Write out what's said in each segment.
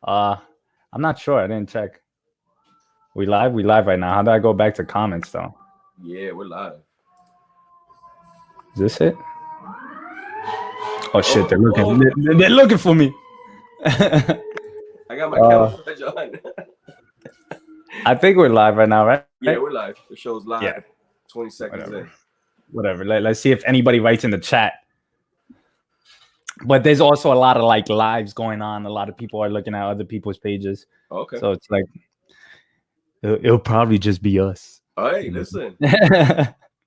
Uh, I'm not sure. I didn't check. We live? We live right now. How do I go back to comments though? Yeah, we're live. Is this it? Oh shit! They're looking. Oh, They're looking for me. I got my camera on. I think we're live right now, right? Yeah, we're live. The show's live. Yeah. 20 seconds Whatever. in. Whatever. Let's see if anybody writes in the chat. But there's also a lot of like lives going on. A lot of people are looking at other people's pages. Okay. So it's like it'll probably just be us. All right, listen.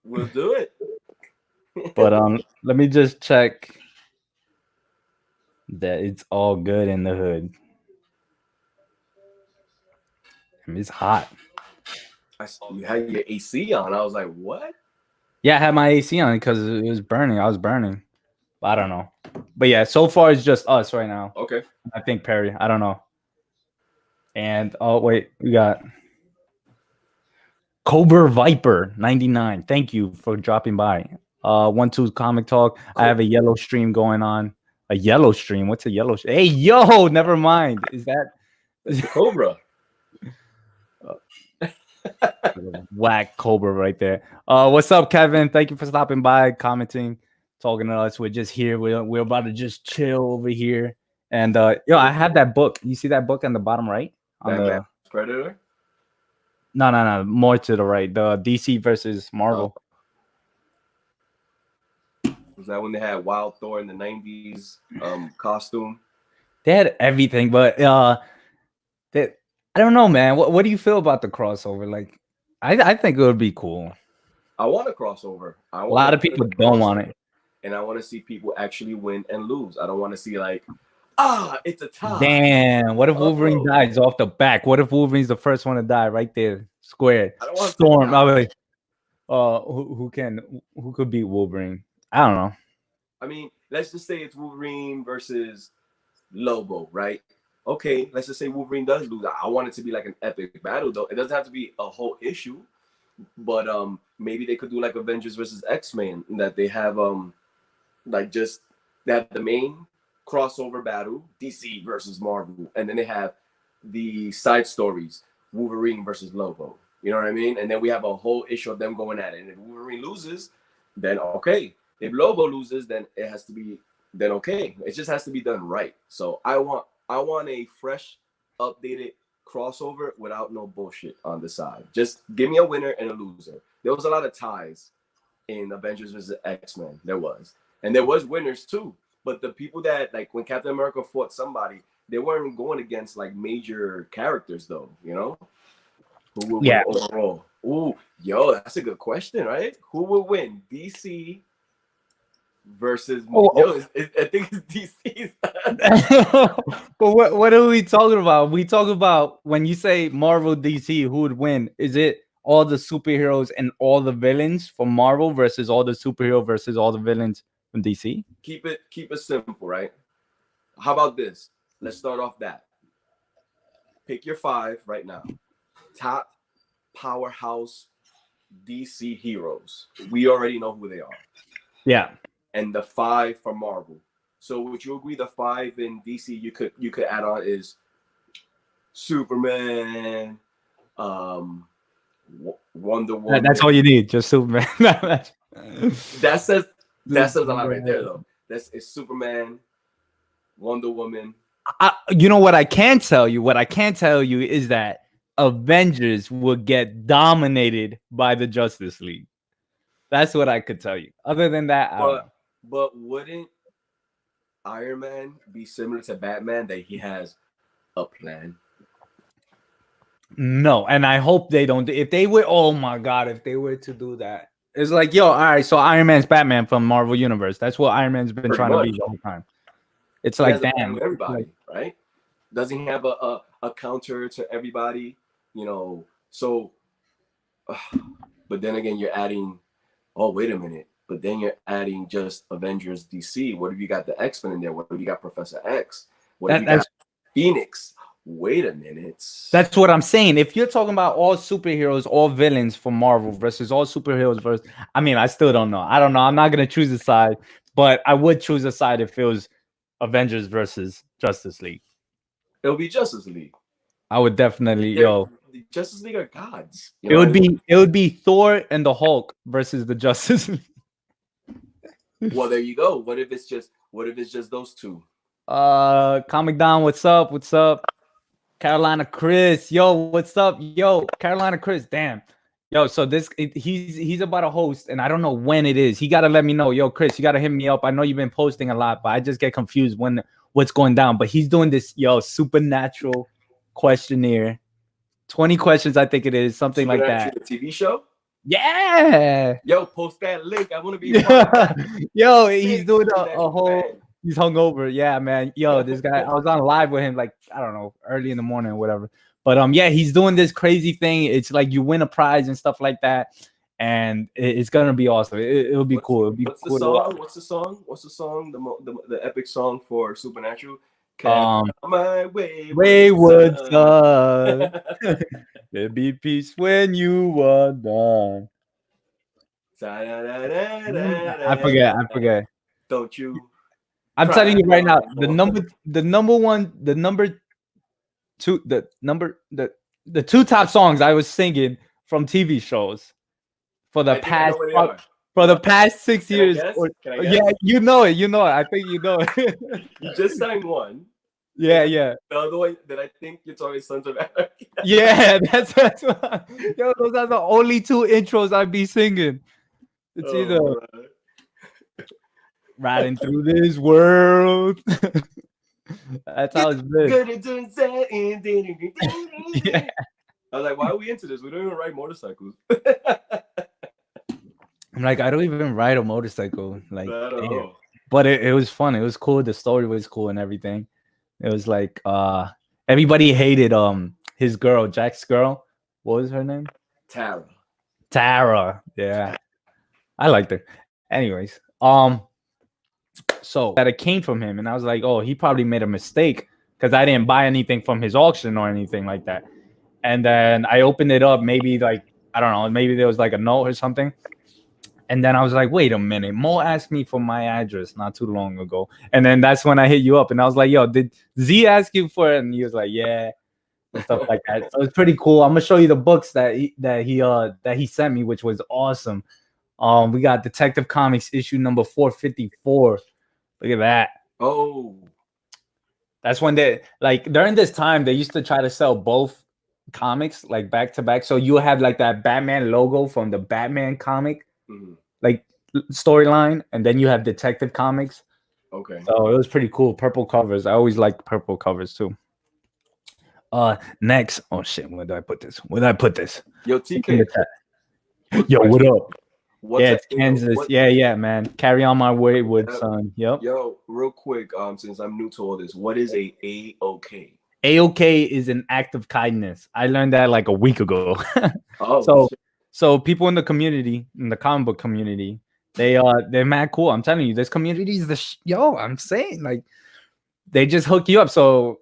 We'll do it. But let me just check that it's all good in the hood. It's hot. You had your AC on. I was like, what? Yeah, I had my AC on because it was burning. I was burning. I don't know. But yeah, so far it's just us right now. Okay. I think Perry. I don't know. And oh wait, we got Cobra Viper 99. Thank you for dropping by. 1-2 Comic Talk. Cool. I have a yellow stream going on. A yellow stream? What's a yellow stream? Hey, yo, never mind. Is that Cobra? Whack Cobra right there. What's up, Kevin? Thank you for stopping by, commenting, talking to us. We're just here. We're about to just chill over here. And yo, I have that book. You see that book on the bottom right? On the Predator? No. More to the right. The DC versus Marvel. Was that when they had Wild Thor in the 90s costume? They had everything, but I don't know, man. What do you feel about the crossover? Like, I think it would be cool. I want a crossover. A lot of people don't want it. And I want to see people actually win and lose. I don't want to see like, it's a tie. Damn, what if Wolverine dies off the back? What if Wolverine's the first one to die right there, square? I don't want Storm. Who could beat Wolverine? I don't know. I mean, let's just say it's Wolverine versus Lobo, right? Okay, let's just say Wolverine does lose. I want it to be like an epic battle, though. It doesn't have to be a whole issue, but maybe they could do like Avengers versus X-Men, that they have like just that the main crossover battle, DC versus Marvel, and then they have the side stories, Wolverine versus Lobo. You know what I mean? And then we have a whole issue of them going at it. And if Wolverine loses, then okay. If Lobo loses, then it has to be okay. It just has to be done right. So I want a fresh, updated crossover without no bullshit on the side. Just give me a winner and a loser. There was a lot of ties in Avengers vs. X-Men. There was. And there was winners too. But the people that, like, when Captain America fought somebody, they weren't going against, like, major characters, though, you know? Who would win overall? Ooh, yo, that's a good question, right? Who would win? DC versus I think it's DC. But what are we talking about? We talk about when you say Marvel DC, who would win? Is it all the superheroes and all the villains from Marvel versus all the superhero versus all the villains from DC? Keep it simple, right? How about this? Let's start off that. Pick your 5 right now. Top powerhouse DC heroes. We already know who they are. Yeah. And the 5 for Marvel. So would you agree the 5 in DC you could add on is Superman, Wonder Woman. That's all you need, just Superman. that says a lot right there, though. It's Superman, Wonder Woman. You know what I can tell you? What I can tell you is that Avengers will get dominated by the Justice League. That's what I could tell you. Other than that, I don't know. But wouldn't Iron Man be similar to Batman, that he has a plan? No, and I hope they don't. If they were, oh my God, if they were to do that, it's like, yo, all right, so Iron Man's Batman from Marvel Universe. That's what Iron Man's been trying to be the whole time. It's like, damn, everybody, right? Doesn't he have a counter to everybody? You know, so. But then again, you're adding. Oh, wait a minute. But then you're adding just Avengers DC. What if you got the X-Men in there? What if you got Professor X? What if you got Phoenix? Wait a minute. That's what I'm saying. If you're talking about all superheroes, all villains from Marvel versus all superheroes versus, I mean, I still don't know. I don't know. I'm not going to choose a side, but I would choose a side if it was Avengers versus Justice League. It'll be Justice League. I would definitely, yo. The Justice League are gods. You It know would what I mean? be it would be Thor and the Hulk versus the Justice League. Well, there you go. What if it's just those two? Comic Don, what's up? What's up? Carolina Chris, yo, what's up? Yo, Carolina Chris, damn. Yo, so he's about to host, and I don't know when it is. He gotta let me know. Yo, Chris, you gotta hit me up. I know you've been posting a lot, but I just get confused when what's going down. But he's doing this, supernatural questionnaire. 20 questions, I think it is, something like that. The TV show? Yeah. Yo, post that link. I want to be. Yo, he's doing a whole. He's hungover. Yeah, man. Yo, this guy. I was on live with him, like, I don't know, early in the morning or whatever. But yeah, he's doing this crazy thing. It's like you win a prize and stuff like that, and it's gonna be awesome. It'll be cool. It'll be what's cool. The song? What's the song? The epic song for Supernatural? My wayward son. There'll be peace when you are done. I forget. Don't you? I'm telling you right now, the two top songs I was singing from TV shows for the past 6 years. Yeah, you know it. I think you know it. You just sang one. Yeah. The other one that I think it's always Sons of Anarchy. Yeah, that's what, yo, those are the only two intros I'd be singing. It's either riding through this world. That's how it's been. Yeah. I was like, why are we into this? We don't even ride motorcycles. I'm like, I don't even ride a motorcycle. Like, but it was fun. It was cool. The story was cool and everything. It was like everybody hated his girl, Jack's girl. What was her name? Tara. Yeah. I liked her. Anyways, so that it came from him, and I was like, oh, he probably made a mistake because I didn't buy anything from his auction or anything like that. And then I opened it up, maybe like, I don't know, maybe there was like a note or something. And then I was like, wait a minute, Mo asked me for my address not too long ago. And then that's when I hit you up, and I was like, yo, did Z ask you for it? And he was like, yeah, and stuff like that. So it's pretty cool. I'm gonna show you the books that he sent me, which was awesome. We got Detective Comics issue number 454. Look at that. Oh, that's when they, like, during this time, they used to try to sell both comics like back to back. So you have like that Batman logo from the Batman comic, like storyline, and then you have Detective Comics. Okay. So it was pretty cool. Purple covers. I always like purple covers too. Next. Oh shit, where did I put this? Yo, TK. Yo, what up? What's it's Kansas. Yeah, man. Carry on my wayward son. Yep. Yo, real quick, since I'm new to all this, what is a A-OK? A-OK is an act of kindness. I learned that like a week ago. So people in the community, in the comic book community, they're mad cool. I'm telling you, this community is I'm saying, like, they just hook you up. So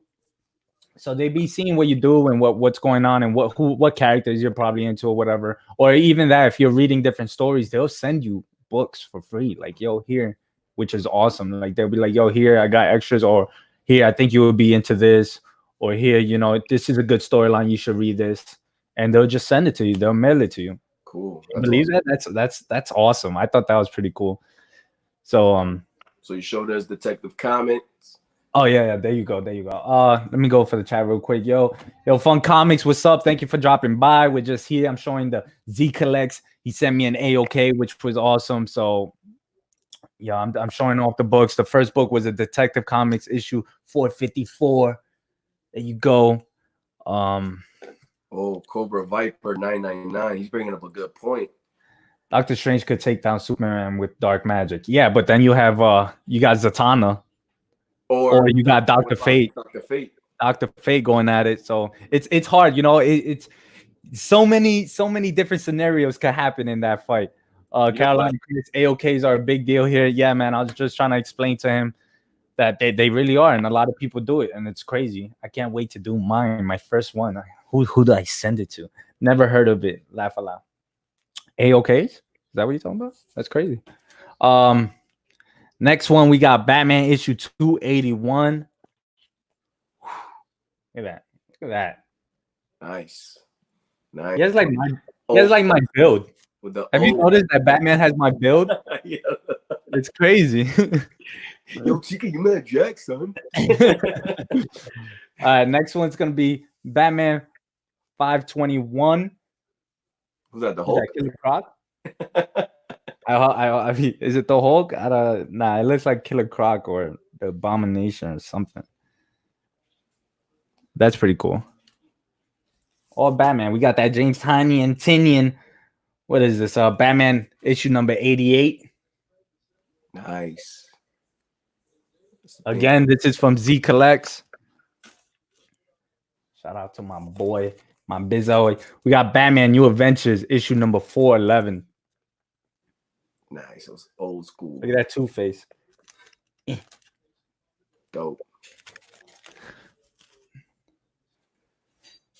they be seeing what you do and what's going on and what characters you're probably into or whatever. Or even that, if you're reading different stories, they'll send you books for free. Like, yo, here, which is awesome. Like, they'll be like, yo, here, I got extras, or here, I think you would be into this, or here, this is a good storyline, you should read this. And they'll just send it to you. They'll mail it to you. Cool. Can you believe that? That's awesome. I thought that was pretty cool. So so you showed us Detective Comics. Oh yeah, there you go. Let me go for the chat real quick. Yo, Fun Comics, what's up? Thank you for dropping by. We're just here. I'm showing the Z Collects. He sent me an A-OK, which was awesome. So yeah, I'm showing off the books. The first book was a Detective Comics issue 454. There you go. Oh, Cobra Viper 999. He's bringing up a good point. Doctor Strange could take down Superman with dark magic. Yeah, but then you have you got Zatanna. Or you got Dr. Fate. Dr. Fate going at it. So it's hard, it's so many different scenarios could happen in that fight. Carolina A-OKs are a big deal here. Yeah, man. I was just trying to explain to him that they really are, and a lot of people do it, and it's crazy. I can't wait to do mine, my first one. Who do I send it to? Never heard of it. Laugh aloud. A-OKs? Is that what you're talking about? That's crazy. Next one, we got Batman issue 281. Look at that. Look at that. Nice. Nice. He has like my build. With the Have you noticed that Batman has my build? Yeah. It's crazy. Yo, Chica, you mad Jack, son? All right, next one's gonna be Batman 521. Who's that? The Is Hulk? that Killer Croc? I mean, is it the Hulk? Nah, it looks like Killer Croc or the Abomination or something. That's pretty cool. Oh, Batman. We got that James Tynion Tinian. What is this? Batman issue number 88. Nice. Again, this is from Z Collects. Shout out to my boy, my bizzo. We got Batman New Adventures issue number 411. Nice. It was old school. Look at that Two-Face. Dope.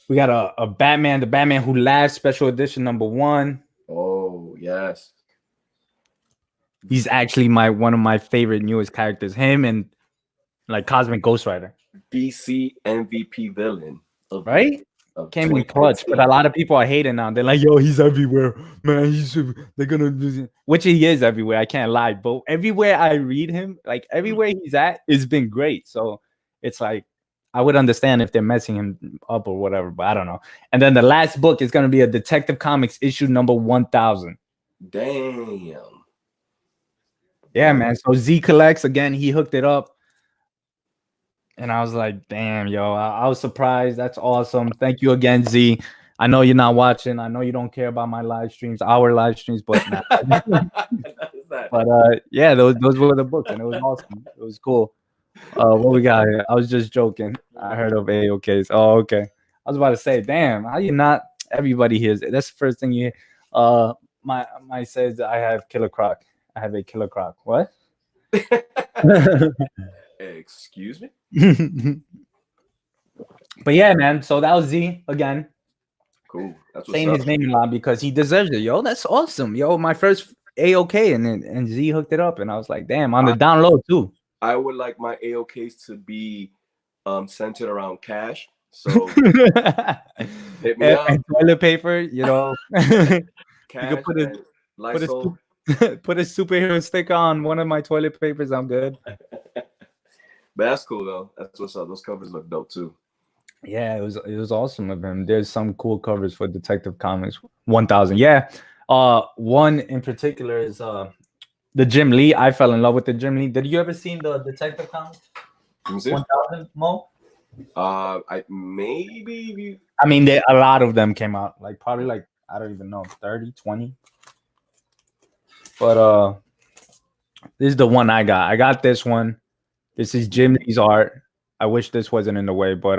We got a Batman, the Batman Who Laughs special edition number 1. Oh, yes. He's actually one of my favorite newest characters. Him and like Cosmic Ghost Rider. BC MVP villain. Right? Came in clutch, but a lot of people are hating now. They're like, yo, he's everywhere. Man, they're gonna lose it. Which he is everywhere, I can't lie. But everywhere I read him, like everywhere he's at, it's been great. So it's like I would understand if they're messing him up or whatever, but I don't know. And then the last book is gonna be a Detective Comics issue number 1000. Damn. Yeah, man. So Z Collects again, he hooked it up. And I was like, damn, yo, I was surprised. That's awesome. Thank you again, Z. I know you're not watching. I know you don't care about my live streams, our live streams, but yeah, those were the books, and it was awesome. It was cool. What we got here? I was just joking. I heard of AOKs. Oh, okay. I was about to say, damn, how you not? Everybody hears it. That's the first thing you hear. My says I have Killer Croc. I have a Killer Croc. What? Excuse me? But yeah, man. So that was Z again. Cool. That's what's saying up. His name a lot because he deserves it. Yo, that's awesome. Yo, my first AOK and Z hooked it up, and I was like, damn, on the download too. I would like my AOKs to be centered around cash. So hit me up. And toilet paper, you know. Cash, you could put a superhero sticker on one of my toilet papers. I'm good. But that's cool though. That's what's up. Those covers look dope too. Yeah, it was awesome of him. There's some cool covers for Detective Comics 1000. Yeah. One in particular is the Jim Lee. I fell in love with the Jim Lee. Did you ever seen the Detective Comics 1000, Mo? I maybe. I mean, a lot of them came out. Like probably like I don't even know 30, 20. But this is the one I got. I got this one. This is Jim Lee's art. I wish this wasn't in the way, but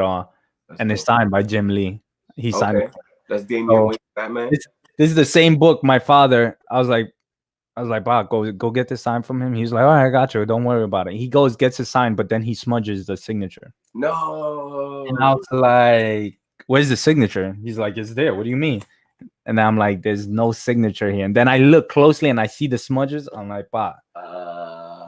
and it's signed by Jim Lee. He signed it. That's Damian Wayne, Batman. This is the same book. My father, I was like, Bob, go get this signed from him. He's like, all right, I got you. Don't worry about it. He goes, gets it signed, but then he smudges the signature. No. And I was like, where's the signature? He's like, it's there. What do you mean? And I'm like, there's no signature here. And then I look closely and I see the smudges. I'm like, Bob.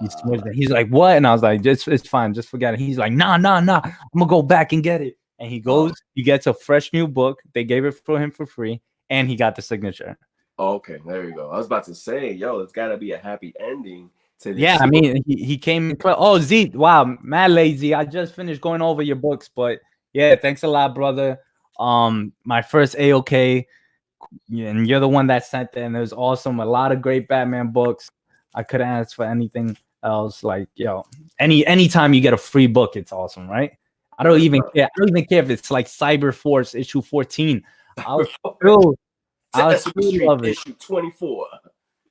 He smudged it. He's like, what? And I was like, it's fine. Just forget it. He's like, nah. I'm going to go back and get it. And he goes, he gets a fresh new book. They gave it for him for free. And he got the signature. Okay, there you go. I was about to say, yo, it's got to be a happy ending to this. Yeah, I mean, he came in. Oh, Z, wow, mad lazy. I just finished going over your books. But yeah, thanks a lot, brother. My first AOK. And you're the one that sent it. And it was awesome. A lot of great Batman books. I couldn't ask for anything else. Like, yo, anytime you get a free book, it's awesome, right? I don't even care. I don't even care if it's like Cyber Force issue 14. I still love it. Issue 24.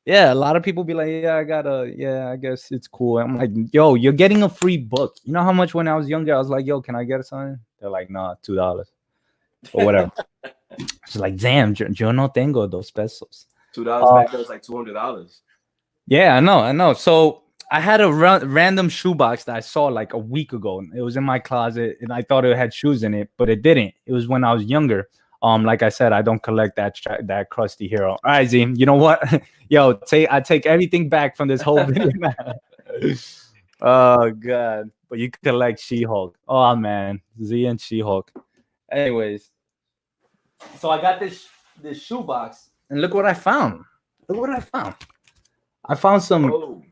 Yeah, a lot of people be like, I guess it's cool. I'm like, yo, you're getting a free book. You know how much when I was younger, I was like, yo, can I get something? They're like, nah, $2 or whatever. It's like, damn, yo no tengo dos pesos. $2 back then was like $200. Yeah, I know. So I had a random shoebox that I saw like a week ago. It was in my closet, and I thought it had shoes in it, but it didn't. It was when I was younger. Like I said, I don't collect that crusty hero. All right, Z, you know what? Yo, I take everything back from this whole video. Oh God. but you collect She-Hulk. Oh man, Z and She-Hulk. Anyways, so I got this shoebox, and look what I found. Look what I found. I found some Oh,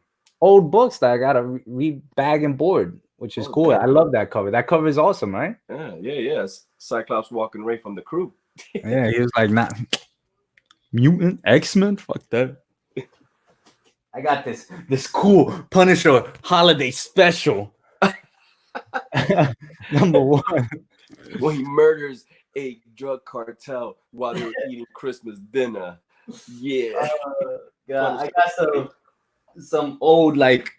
old books that I gotta read bag and board, which is cool. I love that cover. That cover is awesome, right? yeah. Cyclops walking away from the crew. Yeah, he was like, not mutant X-Men. Fuck that. I got this cool Punisher holiday special. Number one. When he murders a drug cartel while they're eating Christmas dinner. Yeah. Yeah, I got some old like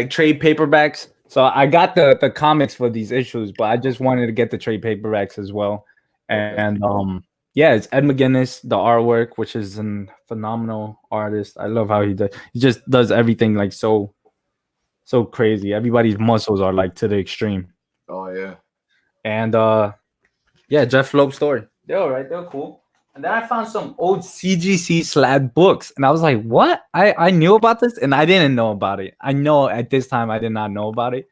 trade paperbacks. So I got the comics for these issues, but I just wanted to get the trade paperbacks as well. And yeah, it's Ed McGuinness, the artwork, which is a phenomenal artist. I love how he does. He just does everything like so crazy. Everybody's muscles are like to the extreme. Oh yeah. And yeah, Jeff Loeb's story. They're all right. They're cool. And then I found some old CGC slab books, and I was like, "What? I knew about this, and I didn't know about it. I know at this time I did not know about it,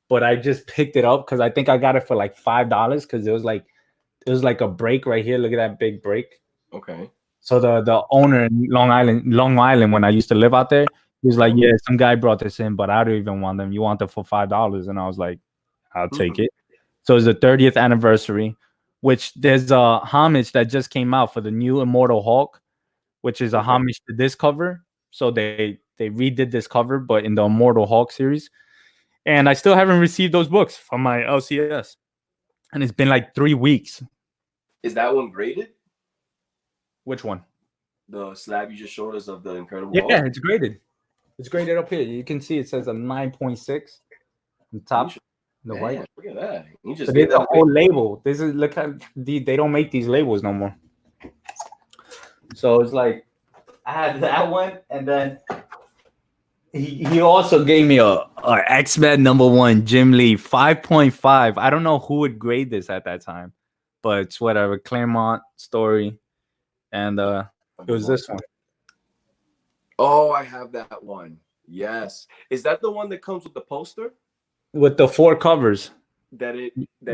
but I just picked it up because I think I got it for like $5 because it was like a break right here. Look at that big break. Okay. So the owner in Long Island, when I used to live out there, he was like, "Yeah, some guy brought this in, but I don't even want them. You want them for $5?" And I was like, "I'll take it." So it's the 30th anniversary, which there's a homage that just came out for the new Immortal Hulk, which is a homage to this cover. So they redid this cover, but in the Immortal Hulk series. And I still haven't received those books from my LCS. And it's been like 3 weeks. Is that one graded? Which one? The slab you just showed us of the Incredible Hulk? Yeah, it's graded. It's graded up here. You can see it says a 9.6 on top. The white. Look at that. You just But it's a whole label. This is look how they don't make these labels no more. So it's like I had that one, and then he also gave me a X-Men #1 Jim Lee 5.5. I don't know who would grade this at that time, but it's whatever. Claremont story, and it was this one. Oh, I have that one. Yes. Is that the one that comes with the poster? With the 4 covers. That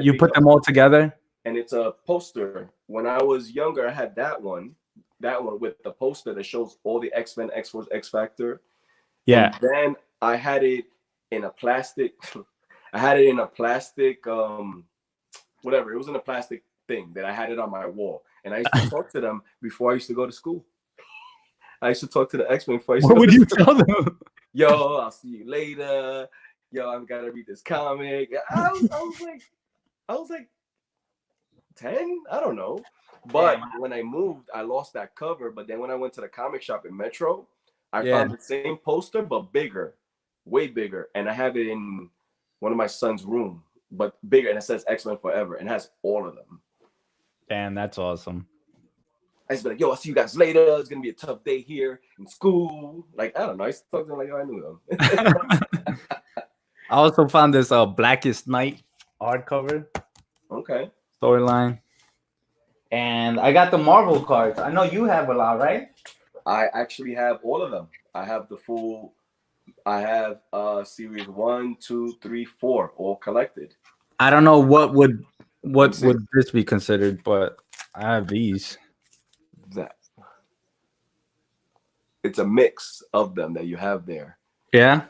you put them all together? And it's a poster. When I was younger, I had that one with the poster that shows all the X-Men, X-Force, X-Factor. Yeah. And then I had it in a plastic. I had it in a plastic, whatever. It was in a plastic thing that I had it on my wall. And I used to talk to them before I used to go to school. I used to talk to the X-Men before I used to What would you tell them? Yo, I'll see you later. Yo, I've got to read this comic. I was like 10. I don't know. But when I moved, I lost that cover. But then when I went to the comic shop in Metro, I found the same poster, but bigger, way bigger. And I have it in one of my son's room, but bigger. And it says X-Men Forever and has all of them. Damn, that's awesome. I used to be like, yo, I'll see you guys later. It's going to be a tough day here in school. Like, I don't know. I used to talk to them like, oh, I knew them. I also found this Blackest Night hardcover. Okay. Storyline. And I got the Marvel cards. I know you have a lot, right? I actually have all of them. I have the full. I have series 1, 2, 3, 4 all collected. I don't know what would this be considered, but I have these. That it's a mix of them that you have there. Yeah.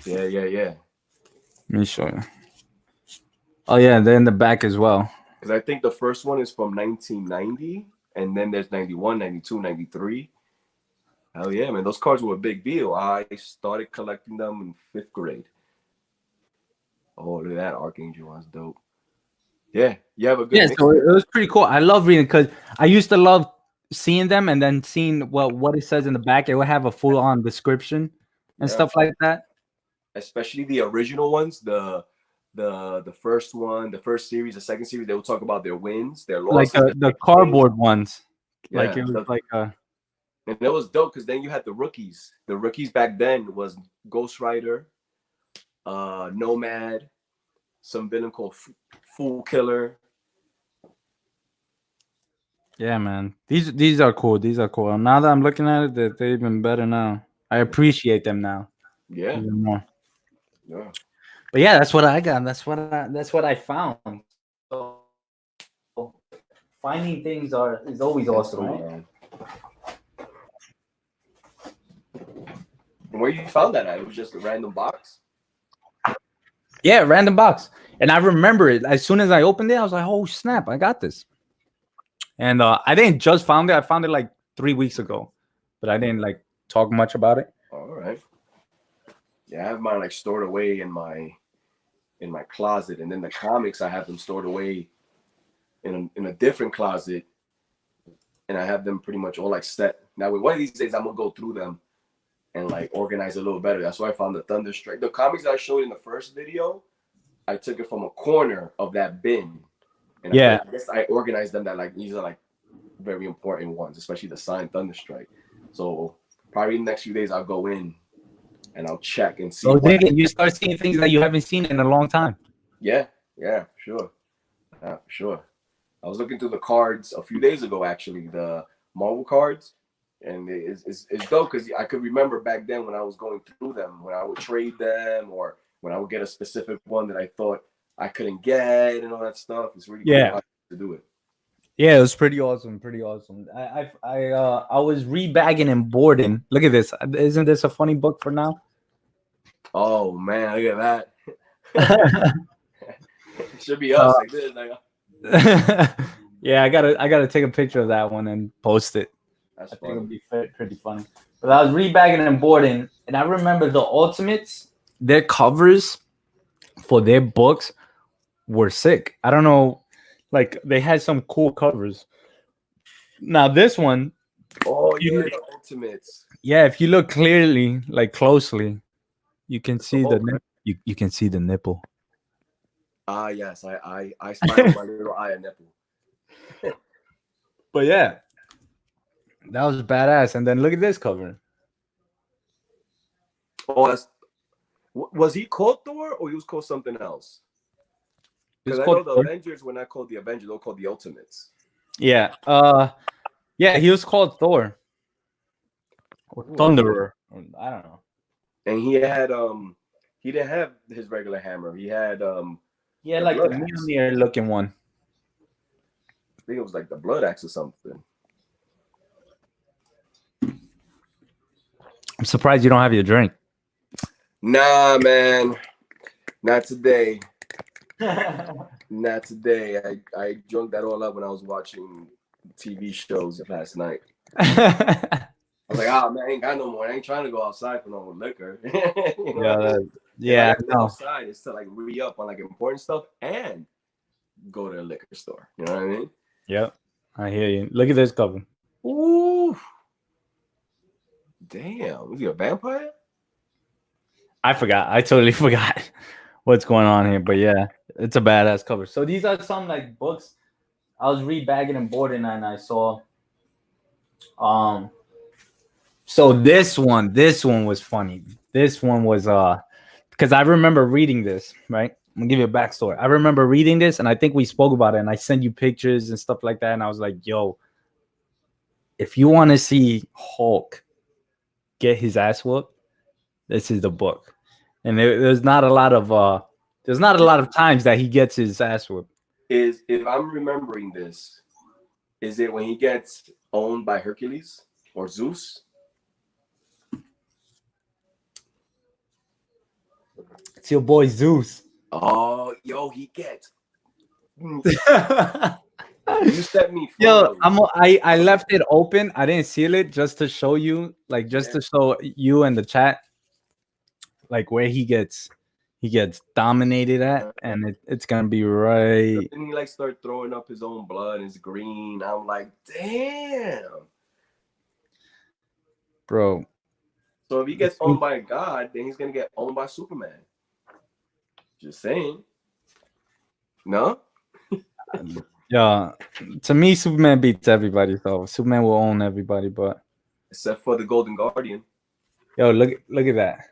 Yeah. Let me show you. Oh yeah, they're in the back as well. Because I think the first one is from 1990, and then there's 91, 92, 93. Hell yeah, man. Those cards were a big deal. I started collecting them in 5th grade. Oh, look at that. Archangel one's dope. Yeah, you have a good mix. So it was pretty cool. I love reading because I used to love seeing them and then seeing what it says in the back. It would have a full-on description and stuff like that. Especially the original ones, the first one, the first series, the second series, they will talk about their wins, their losses. Like the cardboard ones. Yeah, like it was like and it was dope because then you had the rookies. The rookies back then was Ghost Rider, Nomad, some villain called Fool Killer. Yeah, man. These are cool. These are cool. Now that I'm looking at it, they're even better now. I appreciate them now. Yeah. Even more. Yeah. But yeah, that's what I got. That's what I found. So finding things is always That's awesome, cool, right? man. And where you found that at? It was just a random box. Yeah, random box. And I remember it as soon as I opened it. I was like, "Oh snap, I got this!" And I didn't just found it. I found it like 3 weeks ago, but I didn't like talk much about it. All right. Yeah, I have mine like stored away in my closet, and then the comics I have them stored away in a different closet, and I have them pretty much all like set. Now, with one of these days, I'm gonna go through them and like organize a little better. That's why I found the Thunderstrike. The comics I showed in the first video, I took it from a corner of that bin, and Yeah. I guess I organized them that like these are like very important ones, especially the signed Thunderstrike. So probably next few days I'll go in and I'll check and see. So you start seeing things that you haven't seen in a long time. Yeah, for sure. For sure. I was looking through the cards a few days ago, actually, the Marvel cards, and it's dope because I could remember back then when I was going through them, when I would trade them or when I would get a specific one that I thought I couldn't get and all that stuff. It's really cool how to do it. Yeah, it was pretty awesome. Pretty awesome. I was rebagging and boarding. Look at this. Isn't this a funny book for now? Oh man, look at that. It should be us like this. Like, yeah, I gotta take a picture of that one and post it. That's I think it'll be pretty funny. But I was rebagging and boarding, and I remember the Ultimates, their covers for their books were sick. I don't know, like they had some cool covers. Now this one, oh yeah, the Ultimates. Yeah, if you look clearly, like closely, you can see you can see the nipple. Ah yes, I spy my little eye nipple. But yeah, that was badass. And then look at this cover. Oh, was he called Thor or he was called something else? Because I know the Avengers were not called the Avengers; they were called the Ultimates. Yeah, yeah, he was called Thor or Thunderer. I don't know. And he didn't have his regular hammer. He had like the Mjolnir looking one. I think it was like the blood axe or something. I'm surprised you don't have your drink. Nah, man, not today. Not today. I drank that all up when I was watching TV shows last night. I was like, oh man, I ain't got no more. I ain't trying to go outside for no liquor. You know yeah. Go outside is to like re-up on like important stuff and go to a liquor store. You know what I mean? Yep, I hear you. Look at this cover. Ooh, damn! Was he a vampire? I forgot. I totally forgot what's going on here. But yeah, it's a badass cover. So these are some like books I was rebagging and boarding and I saw. So this one was funny. This one was because I remember reading this, right? I'm gonna give you a backstory. I remember reading this, and I think we spoke about it, and I sent you pictures and stuff like that. And I was like, yo, if you want to see Hulk get his ass whooped, this is the book. And there's not a lot of times that he gets his ass whooped. If I'm remembering this, is it when he gets owned by Hercules or Zeus? It's your boy Zeus. Oh, yo, he gets. You sent me. Yo, I left it open. I didn't seal it just to show you, like to show you and the chat, like where he gets dominated at, and it's gonna be right. And he like start throwing up his own blood. And it's green. I'm like, damn, bro. So if he gets owned by a god, then he's gonna get owned by Superman. Just saying. No? Yeah. To me, Superman beats everybody, so Superman will own everybody, but except for the Golden Guardian. Yo, look at that.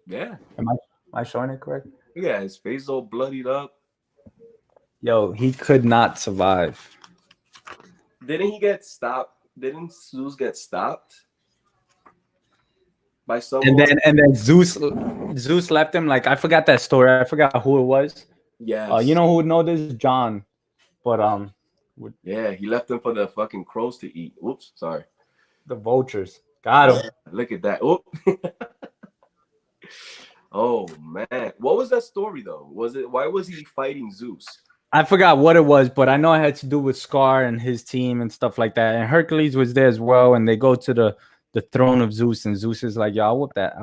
Yeah. Am I showing it correct? Yeah, his face all bloodied up. Yo, he could not survive. Didn't he get stopped? Didn't Zeus get stopped by someone. And then Zeus left him. Like I forgot that story. I forgot who it was. Yes. You know who would know this? John. But yeah, he left them for the fucking crows to eat. Oops, sorry. the vultures got him. Look at that. Oh. Oh man, what was that story though? Was it why was he fighting Zeus? I forgot what it was, but I know it had to do with Scar and his team and stuff like that. And Hercules was there as well. And they go to the throne of Zeus, and Zeus is like, "Yo, I'll whoop that.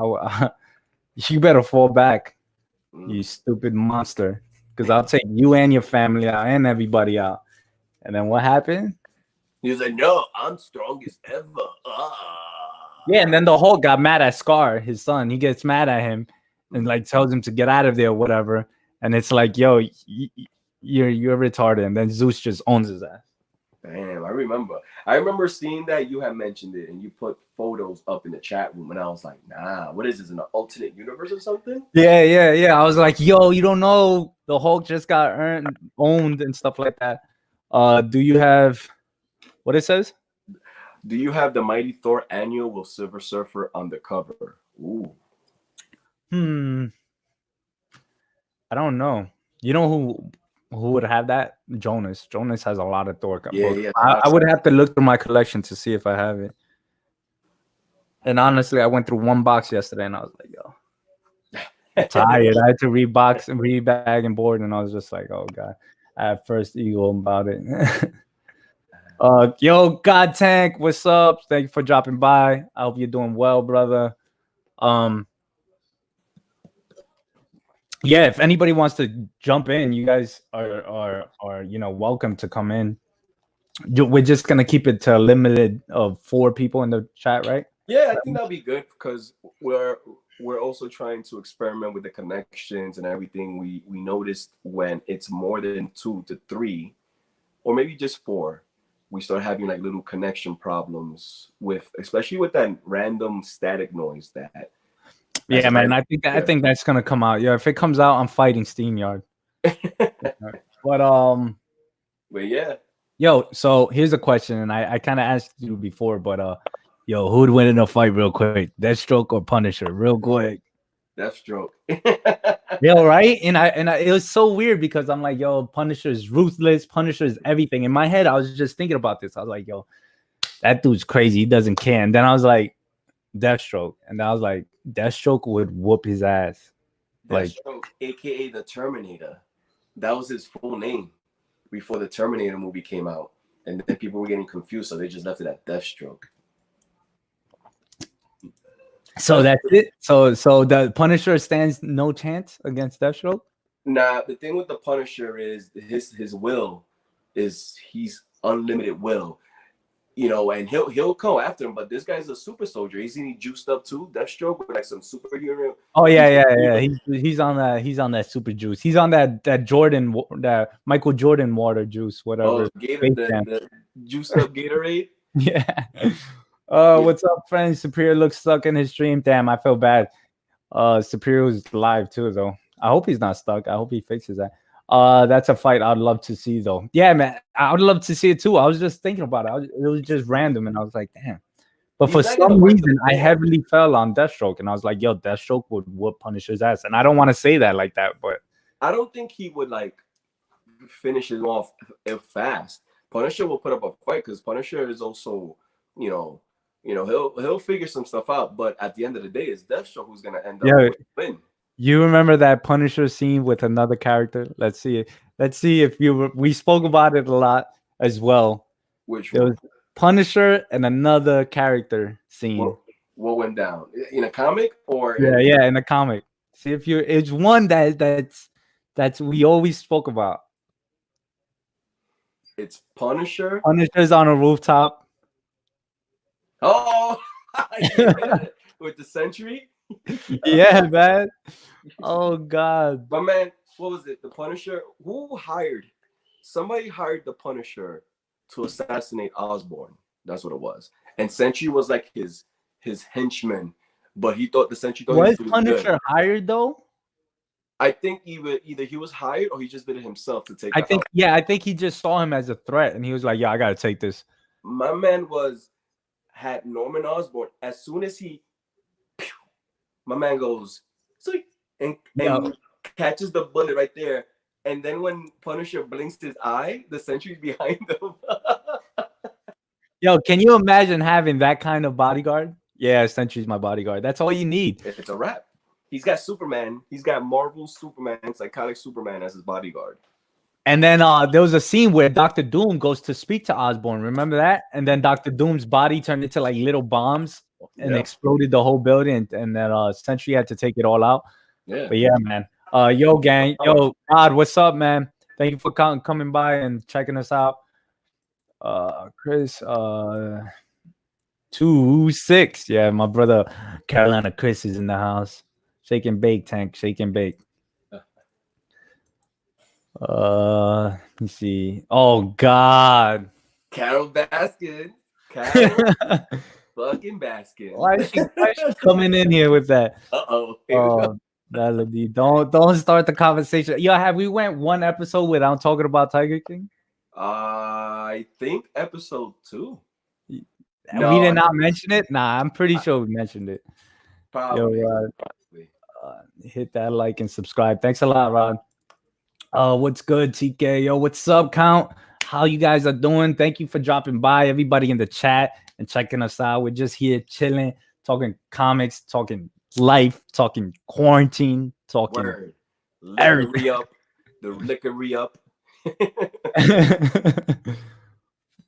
You better fall back, you stupid monster, because I'll take you and your family out and everybody out." And then what happened? He was like, "No, I'm strongest ever." Yeah, and then the Hulk got mad at Scar, his son. He gets mad at him and like tells him to get out of there or whatever. And it's like, yo, you're retarded. And then Zeus just owns his ass. Damn, I remember seeing that. You had mentioned it and you put photos up in the chat room, and I was like, nah, what is this, an alternate universe or something? Yeah. I was like, yo, you don't know, the Hulk just got owned and stuff like that. Do you have what it says? Do you have the Mighty Thor annual with Silver Surfer on the cover? Ooh. I don't know. You know who would have that? Jonas. Jonas has a lot of Thor books. Yeah. I would have to look through my collection to see if I have it. And honestly, I went through one box yesterday, and I was like, yo, I'm tired. I had to rebox and rebag and board, and I was just like, oh god. I have first ego about it. Yo, God Tank, what's up? Thank you for dropping by. I hope you're doing well, brother. Yeah, if anybody wants to jump in, you guys are welcome to come in. We're just gonna keep it to a limited of 4 people in the chat, right? Yeah, I think that'll be good because we're also trying to experiment with the connections and everything. We noticed when it's more than 2 to 3, or maybe just 4, we start having like little connection problems especially with that random static noise that. Yeah, man. I think that's gonna come out. Yeah, if it comes out, I'm fighting SteamYard. But yeah. Yo, so here's a question, and I kind of asked you before, but yo, who'd win in a fight real quick? Deathstroke or Punisher? Real quick. Deathstroke. Yo, right? And it was so weird because I'm like, yo, Punisher is ruthless. Punisher is everything. In my head, I was just thinking about this. I was like, yo, that dude's crazy. He doesn't care. And then I was like, Deathstroke. And I was like, Deathstroke would whoop his ass. Deathstroke, aka the Terminator. That was his full name before the Terminator movie came out. And then people were getting confused, so they just left it at Deathstroke. So that's it. So the Punisher stands no chance against Deathstroke? Nah, the thing with the Punisher is his will is he's unlimited will. And he'll come after him, but this guy's a super soldier. Isn't he juiced up too? Deathstroke with like some superhero. Oh yeah. He's on that super juice. He's on that Michael Jordan water juice, whatever. Oh, the juiced up Gatorade. Yeah. What's up, friends? Superior looks stuck in his stream. Damn, I feel bad. Superior was live too, though. I hope he's not stuck. I hope he fixes that. That's a fight I'd love to see, though. Yeah, man, I would love to see it too. I was just thinking about it. It was just random, and I was like, damn. But for some reason, I heavily fell on Deathstroke, and I was like, yo, Deathstroke would whoop Punisher's ass. And I don't want to say that like that, but I don't think he would like finish it off fast. Punisher will put up a fight because Punisher is also, he'll figure some stuff out. But at the end of the day, it's Deathstroke who's gonna end up winning. You remember that Punisher scene with another character? Let's see if we spoke about it a lot as well. Which one? It was Punisher and another character scene. What went down in a comic or? Yeah, in a comic. See if it's one that's we always spoke about. It's Punisher. Punisher's on a rooftop. Oh, with the Sentry. Yeah, man. Oh god. But man, what was it? The Punisher? Somebody hired the Punisher to assassinate Osborn. That's what it was. And Sentry was like his henchman, but he thought the Sentry was Punisher hired though? I think either he was hired or he just did it himself to take. I think he just saw him as a threat, and he was like, "Yeah, I gotta take this." My man had Norman Osborn as soon as he My man goes, "Sweet," and Yo. catches the bullet right there. And then when Punisher blinks his eye, the sentry's behind him. Yo, can you imagine having that kind of bodyguard? Yeah, Sentry's my bodyguard. That's all you need. It's a wrap. He's got Superman. He's got Marvel Superman, psychotic Superman as his bodyguard. And then there was a scene where Dr. Doom goes to speak to Osborn. Remember that? And then Dr. Doom's body turned into like little bombs and exploded the whole building. And then Sentry had to take it all out. Yeah. But yeah, man. Yo, gang. Yo, God, what's up, man? Thank you for coming by and checking us out. Chris, 2-6. Yeah, my brother Carolina Chris is in the house. Shake and bake, Tank. Shake and bake. Let me see. Oh God. Carol Baskin. Carol fucking Baskin. Why is she coming in here with that? Melody, don't start the conversation. Yo, have we went one episode without talking about Tiger King? I think episode 2. No, we did not mention it. Nah, I'm pretty sure we mentioned it. Probably. Yo, hit that like and subscribe. Thanks a lot, Rod. What's good, TK? Yo, what's up, Count? How you guys are doing? Thank you for dropping by, everybody in the chat and checking us out. We're just here chilling, talking comics, talking life, talking quarantine, talking liquor up, the liquor up.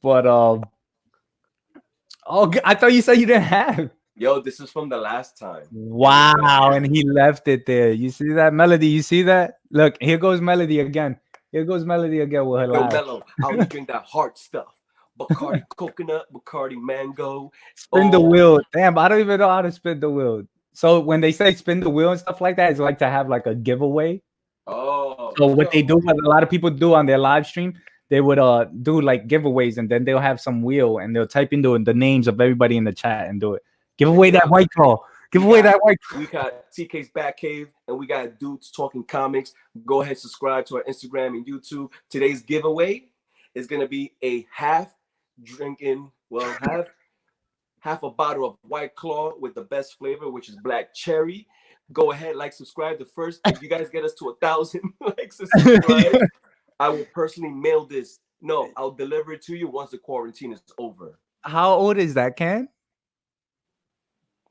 But oh, I thought you said you didn't have. Yo, this is from the last time. Wow, and he left it there. You see that, Melody? You see that? Look, here goes Melody again. Here goes Melody again with her life. Mellow, I would drink that hard stuff. Bacardi coconut, Bacardi mango. Spin the wheel. Damn, I don't even know how to spin the wheel. So when they say spin the wheel and stuff like that, it's like to have like a giveaway. Oh. So what they do, what a lot of people do on their live stream, they would do like giveaways, and then they'll have some wheel and they'll type in the names of everybody in the chat and do it. Give away that White Claw. Give away that White Claw. We got TK's Bat Cave, and we got Dudes Talking Comics. Go ahead, subscribe to our Instagram and YouTube. Today's giveaway is gonna be a half a bottle of White Claw with the best flavor, which is black cherry. Go ahead, like, subscribe. The first, if you guys get us to 1,000 likes and subscribe, I will personally mail this. No, I'll deliver it to you once the quarantine is over. How old is that, Ken?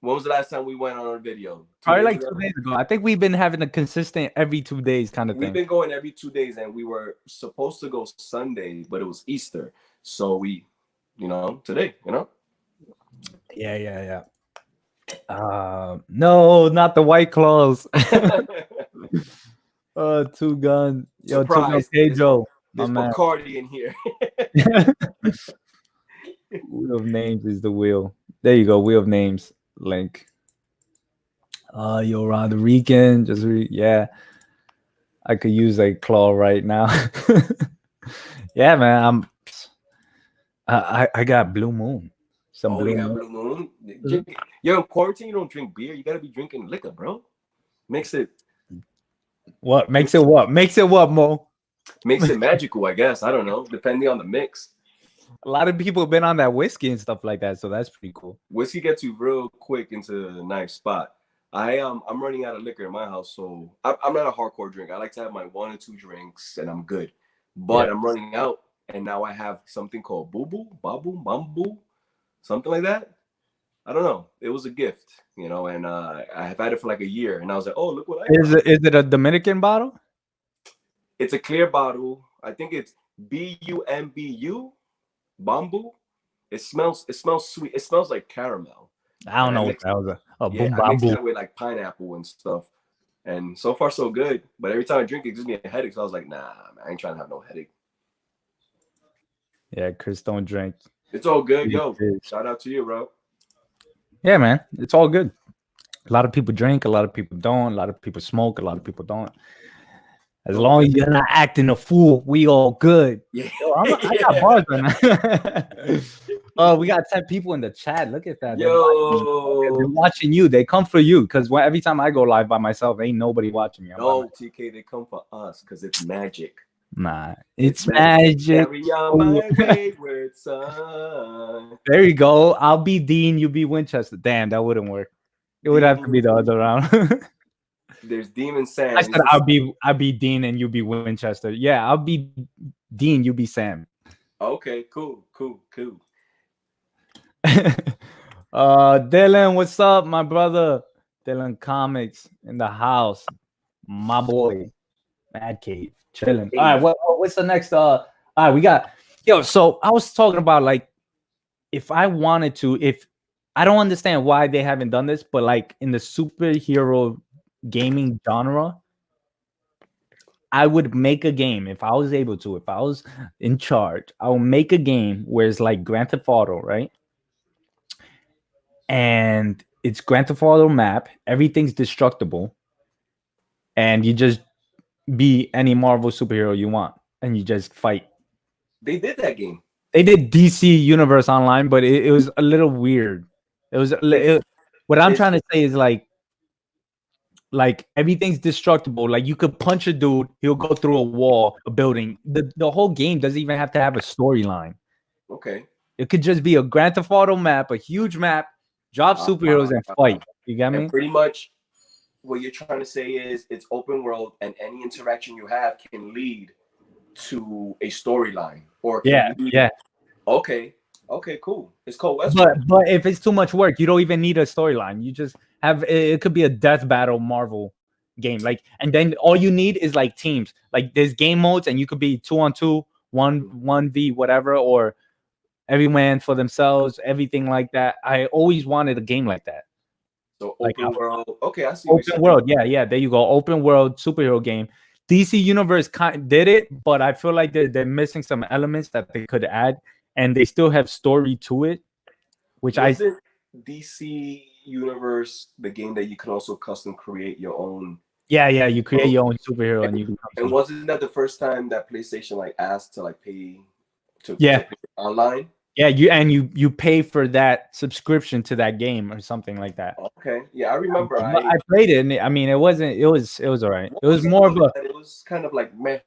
When was the last time we went on our video? Probably like 2 days ago. I think we've been having a consistent every 2 days kind of thing. We've been going every 2 days, and we were supposed to go Sunday, but it was Easter. So we, today, Yeah. No, not the White Claws. 2 Gun. Yo, 2 Gun Pedro. There's Bacardi in here. Wheel of Names is the wheel. There you go. Wheel of Names link. Yo, Rodrigan. Yeah. I could use a claw right now. Yeah, man. I got Blue Moon. Blue Moon. You're in quarantine. You don't drink beer. You gotta be drinking liquor, bro. Makes it. What makes it? What makes it? What, Mo? Makes it magical, I guess. I don't know, depending on the mix. A lot of people have been on that whiskey and stuff like that, so that's pretty cool. Whiskey gets you real quick into a nice spot. I'm running out of liquor in my house, so I'm not a hardcore drinker. I like to have my 1 or 2 drinks and I'm good. But I'm running out, and now I have something called Babu, Bamboo, something like that. I don't know. It was a gift, and I have had it for like a year, and I was like, oh, look what I got. Is it a Dominican bottle? It's a clear bottle. I think it's BUMBU. Bamboo. It smells sweet. It smells like caramel. I don't know what that was. I mix it with like pineapple and stuff. And so far so good. But every time I drink it gives me a headache. So I was like, nah, man, I ain't trying to have no headache. Yeah, Chris don't drink. It's all good. Yo, shout out to you, bro. Yeah, man. It's all good. A lot of people drink, a lot of people don't, a lot of people smoke, a lot of people don't. As long as you're not acting a fool, we all good. Yeah. Yo, I got bars right now. We got 10 people in the chat. Look at that. They're watching you. They come for you because every time I go live by myself, ain't nobody watching me. No, TK, they come for us because it's magic. Nah, it's magic. Carry on my wayward son. There you go. I'll be Dean. You be Winchester. Damn, that wouldn't work. It would have to be the other round. There's Demon I Sam. said I'll be Dean and you be Winchester. Yeah, I'll be Dean, you be Sam. Okay, cool, cool, cool. Dylan, what's up, my brother? Dylan Comics in the house. My boy. Mad Cave. Chilling. All right, what's the next all right, we got so I was talking about like if I wanted to, if I don't understand why they haven't done this, but like in the superhero gaming genre, I would make a game if I was able to. If I was in charge, I will make a game where it's like Grand Theft Auto, right? And it's Grand Theft Auto map. Everything's destructible, and you just be any Marvel superhero you want, and you just fight. They did that game. They did DC Universe Online, but it was a little weird. It was what I'm trying to say is like everything's destructible. Like you could punch a dude, he'll go through a wall, a building. The whole game doesn't even have to have a storyline. Okay. It could just be a Grand Theft Auto map, a huge map, drop superheroes and fight. You get me? And pretty much what you're trying to say is it's open world and any interaction you have can lead to a storyline. Or yeah. Okay. Okay, cool. It's called Westworld. But if it's too much work, you don't even need a storyline. You just have it could be a death battle Marvel game. Like, and then all you need is like teams. Like there's game modes, and you could be 2-on-2, 1v whatever, or every man for themselves, everything like that. I always wanted a game like that. So open world. Okay, I see. Open world, yeah. There you go. Open world superhero game. DC Universe did it, but I feel like they're missing some elements that they could add, and they still have story to it. Which Wasn't DC Universe the game that you can also custom create your own? Yeah. You create your own superhero, and wasn't that the first time that PlayStation like asked to like pay to play online? Yeah, you pay for that subscription to that game or something like that. Okay, yeah, I remember. I played it, and I mean, it was all right. It was more of a. It was kind of like meh.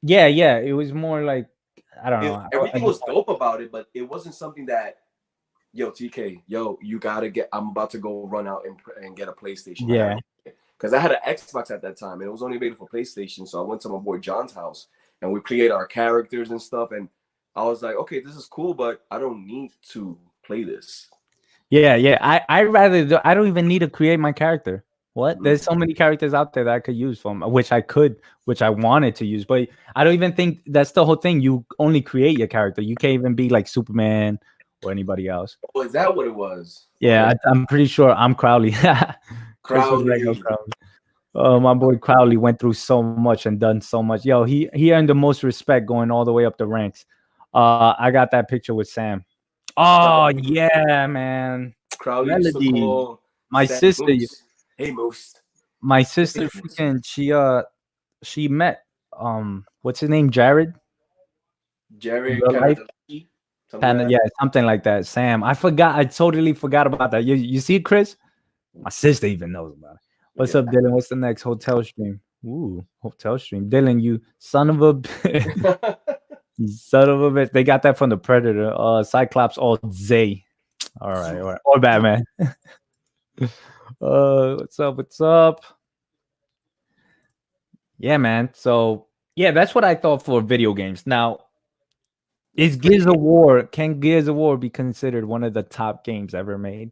Yeah, it was more like I don't know. Everything was dope about it, but it wasn't something that, yo, TK, you gotta get. I'm about to go run out and get a PlayStation. Yeah, because I had an Xbox at that time, and it was only available for PlayStation. So I went to my boy John's house, and we created our characters and stuff, and I was like, okay, this is cool, but I don't need to play this. Yeah. I don't even need to create my character. What? There's so many characters out there that I could use from which I wanted to use, but I don't even think that's the whole thing. You only create your character. You can't even be like Superman or anybody else. Oh, is that what it was? Yeah, I'm pretty sure I'm Crowley. Crowley. Oh, my boy Crowley went through so much and done so much. Yo, he earned the most respect going all the way up the ranks. I got that picture with Sam. Oh yeah, man. Crowley. My sister. Moose. Hey Moose. My sister freaking she met what's his name? Jared. Yeah, something like that. Sam. I totally forgot about that. You see, Chris? My sister even knows about it. What's up, Dylan? What's the next hotel stream? Ooh, hotel stream. Dylan, you son of a bitch. You son of a bitch. They got that from the Predator. Cyclops all Zay. All right. Or Batman. What's up? Yeah, man. So yeah, that's what I thought for video games. Now, can Gears of War be considered one of the top games ever made?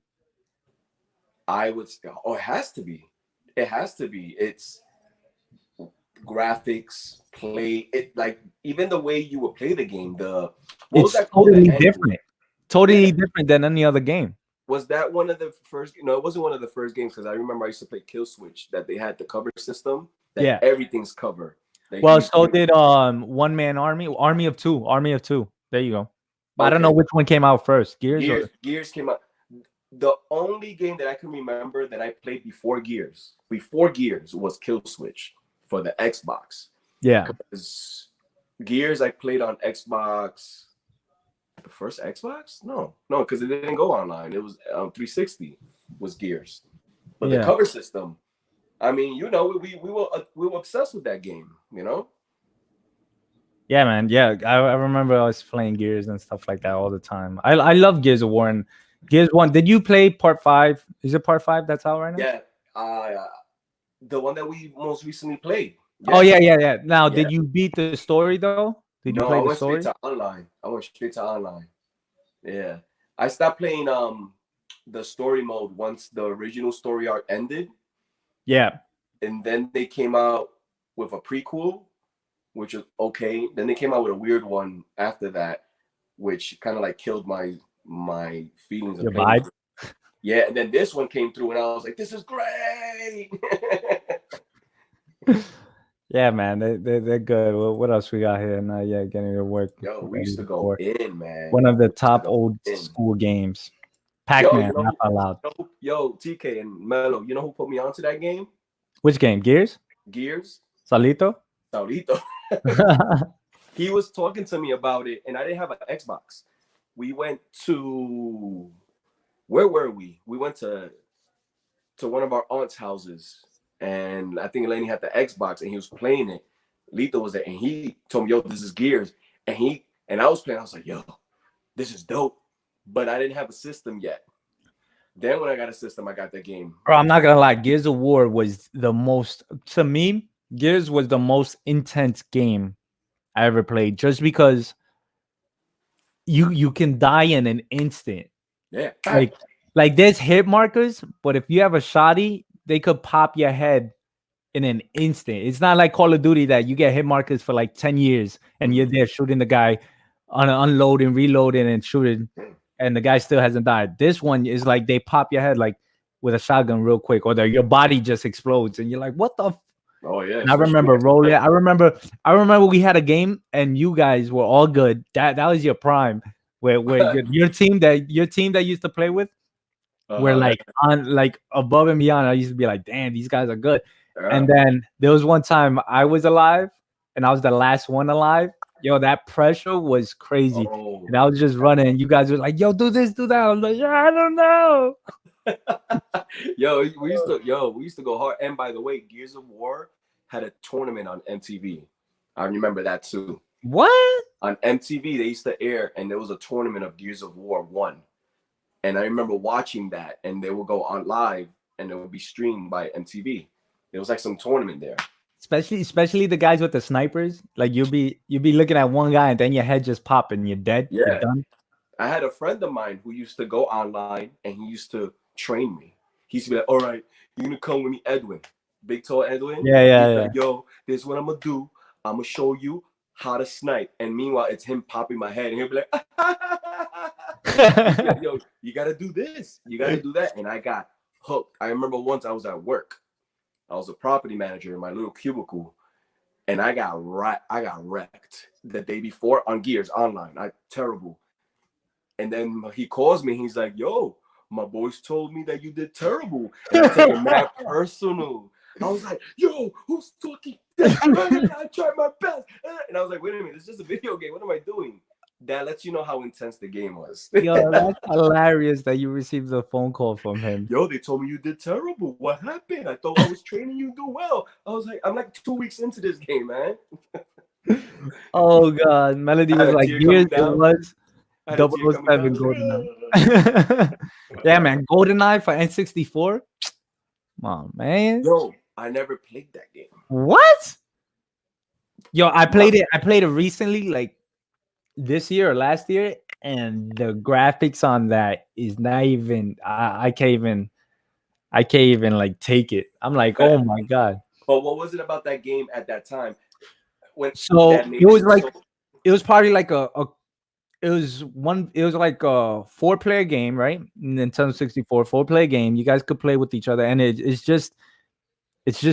I would say, it has to be. It has to be. It's graphics, play it, like even the way you would play the game. It's totally different. Totally different than any other game. Was that one of the first? No, it wasn't one of the first games because I remember I used to play Kill Switch that they had the cover system. Everything's covered. Well, so did One Man Army of Two. There you go. But I don't know which one came out first. Gears came out. The only game that I can remember that I played before Gears was Kill Switch for the Xbox. Yeah. Because Gears I played on Xbox. The first Xbox? No, because it didn't go online. It was 360 was Gears. But the cover system, I mean, we were obsessed with that game, Yeah, man. Yeah, I remember I was playing Gears and stuff like that all the time. I love Gears of War, and Gears 1. Did you play part 5? Is it part 5 that's out right now? Yeah, the one that we most recently played. Oh Yes. yeah. Now, Yeah. did you beat the story though? Did you play No, the I went straight story? to online. I went straight to online. Yeah. I stopped playing the story mode once the original story arc ended, Yeah. and then they came out with a prequel, which was okay. Then they came out with a weird one after that, which kind of like killed my feelings of Your playing. vibe. Yeah, and then this one came through, and I was like, "This is great." Yeah, man, they're good. What else we got here? Not yet getting your work Yo, we ready used to go for in, man. one of the We used to top go old in. school games. Yo, Pac-Man, not allowed. yo, TK and Melo, you know who put me onto that game? Which game? Gears? Gears, Salito? Saurito. He was talking to me about it, and I didn't have an Xbox. We went to where were we? We went to one of our aunt's houses, and I think Lenny had the Xbox, and he was playing it. Lito was there, and he told me, "Yo, this is Gears," and I was playing. I was like, "Yo, this is dope," but I didn't have a system yet. Then when I got a system, I got that game. Bro, I'm not gonna lie. Gears of War was the most, to me, Gears was the most intense game I ever played. Just because you can die in an instant. Yeah, Like there's hit markers, but if you have a shotty, they could pop your head in an instant. It's not like Call of Duty that you get hit markers for like 10 years and you're there shooting the guy on unloading, reloading, and shooting, and the guy still hasn't died. This one is like they pop your head like with a shotgun real quick, or your body just explodes, and you're like, what the oh yeah. and I remember rolling. I remember we had a game and you guys were all good. That was your prime. Where your team that used to play with were like on like above and beyond. I used to be like, damn, these guys are good. And then there was one time I was alive and I was the last one alive. Yo, that pressure was crazy. And I was just running and you guys were like, yo, do this, do that. I was like, yeah, I don't know. We used to go hard. And by the way, Gears of War had a tournament on MTV. I remember that too. What? On MTV, they used to air, and there was a tournament of Gears of War 1. And I remember watching that, and they would go on live, and it would be streamed by MTV. It was like some tournament there. Especially the guys with the snipers. Like you'll be looking at one guy, and then your head just pop, and you're dead. Yeah. You're done. I had a friend of mine who used to go online, and he used to train me. He used to be like, all right, you're going to come with me, Edwin. Big tall Edwin. Yeah. Like, yo, this is what I'm going to do. I'm going to show you how to snipe. And meanwhile, it's him popping my head. And he'll be like, yo, you got to do this. You got to do that. And I got hooked. I remember once I was at work. I was a property manager in my little cubicle. And I got wrecked the day before on Gears online. Terrible. And then he calls me. He's like, yo, my boys told me that you did terrible. And I took it mad personal. I was like, yo, who's talking? I tried my best. And I was like, wait a minute, it's just a video game. What am I doing? That lets you know how intense the game was. Yo, that's hilarious that you received a phone call from him. Yo, they told me you did terrible. What happened? I thought I was training you to do well. I was like, I'm like 2 weeks into this game, man. Oh, God. Melody was like, Gears, it was 007 GoldenEye. Yeah, man. GoldenEye for N64? Come on, man. Yo, I never played that game. What? Yo, I played it recently, like this year or last year, and the graphics on that is not even I can't even like take it. I'm like, oh my God. But what was it about that game at that time? So it was like it was probably like it was like a 4-player game, right? Nintendo 64 4-player game. You guys could play with each other, and it's just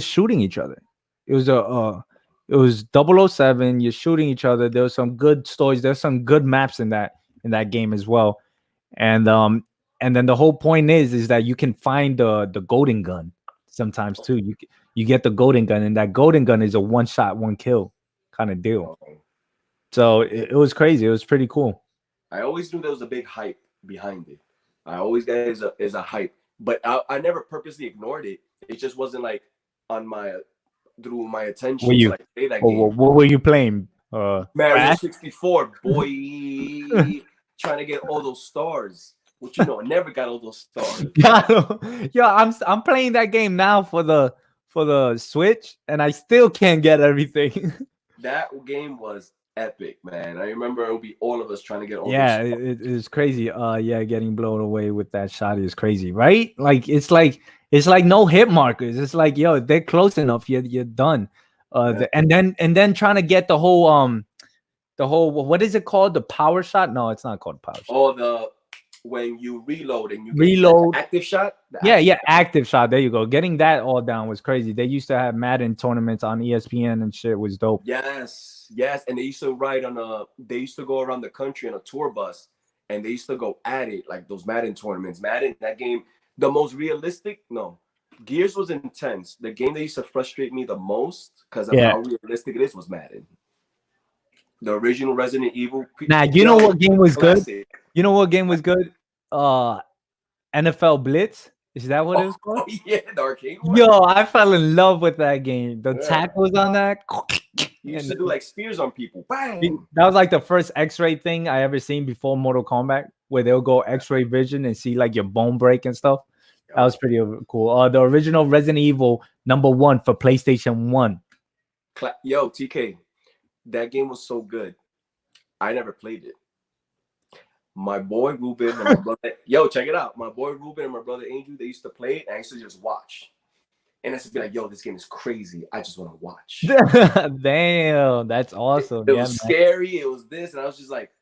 shooting each other. It was 007. You're shooting each other. There was some good stories. There's some good maps in that game as well. And then the whole point is that you can find the golden gun sometimes too. You get the golden gun, and that golden gun is a one shot, one kill kind of deal. So it was crazy. It was pretty cool. I always knew there was a big hype behind it. I always got is a hype, but I never purposely ignored it. It just wasn't like on my drew my attention. Were you, like, play that game. What were you playing? Mario 64, boy, trying to get all those stars. What you know? I never got all those stars. Yo, I'm playing that game now for the Switch, and I still can't get everything. That game was epic, man. I remember it would be all of us trying to get all Yeah, those. it is crazy. Yeah, getting blown away with that shot is crazy, right? Like no hit markers. It's like, yo, they're close enough. You're done. Yeah. And then trying to get the whole what is it called? The power shot? No, it's not called power shot. Oh, when you reload and you get Reload. active shot. Active shot. There you go. Getting that all down was crazy. They used to have Madden tournaments on ESPN and shit. Was dope. Yes, and they used to they used to go around the country on a tour bus, and they used to go at it like those Madden tournaments. Madden, that game, the most realistic. No, Gears was intense. The game that used to frustrate me the most because of how realistic it is was Madden. The original Resident Evil. Nah, you know what game was good? You know what game was good? NFL Blitz. Is that what it was called? Oh, yeah, the arcade one. Yo, I fell in love with that game. The tackles on that. You used to do like spears on people. Bang! That was like the first X-ray thing I ever seen before Mortal Kombat, where they'll go X-ray vision and see like your bone break and stuff. That was pretty cool. The original Resident Evil #1 for PlayStation 1. Yo, TK, that game was so good. I never played it. My boy Ruben and my brother, yo, check it out. My boy Ruben and my brother Angel, they used to play it, and I used to just watch. And I used to be like, yo, this game is crazy. I just want to watch. Damn, that's awesome. It was scary. It was this. And I was just like,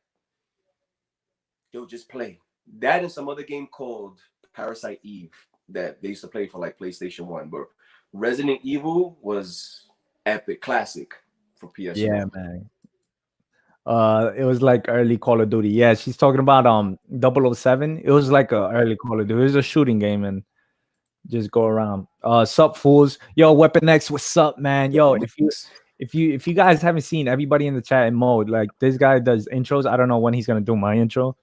yo, just play. That and some other game called Parasite Eve that they used to play for like PlayStation 1. But Resident Evil was epic, classic for PS1. Yeah, man. It was like early Call of Duty. Yeah, she's talking about 007. It was like a early Call of Duty. It was a shooting game and just go around. Sup fools. Yo, Weapon X, what's up, man? Yo, if you guys haven't seen everybody in the chat in mode, like this guy does intros. I don't know when he's gonna do my intro.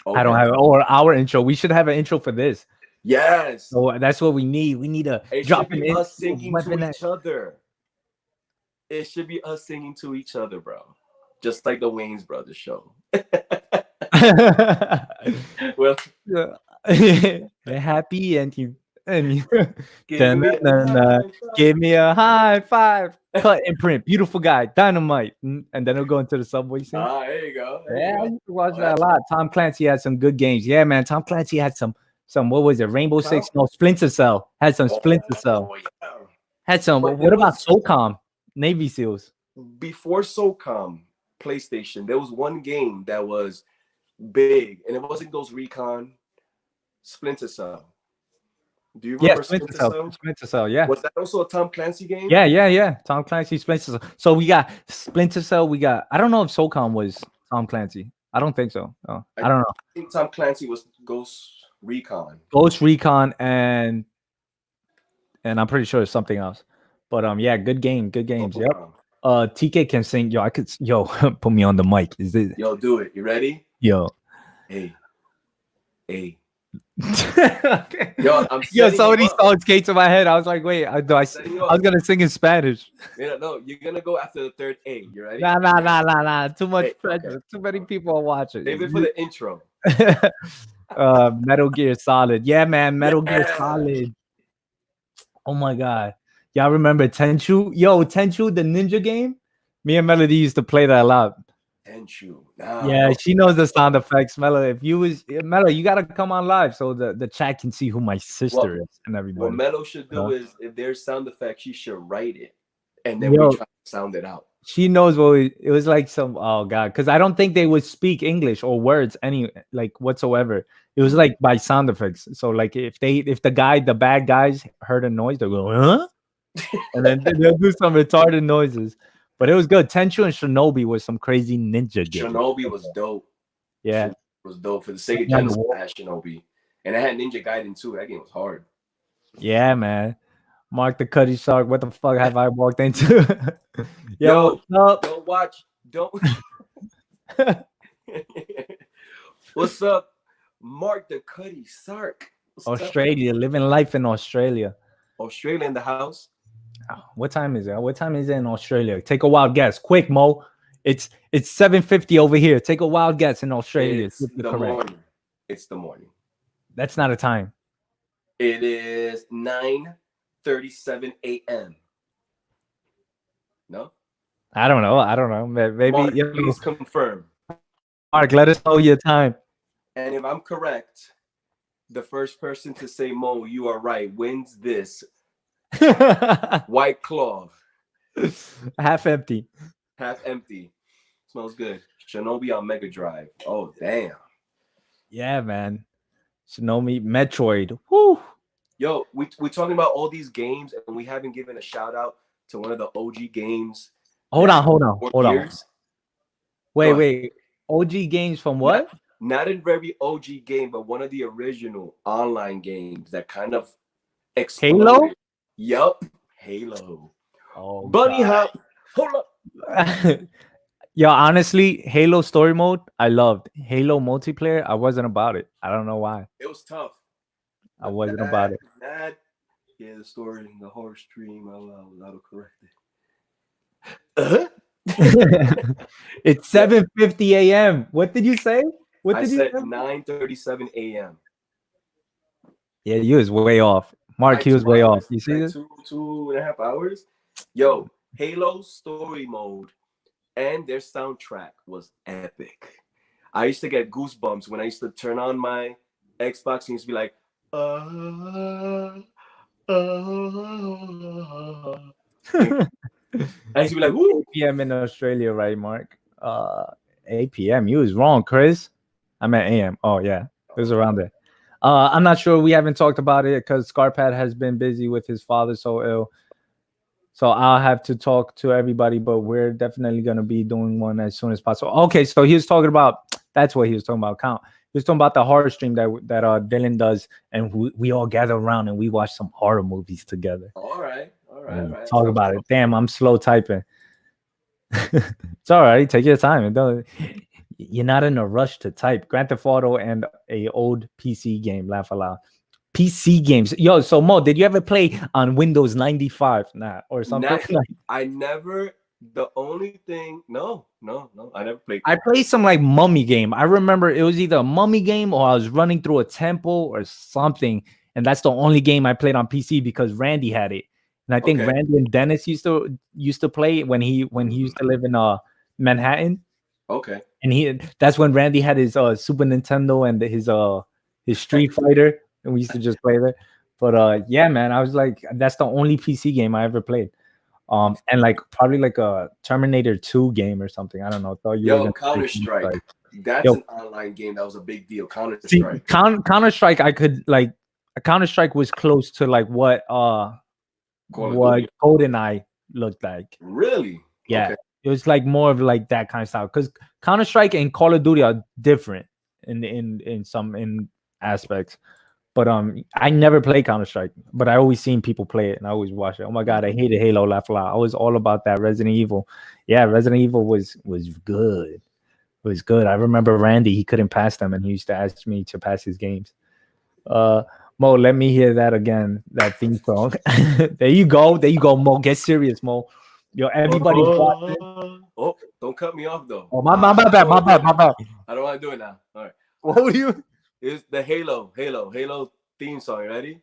Okay. I don't have or our intro. We should have an intro for this. Yes. So that's what we need. We need a drop in us singing to each other. It should be us singing to each other, bro. Just like the Wayans Brothers show. Well, they're happy and you give me a high five. Cut and print. Beautiful guy. Dynamite. And then he'll go into the subway scene. There you go. I used to watch that a lot. Tom Clancy had some good games. Yeah, man. Tom Clancy had some what was it? Rainbow Six? No, Splinter Cell. Had some Splinter Cell. Yeah. Had some. What about SOCOM? Navy SEALs. Before SOCOM, PlayStation, there was one game that was big, and it wasn't Ghost Recon. Splinter Cell. Do you remember Splinter Cell? Splinter Cell, yeah. Was that also a Tom Clancy game? Yeah. Tom Clancy, Splinter Cell. So we got Splinter Cell. We got. I don't know if SOCOM was Tom Clancy. I don't think so. Oh, I don't know. I think Tom Clancy was Ghost Recon. Ghost Recon and I'm pretty sure it's something else. But yeah, good game, good games. Yep. TK can sing. Yo, put me on the mic. Is this? Yo, do it. You ready? Yo. Hey. Yo, some of these songs came to my head. I was like, wait, I was gonna sing in Spanish. No, you're gonna go after the third A. You ready? Nah. Too much pressure. Okay. Too many people are watching. Save it for the intro. Metal Gear Solid. Yeah, man. Metal Gear Solid. Oh my god. Y'all remember Tenchu? Yo, Tenchu, the ninja game? Me and Melody used to play that a lot. Tenchu. Yeah, she knows the sound effects. Melo, you gotta come on live so the chat can see who my sister is and everybody. What Melo should do is, if there's sound effects, she should write it, and then we try to sound it out. She knows what it was like. Oh god, because I don't think they would speak English or words whatsoever. It was like by sound effects. So like if the bad guys heard a noise, they'll go, huh? And then they'll do some retarded noises. But it was good. Tenchu and Shinobi was some crazy ninja game. Shinobi was dope. Yeah. It was dope. For the Sega Genesis, I had Shinobi. And I had Ninja Gaiden too. That game was hard. Yeah, man. Mark the Cuddy Shark. What the fuck have I walked into? Yo, don't watch. Don't. What's up? Mark the Cuddy Sark. Australia. Living life in Australia. Australia in the house. What time is it? What time is it in Australia? Take a wild guess. Quick, Mo. It's 7:50 over here. Take a wild guess in Australia. It's the morning. It's the morning. That's not a time. It is 9:37 a.m. No? I don't know. I don't know. Maybe Mark, please confirm. Mark, let us know your time. And if I'm correct, the first person to say Mo, you are right, wins this White Claw. Half empty. Half empty. Smells good. Shinobi on Mega Drive. Oh, damn. Yeah, man. Shinobi Metroid. Woo. Yo, we're talking about all these games, and we haven't given a shout out to one of the OG games. Hold on. Wait. OG games from what? Not a very OG game, but one of the original online games that kind of exploded. Halo? Yup. Halo. Oh, Bunny Hop. Hold up. Yo, honestly, Halo story mode, I loved. Halo multiplayer, I wasn't about it. I don't know why. It was tough. I wasn't about it. Yeah, the story, the horror stream, I was autocorrected. It's 7:50 a.m. What did you say? I said 9:37 a.m. Yeah, you was way off. Mark, he was way off. You see this? 2.5 hours. Yo, Halo story mode and their soundtrack was epic. I used to get goosebumps when I used to turn on my Xbox and used to be like, I used to be like, woo. 8 p.m. in Australia, right, Mark? 8 p.m. You was wrong, Chris. I meant AM. Oh, yeah. It was around there. I'm not sure. We haven't talked about it because Scarpad has been busy with his father so ill. So I'll have to talk to everybody, but we're definitely going to be doing one as soon as possible. Okay, so he was talking about, that's what he was talking about, Count. He was talking about the horror stream that Dylan does, and we all gather around and we watch some horror movies together. All right. Talk about it. Damn, I'm slow typing. It's all right. Take your time. You're not in a rush to type. Grand Theft Auto and a old PC game. Laugh aloud. PC games. Yo, so Mo, did you ever play on Windows 95? Nah, or something? I never. The only thing, no, I never played. I played some like mummy game. I remember it was either a mummy game or I was running through a temple or something, and that's the only game I played on PC because Randy had it, and I think Randy and Dennis used to play when he used to live in Manhattan. Okay. And that's when Randy had his Super Nintendo and his Street Fighter, and we used to just play there. But yeah, man, I was like, that's the only PC game I ever played. And like probably like a Terminator 2 game or something. I don't know. Counter-Strike. That's an online game that was a big deal. Counter-Strike. Counter-Strike, I could like Counter-Strike was close to like what GoldenEye looked like. Really? Yeah. Okay. It was like more of like that kind of style because Counter-Strike and Call of Duty are different in some aspects. But I never played Counter-Strike, but I always seen people play it and I always watch it. Oh my god, I hated Halo, laugh a lot. I was all about that Resident Evil. Yeah, Resident Evil was good. It was good. I remember Randy, he couldn't pass them and he used to ask me to pass his games. Mo, let me hear that again, that theme song. There you go, Mo. Get serious, Mo. Yo, everybody's watching. Oh, don't cut me off though. Oh, my bad. I don't want to do it now. All right. What were you? It's the Halo theme song. Ready?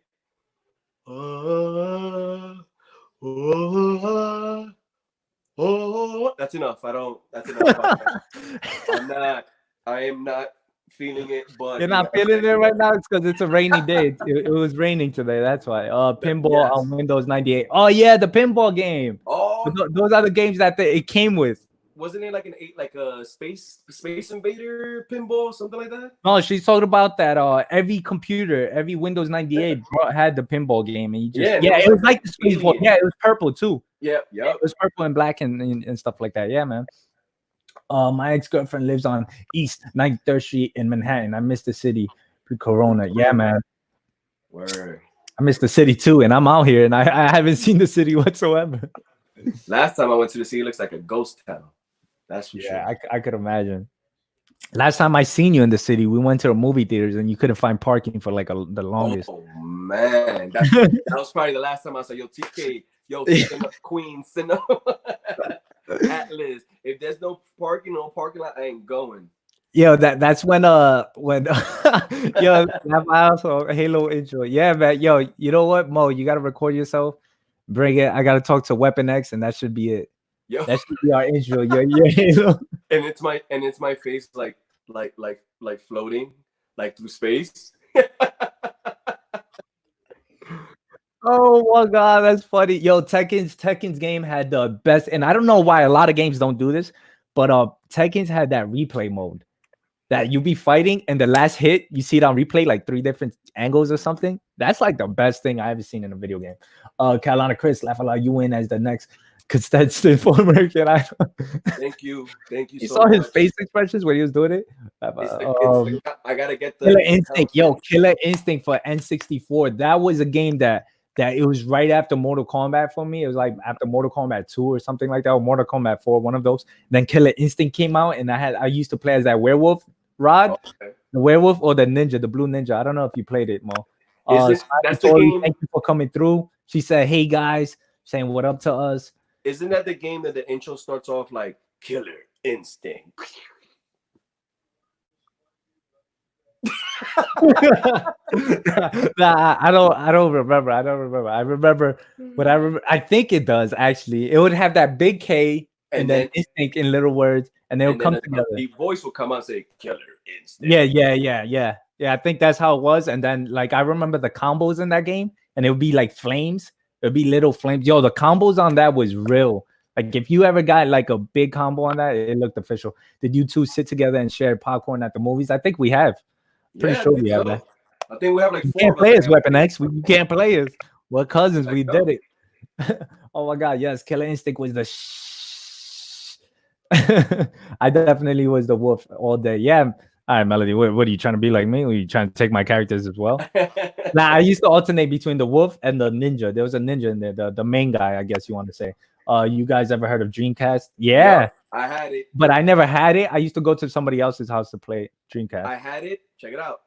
That's enough. That's enough. I am not feeling it, but you're not feeling it right now. It's because it's a rainy day. It was raining today. That's why. Pinball on Windows 98. Oh yeah, the pinball game. Oh, those are the games that it came with. Wasn't it like a space invader pinball, something like that? No, she's talking about that. Every computer, every Windows 98 had the pinball game, and it was like the space ball. Yeah, it was purple too. Yeah, it was purple and black and stuff like that. Yeah, man. My ex-girlfriend lives on East 93rd Street in Manhattan. I miss the city pre-corona. Yeah, man. Word. I miss the city too, and I'm out here, and I haven't seen the city whatsoever. Last time I went to the city, it looks like a ghost town. That's for sure. I could imagine. Last time I seen you in the city, we went to the movie theaters, and you couldn't find parking for like the longest. Oh man, that was probably the last time I saw yo TK, Queen, Atlas. If there's no parking lot, I ain't going. Yo, that's when yo, that house or Halo intro. Yeah, man. Yo, you know what, Mo? You gotta record yourself, bring it. I gotta talk to Weapon X, and that should be it. Yo, That should be our intro. Your Halo. and it's my face like floating like through space. Oh my god, that's funny. Yo, Tekken's game had the best, and I don't know why a lot of games don't do this, but Tekken's had that replay mode that you be fighting, and the last hit you see it on replay like 3 different angles or something. That's like the best thing I ever seen in a video game. Carolina Chris, laugh a lot, you win as the next contestant for American Idol. Thank you You so saw much. his face expressions when he was doing it. I gotta get the Killer Instinct, yo, Killer Instinct for N64. That was a game that it was right after Mortal Kombat for me. It was like after Mortal Kombat 2 or something like that, or Mortal Kombat 4, one of those. Then Killer Instinct came out, and I used to play as that werewolf Rod, the werewolf or the ninja, the blue ninja. I don't know if you played it, Mo. That's the game. Thank you for coming through. She said, "Hey guys," saying what up to us. Isn't that the game that the intro starts off like Killer Instinct? Nah, I don't remember. I remember, but I think it does actually. It would have that big K and then instinct in little words, and they would come together. The voice will come out and say Killer Instinct. Yeah. I think that's how it was. And then like I remember the combos in that game, and it would be like flames. It would be little flames. Yo, the combos on that was real. Like if you ever got like a big combo on that, it looked official. Did you two sit together and share popcorn at the movies? I think we have. Pretty sure we have that. I think we have like 4. You can't play as Weapon X. You can't play as. We're cousins. We did it. Oh my god, yes. Killer Instinct was the I definitely was the wolf all day. Yeah. All right, Melody. What are you trying to be like me? Or are you trying to take my characters as well? Nah, I used to alternate between the wolf and the ninja. There was a ninja in there, the main guy, I guess you want to say. You guys ever heard of Dreamcast? Yeah. I had it. But I never had it. I used to go to somebody else's house to play Dreamcast. I had it. Check it out.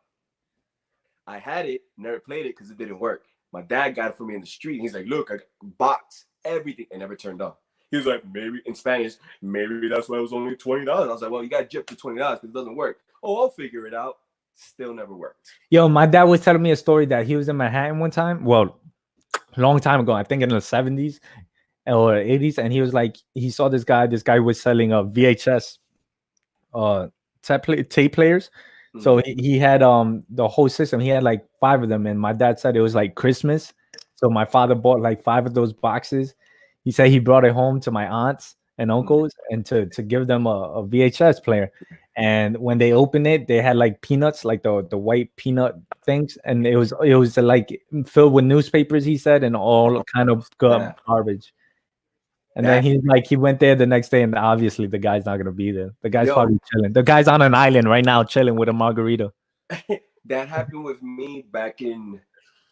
I had it, never played it because it didn't work. My dad got it for me in the street. He's like, look, I boxed everything and never turned on. He was like, maybe in Spanish, maybe that's why it was only $20. I was like, well, you got gypped for $20 because it doesn't work. Oh, I'll figure it out. Still never worked. Yo, my dad was telling me a story that he was in Manhattan one time. Well, a long time ago, I think in the 70s or 80s. And he was like, he saw this guy. This guy was selling a VHS tape players. So he had the whole system. He had like 5 of them, and my dad said it was like Christmas. So my father bought like 5 of those boxes. He said he brought it home to my aunts and uncles and to give them a VHS player. And when they opened it, they had like peanuts, like the white peanut things, and it was like filled with newspapers. He said, and all kind of garbage. And then he went there the next day, and obviously the guy's not gonna be there. The guy's probably chilling. The guy's on an island right now, chilling with a margarita. That happened with me back in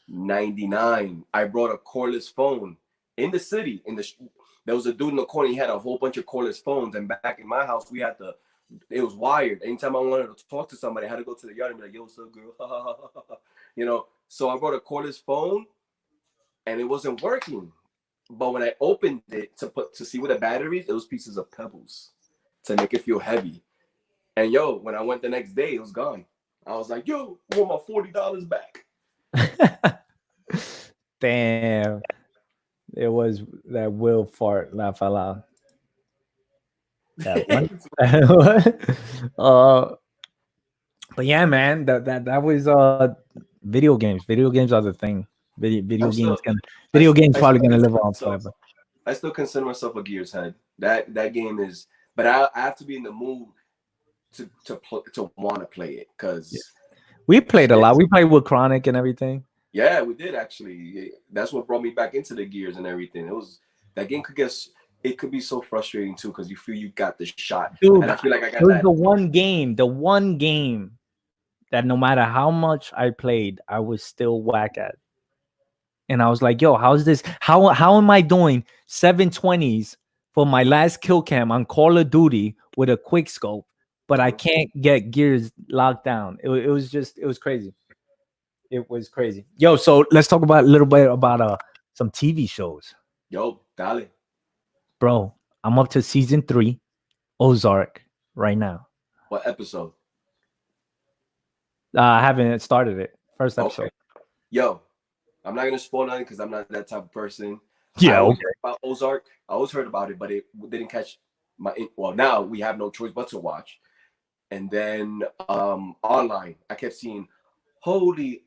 '99. I brought a cordless phone in the city. There was a dude in the corner. He had a whole bunch of cordless phones, and back in my house, we had it was wired. Anytime I wanted to talk to somebody, I had to go to the yard and be like, "Yo, what's up, girl?" You know. So I brought a cordless phone, and it wasn't working. But when I opened it to see what the batteries, it was pieces of pebbles to make it feel heavy. And yo, when I went the next day, it was gone. I was like, yo, I want my $40 back. Damn. It was that Will fart, laugh out loud. But yeah, man, that was video games. Video games are the thing. Video games probably gonna live on forever. I still consider myself a Gears head. That game is, but I have to be in the mood to want to play it because we played a lot. We played with Chronic and everything. Yeah, we did actually. That's what brought me back into the Gears and everything. That game could be so frustrating too because you feel you got the shot. Dude, and I feel like I got it was the one game that no matter how much I played, I was still whack at. And I was like, yo, how's this? How am I doing 720s for my last kill cam on Call of Duty with a quick scope, but I can't get Gears locked down? It was crazy. It was crazy. Yo, so let's talk about a little bit about some TV shows. Yo, dale. Bro, I'm up to season 3, Ozark, right now. What episode? I haven't started it. First episode. Okay. Yo, I'm not gonna spoil nothing because I'm not that type of person. I Yeah. always Okay. heard about Ozark. I always heard about it, but it didn't catch my. Well, now we have no choice but to watch. And then online, I kept seeing, holy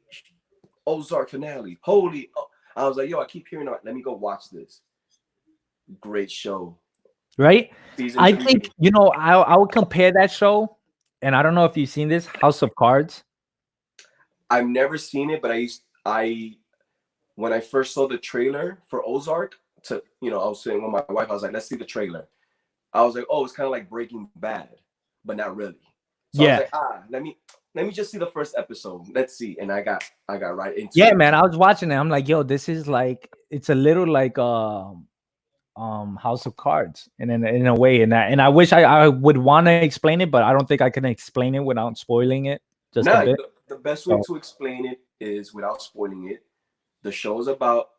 Ozark finale, holy. Oh. I was like, yo, I keep hearing about. Let me go watch this. Great show. Right. Season I 3. think I would compare that show, and I don't know if you've seen this House of Cards. I've never seen it, but I when I first saw the trailer for Ozark, I was saying with my wife, I was like, let's see the trailer. I was like, oh, it's kind of like Breaking Bad, but not really. So I was like, let me just see the first episode. Let's see. And I got right into it. Yeah, man. I was watching it. I'm like, yo, this is like, it's a little like House of Cards in a way. And I wish I would want to explain it, but I don't think I can explain it without spoiling it just a bit. The best way to explain it is without spoiling it. The show is about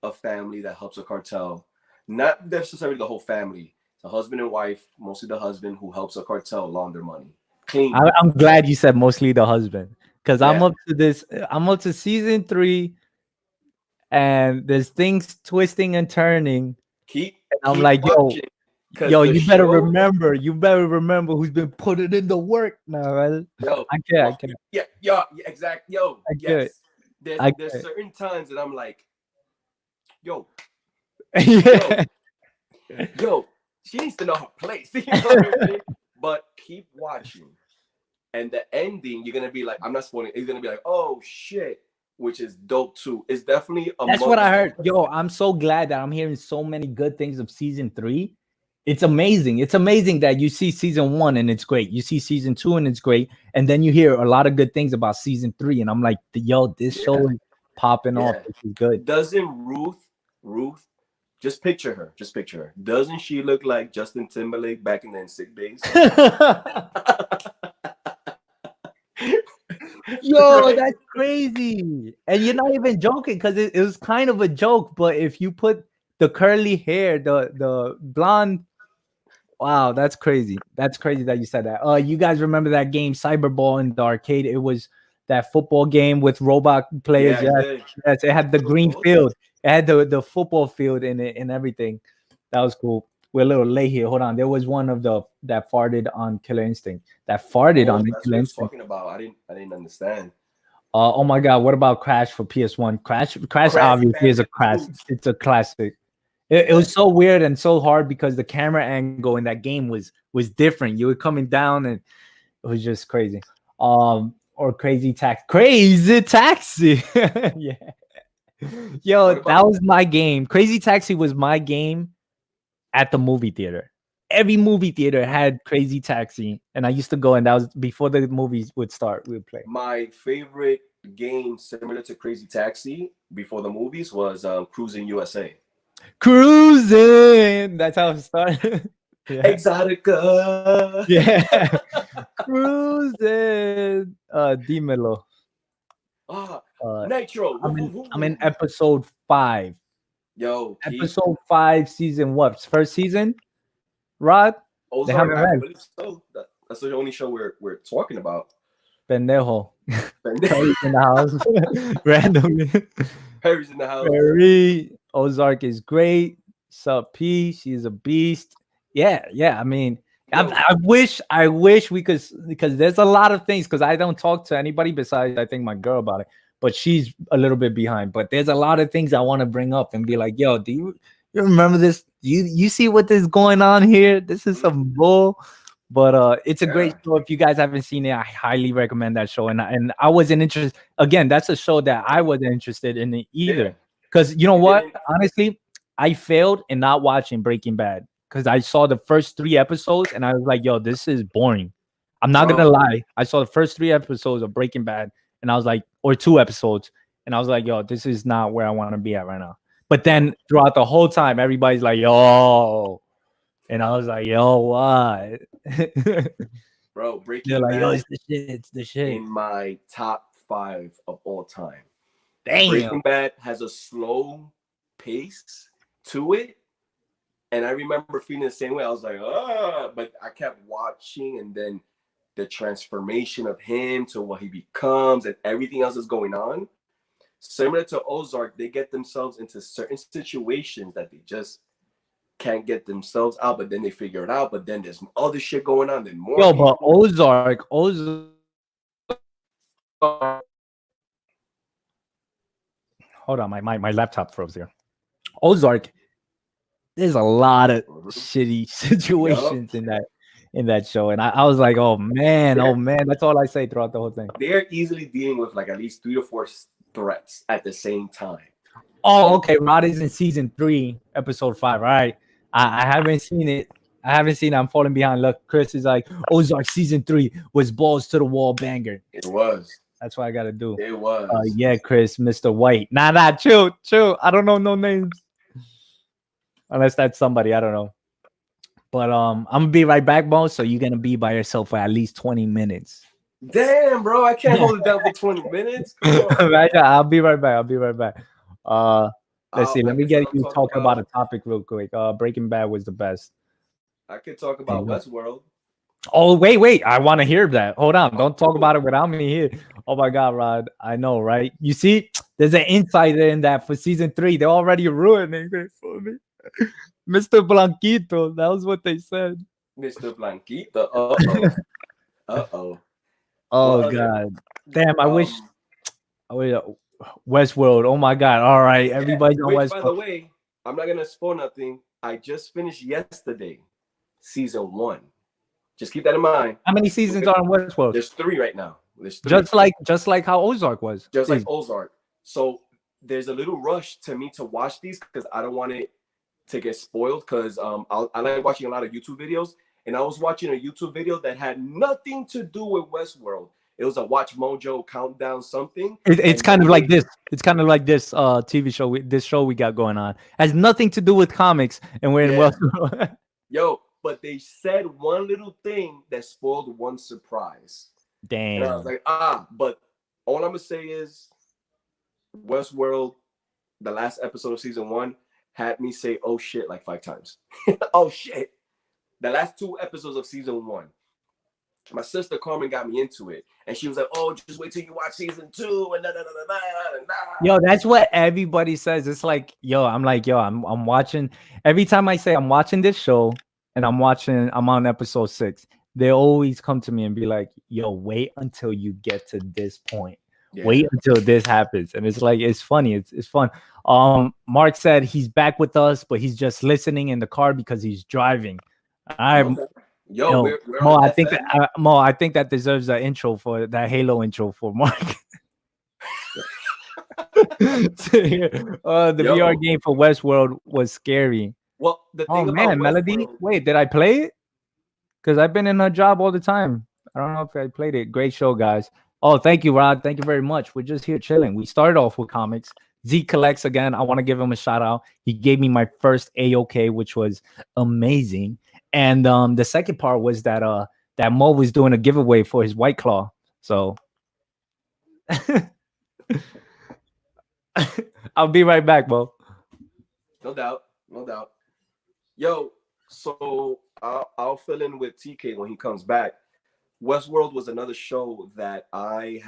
a family that helps a cartel. Not necessarily the whole family. It's a husband and wife, mostly the husband, who helps a cartel launder money. Clean. I'm glad you said mostly the husband, because Yeah. I'm up to season 3, and there's things twisting and turning. I'm like, yo, you better remember who's been putting in the work now, right? Yo, I can't. Yeah, exactly. Yo, yes. There's certain times that I'm like, yo, she needs to know her place. You know what I mean? But keep watching. And the ending, you're gonna be like, I'm not spoiling, it's gonna be like, oh shit, which is dope too. It's definitely that's what I heard. Yo, I'm so glad that I'm hearing so many good things of season 3. It's amazing. It's amazing that you see season 1 and it's great. You see season 2 and it's great. And then you hear a lot of good things about season 3. And I'm like, yo, this show is popping off. This is good. Doesn't Ruth, just picture her. Doesn't she look like Justin Timberlake back in the NSYNC days? Yo, right? That's crazy. And you're not even joking, because it was kind of a joke. But if you put the curly hair, the blonde, wow, that's crazy. That's crazy that you said that. You guys remember that game Cyberball in the arcade? It was that football game with robot players. Yes, it had the green field. It had the football field in it and everything. That was cool. We're a little late here. Hold on. There was one of that farted on Killer Instinct. That farted on that's Killer Instinct. Talking about. I didn't understand. Oh my God! What about Crash for PS1? Crash obviously is a crash. It's a classic. It was so weird and so hard because the camera angle in that game was different. You were coming down and it was just crazy. Or Crazy Taxi. Yeah. Yo, that was my game. Crazy Taxi was my game at the movie theater. Every movie theater had Crazy Taxi, and I used to go, and that was before the movies would start. We would play. My favorite game similar to Crazy Taxi before the movies was Cruising USA. Cruising. That's how it started. Yeah. Exotica. Yeah. Cruising. Dímelo. Nitro. I'm in episode 5. Yo, episode 5, season what? First season? Rod? Ozark, I believe so. That's the only show we're talking about. Pendejo. Perry's in the house. Randomly. Perry's in the house. Perry. Ozark is great. Sup P. She's a beast. Yeah. I mean, I wish we could, because there's a lot of things, because I don't talk to anybody besides, I think, my girl about it, but she's a little bit behind. But there's a lot of things I want to bring up and be like, yo, do you remember this? You see what is going on here? This is some bull. But it's a great show. If you guys haven't seen it, I highly recommend that show. And I wasn't interested. Again, that's a show that I wasn't interested in either. Because you know what? Honestly, I failed in not watching Breaking Bad, because I saw the first 3 episodes and I was like, yo, this is boring. I'm not gonna lie. I saw the first 3 episodes of Breaking Bad and I was like, or 2 episodes, and I was like, yo, this is not where I want to be at right now. But then throughout the whole time, everybody's like, yo, and I was like, yo, what? Bro, Breaking Bad, yo, it's the shit. In my top 5 of all time. Damn. Breaking Bad has a slow pace to it. And I remember feeling the same way. I was like, but I kept watching, and then the transformation of him to what he becomes and everything else is going on. Similar to Ozark, they get themselves into certain situations that they just can't get themselves out, but then they figure it out. But then there's other shit going on. Then more. Yo, but Ozark. Hold on, my laptop froze here. Ozark. There's a lot of shitty situations in that show, and I was like, oh man, that's all I say throughout the whole thing. They're easily dealing with like at least 3 to 4 threats at the same time. Oh, okay. Rod is in season 3, episode 5. All right, I haven't seen it. I'm falling behind. Look, Chris is like, Ozark season 3 was balls to the wall banger. It was. That's what I gotta do. It was. Yeah, Chris, Mr. White. Nah, chill. I don't know no names. Unless that's somebody, I don't know. But I'm gonna be right back, Mo. So you're gonna be by yourself for at least 20 minutes. Damn, bro, I can't hold it down for 20 minutes. I'll be right back. Let's see. Let me get you talking about a topic real quick. Breaking Bad was the best. I could talk about Westworld. Oh, wait. I want to hear that. Hold on. Don't talk about it without me here. Oh my God, Rod. I know, right? You see, there's an insider in that for season 3. They're already ruining it for me. Mr. Blanquito, that was what they said. Mr. Blanquito. Uh-oh. Oh God. Damn, I wish Westworld. Oh my God. All right. Everybody's on Westworld. By the way, I'm not gonna spoil nothing. I just finished yesterday, season 1. Just keep that in mind. How many seasons are on Westworld? There's 3 right now. There's 3. Just like how Ozark was. Just like Ozark. So there's a little rush to me to watch these because I don't want it to get spoiled because I like watching a lot of YouTube videos, and I was watching a YouTube video that had nothing to do with Westworld. It was a Watch Mojo countdown something. It's kind of like this. It's kind of like this TV show. This show we got going on has nothing to do with comics, and we're in Westworld. Yo, but they said one little thing that spoiled one surprise. Damn. And I was like, but all I'm gonna say is Westworld, the last episode of season 1, had me say "oh shit" like 5 times. Oh shit. The last 2 episodes of season 1. My sister Carmen got me into it, and she was like, "Oh, just wait till you watch season 2." And Yo, that's what everybody says. It's like, I'm watching. Every time I say I'm watching this show, and I'm on episode 6, they always come to me and be like, "Yo, wait until you get to this point. Wait until this happens." And it's like, it's funny. It's fun. Mark said he's back with us, but he's just listening in the car because he's driving. Mo, I think that deserves an intro for that Halo intro for Mark. The VR game for Westworld was scary. Well, the thing about Melody. Wait, did I play it? Because I've been in her job all the time. I don't know if I played it. Great show, guys. Oh, thank you, Rod. Thank you very much. We're just here chilling. We started off with comics. Z Collects again. I want to give him a shout out. He gave me my first AOK, which was amazing. And the second part was that Mo was doing a giveaway for his White Claw. So I'll be right back, Mo. No doubt. Yo, so I'll fill in with TK when he comes back. Westworld was another show that I'm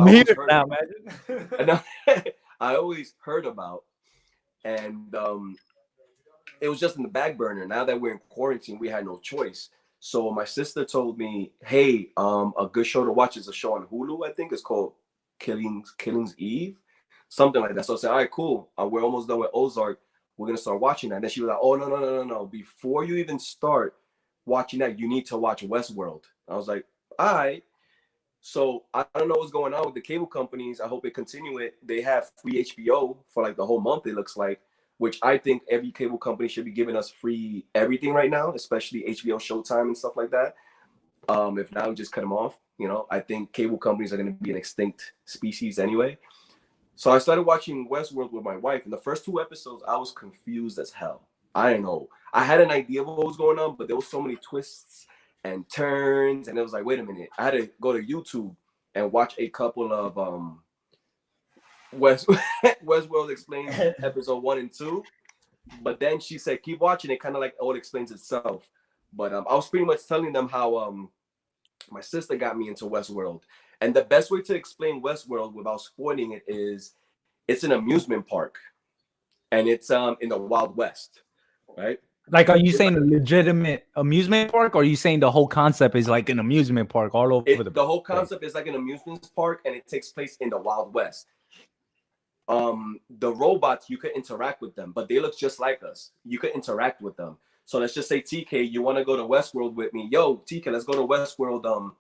here now, man. I always heard about, and it was just in the back burner. Now that we're in quarantine, we had no choice. So my sister told me, "Hey, a good show to watch is a show on Hulu. I think it's called Killing's Eve, something like that." So I said, "All right, cool. We're almost done with Ozark. We're gonna start watching that." And then she was like, "Oh no! Before you even start watching that, you need to watch Westworld." I was like, "All right." So I don't know what's going on with the cable companies. I hope they continue it. They have free HBO for like the whole month, it looks like, which I think every cable company should be giving us free everything right now, especially HBO, Showtime, and stuff like that. If not, just cut them off. I think cable companies are going to be an extinct species anyway. So I started watching Westworld with my wife. In the first 2 episodes, I was confused as hell. I don't know. I had an idea of what was going on, but there was so many twists and turns, and it was like, wait a minute. I had to go to YouTube and watch a couple of Westworld Explained episode 1 and 2. But then she said, keep watching it, kind of like all explains itself. But I was pretty much telling them how my sister got me into Westworld. And the best way to explain Westworld without spoiling it is it's an amusement park. And it's in the Wild West, right? Like, are you saying a legitimate amusement park, or are you saying the whole concept is like an amusement park all over The whole concept is like an amusement park, and it takes place in the Wild West. The robots, you could interact with them, but they look just like us. You could interact with them. So let's just say, TK, you want to go to Westworld with me? Yo, TK, let's go to Westworld.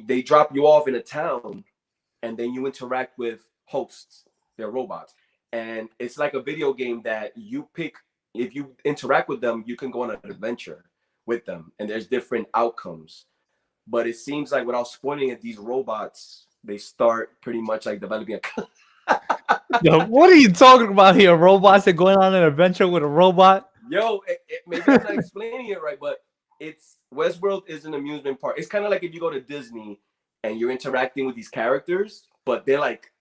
They drop you off in a town, and then you interact with hosts. They're robots, and it's like a video game that you pick. If you interact with them, you can go on an adventure with them, and there's different outcomes. But it seems like, without spoiling it, these robots, they start pretty much like developing a Yo, what are you talking about here? Robots are going on an adventure with a robot? Yo, maybe I'm not explaining it right, but it's Westworld is an amusement park. It's kind of like if you go to Disney and you're interacting with these characters, but they're Like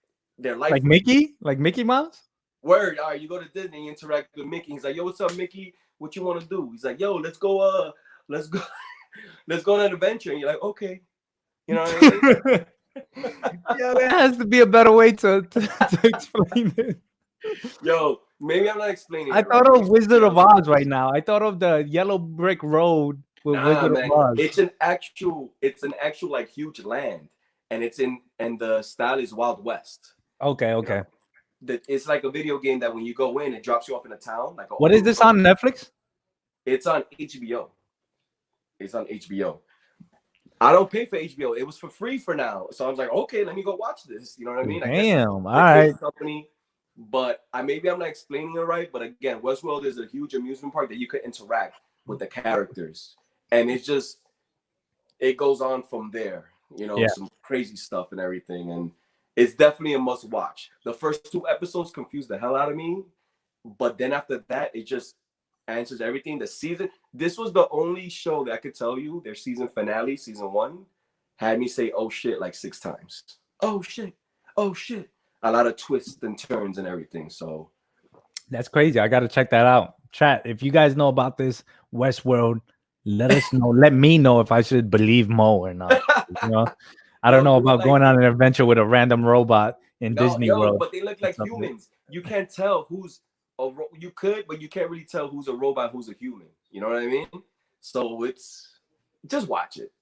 Mickey? Like Mickey Mouse? Word. All right, you go to Disney and you interact with Mickey. He's like, yo, what's up, Mickey? What you want to do? He's like, yo, let's go let's go on an adventure. And you're like, okay. You know what I mean? Yeah, there has to be a better way to explain it. Yo, maybe I'm not explaining. I thought of Wizard of Oz right now. I thought of the yellow brick road with Wizard of Oz. It's an actual like huge land, and the style is Wild West. Okay. You know? It's like a video game that when you go in, it drops you off in a town. Like what is this on Netflix? It's on HBO. I don't pay for HBO. It was for free for now. So I was like, okay, let me go watch this. You know what I mean? Damn. All right. Company, but maybe I'm not explaining it right. But again, Westworld is a huge amusement park that you could interact with the characters. And it goes on from there. You know, some crazy stuff and everything. And it's definitely a must watch. The first 2 episodes confused the hell out of me. But then after that, it just answers everything. This was the only show that I could tell you their season finale, season 1, had me say, oh shit, like 6 times. Oh shit. A lot of twists and turns and everything. So that's crazy. I got to check that out. Chat, if you guys know about this Westworld, let us know. Let me know if I should believe Mo or not. You know, I don't know about going on an adventure with a random robot in Disney World. But they look like humans. You can't tell who's you could, but you can't really tell who's a robot, who's a human. You know what I mean? So just watch it.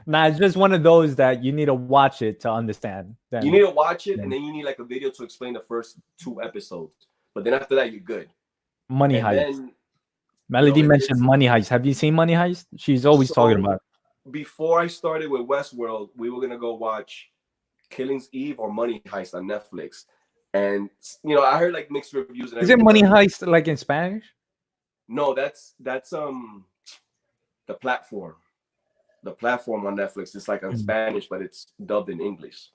Nah, it's just one of those that you need to watch it to understand. You need to watch it, and then you need like a video to explain the first 2 episodes. But then after that, you're good. Money Heist. Melody mentioned Money Heist. Have you seen Money Heist? She's always talking about it. Before I started with Westworld, we were gonna go watch Killing's Eve or Money Heist on Netflix. And I heard like mixed reviews. And is it Money Heist like in Spanish? No, that's the platform. The platform on Netflix. It's like in Spanish, but it's dubbed in English.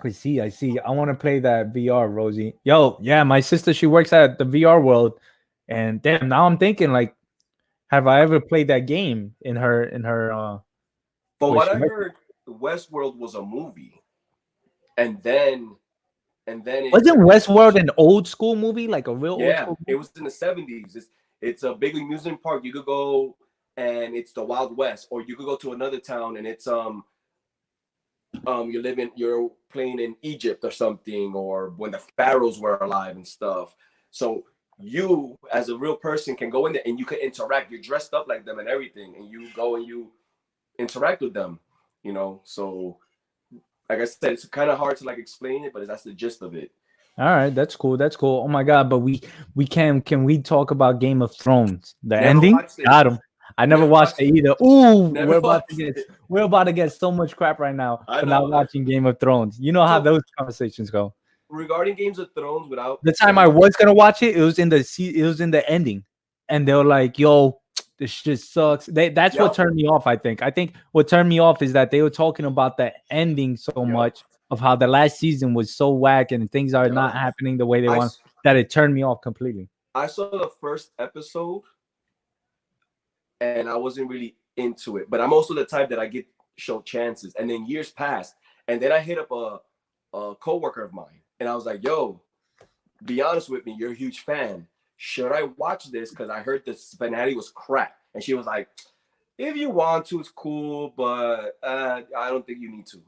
I see. I want to play that VR, Rosie. Yo, yeah, my sister, she works at the VR world, and damn, now I'm thinking like, have I ever played that game in her? But what I heard, Westworld was a movie. And then wasn't Westworld an old school movie, like a real old school movie? It was in the 70s. It's a big amusement park. You could go and it's the Wild West, or you could go to another town and it's you're playing in Egypt or something, or when the pharaohs were alive and stuff. So you as a real person can go in there and you can interact. You're dressed up like them and everything, and you go and you interact with them, so like I said, it's kind of hard to like explain it, but that's the gist of it. All right, that's cool. Oh my god, but we can we talk about Game of Thrones? The ending? Got him. I never watched it either. Ooh, we're about to get so much crap right now for not watching Game of Thrones. You know how those conversations go. Regarding Games of Thrones, without the time I was gonna watch it, it was in the ending, and they were like, "Yo, this shit sucks." That's what turned me off. I think what turned me off is that they were talking about the ending so much of how the last season was so whack and things are not happening the way they want, that it turned me off completely. I saw the first episode and I wasn't really into it, but I'm also the type that I get show chances. And then years passed, and then I hit up a coworker of mine, and I was like, "Yo, be honest with me, you're a huge fan. Should I watch this? Because I heard this finale was crap." and she was like, "If you want to, it's cool, but I don't think you need to."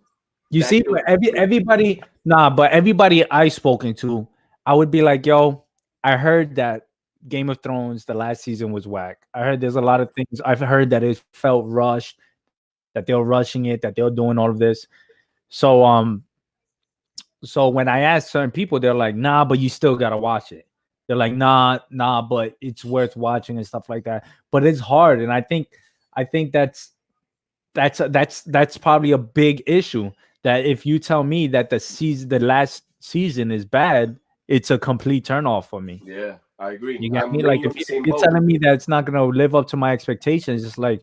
You That see, shit was but everybody, nah, but everybody I spoken to, I would be like, yo, I heard that Game of Thrones, the last season was whack. I heard there's a lot of things. I've heard that it felt rushed, that they were rushing it, that they were doing all of this. So, so when I asked certain people, they're like, nah, but you still gotta watch it. They're like, nah, but it's worth watching and stuff like that. But it's hard, and I think that's probably a big issue. That if you tell me that the last season is bad, it's a complete turnoff for me. Yeah, I agree. You get I'm me? with Like you if in the same you're boat. telling me that it's not gonna live up to my expectations, it's like,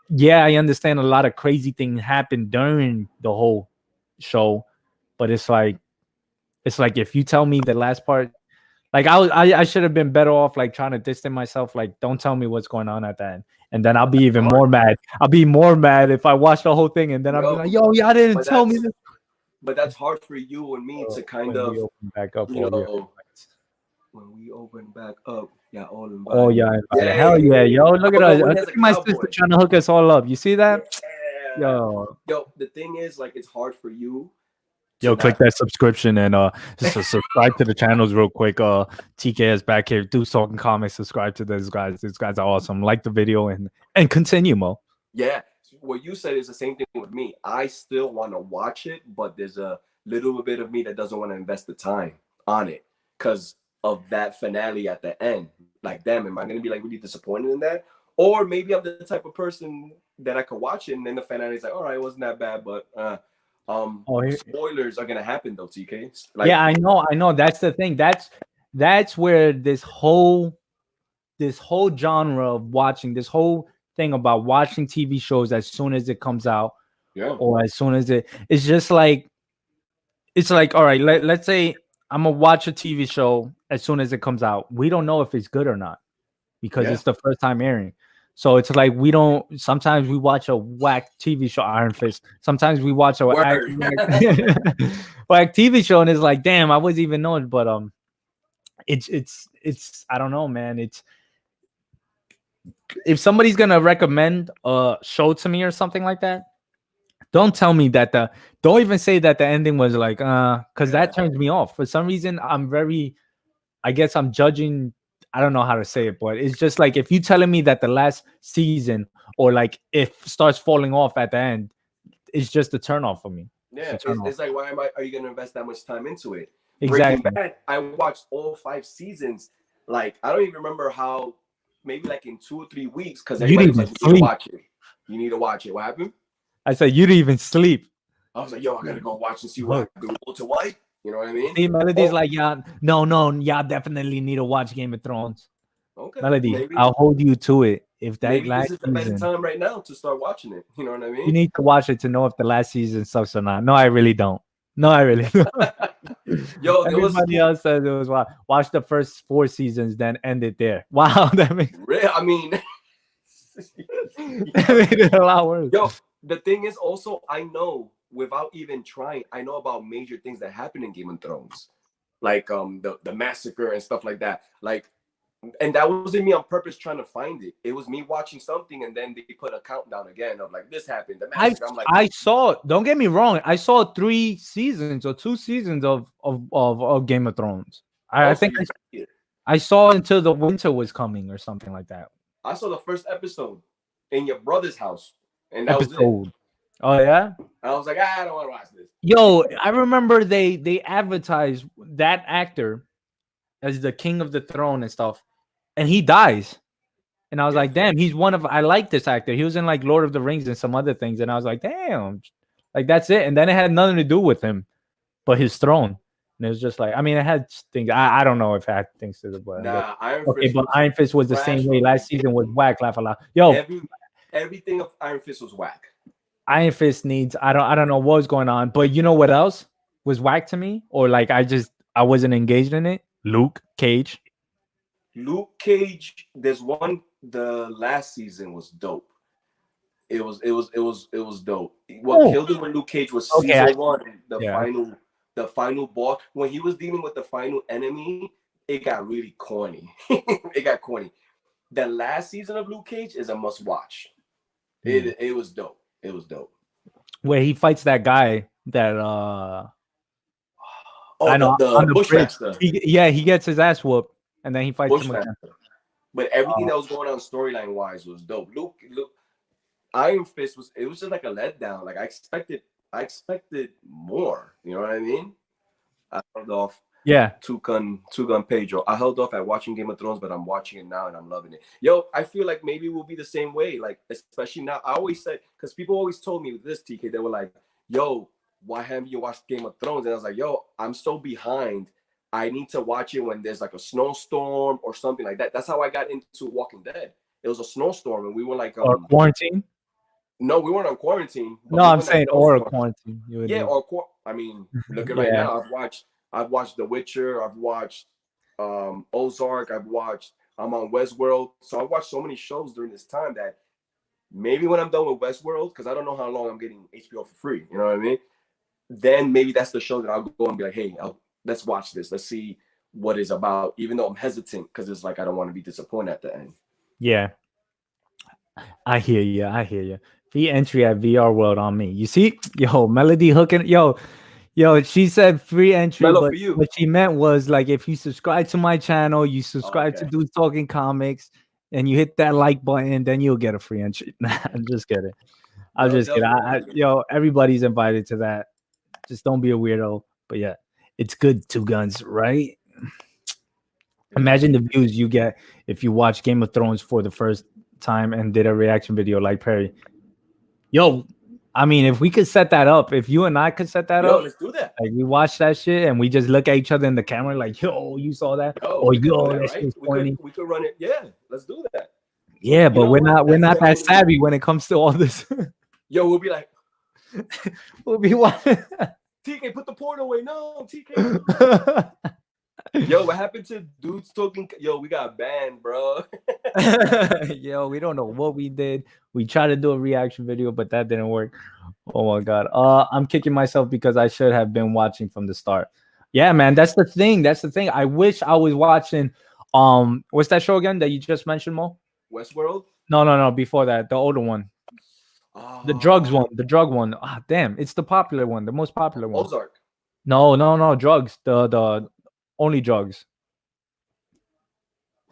yeah, I understand a lot of crazy things happen during the whole show, but it's like if you tell me the last part, like I should have been better off like trying to distance myself. Like, don't tell me what's going on at that end, and then I'll be even more mad. I'll be more mad if I watch the whole thing, and then I'll be like, yo, y'all didn't tell me this. But that's hard for you and me to kind When of, we open back up, you oh yeah. know, when we open back up, yeah, all invited. Oh yeah, hell yeah, yo! Look at us. Look at my sister trying to hook us all up. You see that? Yeah. Yo, the thing is, like, it's hard for you. Yo, click that subscription and just subscribe to the channels real quick. TK is back here. Do talking comics. Subscribe to these guys. These guys are awesome. Like the video and continue, Mo. Yeah, what you said is the same thing with me. I still want to watch it, but there's a little bit of me that doesn't want to invest the time on it because of that finale at the end. Like, damn, am I gonna be like really disappointed in that? Or maybe I'm the type of person that I could watch it and then the finale is like, all right, it wasn't that bad, but spoilers are gonna happen though, TK. Like, yeah, I know. That's the thing. That's where this whole genre of watching, this whole thing about watching TV shows as soon as it comes out, or as soon as it's just like, it's like, all right, let's say I'm gonna watch a TV show as soon as it comes out. We don't know if it's good or not because it's the first time airing. So it's like we don't. Sometimes we watch a whack TV show, Iron Fist. Sometimes we watch a whack TV show, and it's like, damn, I wasn't even knowing. But it's I don't know, man. It's, if somebody's gonna recommend a show to me or something like that, don't tell me that don't even say that the ending was like because that turns me off. For some reason, I guess I'm judging. I don't know how to say it, but it's just like if you telling me that the last season or like if starts falling off at the end, it's just a turn off for me. Yeah, it's like, why are you gonna invest that much time into it? Exactly. Breaking Bad, I watched all 5 seasons. Like, I don't even remember how. Maybe like in 2 or 3 weeks, because everybody was like, you need to watch it. You need to watch it. What happened? I said you didn't even sleep. I was like, yo, I gotta go watch and see what happened. Walter White. You know what I mean? See, Melody's like, yeah, no, y'all definitely need to watch Game of Thrones. Okay, Melody, I'll hold you to it. If that maybe this is the best time right now to start watching it. You know what I mean? You need to watch it to know if the last season sucks or not. No, I really don't. Yo, everybody else says it was watch the first 4 seasons, then end it there. Wow, that makes I mean, that made it a lot worse. Yo, the thing is also, I know without even trying, I know about major things that happen in Game of Thrones, like the massacre and stuff like that. Like, and that wasn't me on purpose trying to find it. It was me watching something, and then they put a countdown again of like, this happened. The massacre. I'm like, I saw. Don't get me wrong. I saw 3 seasons or 2 seasons of Game of Thrones. I think I saw until the winter was coming or something like that. I saw the first episode in your brother's house, and that was it. Oh yeah. I was like, I don't want to watch this. Yo, I remember they advertised that actor as the king of the throne and stuff, and he dies. And I was like, damn, he's one of. I like this actor. He was in like Lord of the Rings and some other things, and I was like, damn, like that's it. And then it had nothing to do with him, but his throne. And it was just like, I mean, it had things. I don't know if it had things to do, but Iron Fist was the same way. Last season was whack. Laugh a lot. Yo, everything of Iron Fist was whack. Iron Fist needs. I don't know what was going on, but you know what else was whack to me, or like I wasn't engaged in it. Luke Cage. There's one. The last season was dope. It was dope. What killed him with Luke Cage was season 1, the final boss. When he was dealing with the final enemy, it got really corny. It got corny. the last season of Luke Cage is a must watch. It was dope. It was dope. Where he fights that guy that I know the on the bridge. Bushmaster. He gets his ass whooped and then he fights him again. But everything that was going on storyline wise was dope. Luke, Iron Fist was just like a letdown. Like I expected more. You know what I mean? I held off. Yeah. Two gun Pedro. I held off at watching Game of Thrones, but I'm watching it now and I'm loving it. Yo, I feel like maybe we'll be the same way. Like, especially now. I always said, because people always told me with this, TK, they were like, yo, why haven't you watched Game of Thrones? And I was like, yo, I'm so behind. I need to watch it when there's like a snowstorm or something like that. That's how I got into Walking Dead. It was a snowstorm and we were like or quarantine. No, we weren't on quarantine. No, I'm saying or a quarantine. Yeah, I mean, look at right now. I've watched The Witcher. I've watched Ozark. I'm on Westworld. So I've watched so many shows during this time that maybe when I'm done with Westworld, because I don't know how long I'm getting HBO for free. You know what I mean? Then maybe that's the show that I'll go and be like, hey, let's watch this. Let's see what it's about. Even though I'm hesitant because it's like I don't want to be disappointed at the end. Yeah. I hear you. Free entry at VR World on me. You see? Yo, Melody hooking. Yo, she said free entry, but what she meant was like if you subscribe to my channel, you subscribe to Dudes Talking Comics, and you hit that like button, then you'll get a free entry. I'm just kidding. I'm just kidding. Everybody's invited to that. Just don't be a weirdo. But yeah, it's good. Two guns, right? Imagine the views you get if you watch Game of Thrones for the first time and did a reaction video like Perry. Yo, I mean, if we could set that up, if you and I could set that up, let's do that. Like we watch that shit and we just look at each other in the camera, like, yo, you saw that? Or we could run it. Yeah, let's do that. Yeah, but we're not that savvy when it comes to all this. Yo, we'll be like, we'll be watching. TK, put the porn away. No, TK. Yo, what happened to Dudes Talking? Yo, we got banned, bro. Yo, we don't know what we did. We tried to do a reaction video, but that didn't work. Oh my god. I'm kicking myself because I should have been watching from the start. Yeah, man, that's the thing. I wish I was watching. What's that show again that you just mentioned, Mo? Westworld? No. Before that, the older one. The drug one. Ah, damn, it's the popular one, the most popular one. Ozark. No, drugs. The only drugs.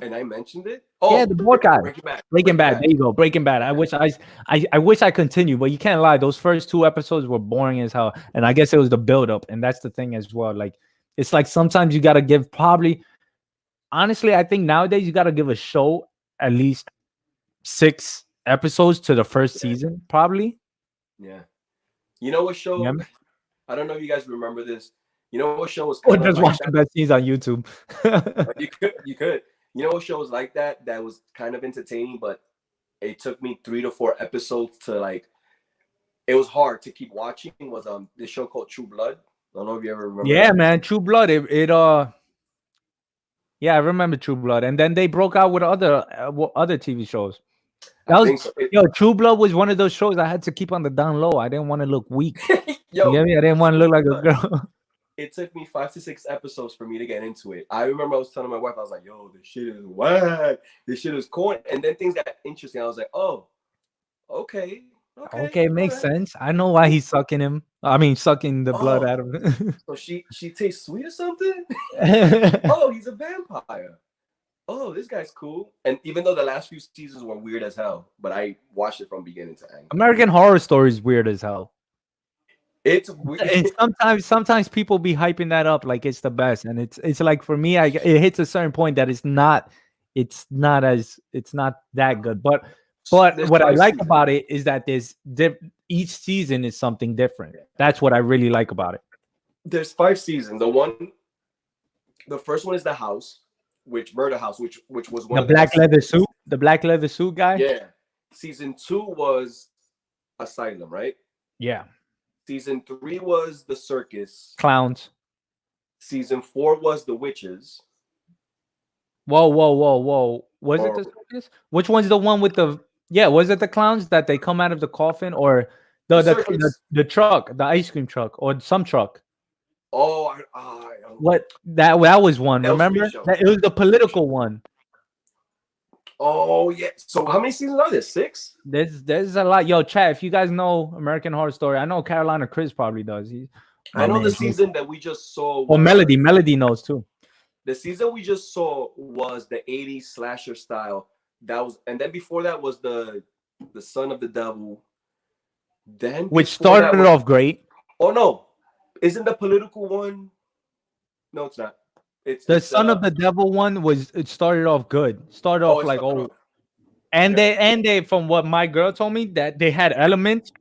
And I mentioned it. Yeah, the board guy. Breaking Bad. There you go. Breaking Bad. I wish I continued, but you can't lie. Those first 2 episodes were boring as hell, and I guess it was the build up, and that's the thing as well. Like, it's like sometimes you gotta give honestly, I think nowadays you gotta give a show at least 6 episodes to the first season, probably. Yeah. You know what show? Yeah. I don't know if you guys remember this. You know what show was? Or just watch the best scenes on YouTube. You could. You know what show was like that? That was kind of entertaining, but it took me 3 to 4 episodes to like. It was hard to keep watching. Was this show called True Blood? I don't know if you ever remember. Yeah, that. Man, True Blood. Yeah, I remember True Blood, and then they broke out with other TV shows. True Blood was one of those shows I had to keep on the down low. I didn't want to look weak. You get me? I didn't want to look like a girl. It took me 5 to 6 episodes for me to get into it. I remember I was telling my wife, I was like, yo, this shit is whack. This shit is corny. And then things got interesting. I was like, oh, okay. Okay, makes sense. I know why he's sucking him. I mean, sucking the blood out of him. So she tastes sweet or something? Oh, he's a vampire. Oh, this guy's cool. And even though the last few seasons were weird as hell, but I watched it from beginning to end. American Horror Story is weird as hell. It's weird. And sometimes people be hyping that up like it's the best, and it's like for me, it hits a certain point that it's not that good. But what I like about it is that each season is something different. That's what I really like about it. There's 5 seasons. The first one is The House, Murder House, which was one the black leather suit, the black leather suit guy. Yeah. Season 2 was Asylum, right? Yeah. Season 3 was The Circus. Clowns. Season 4 was The Witches. Whoa. Was it The Circus? Which one's the one with the... Yeah, was it the clowns that they come out of the coffin, or the truck, the ice cream truck, or some truck? Oh, what that was one. Remember? It was the political one. Oh yeah. So how many seasons are there? 6? There's a lot. Yo, chat. If you guys know American Horror Story, I know Carolina Chris probably does. He's my I know the man. season that we just saw. Oh, Melody knows too. The season we just saw was the 80s slasher style. That was, and then before that was the Son of the Devil. Then which started off great. Oh no, isn't the political one? No, it's not. It's the Son of the Devil one was. It started off good. Started off like and they from what my girl told me that they had elements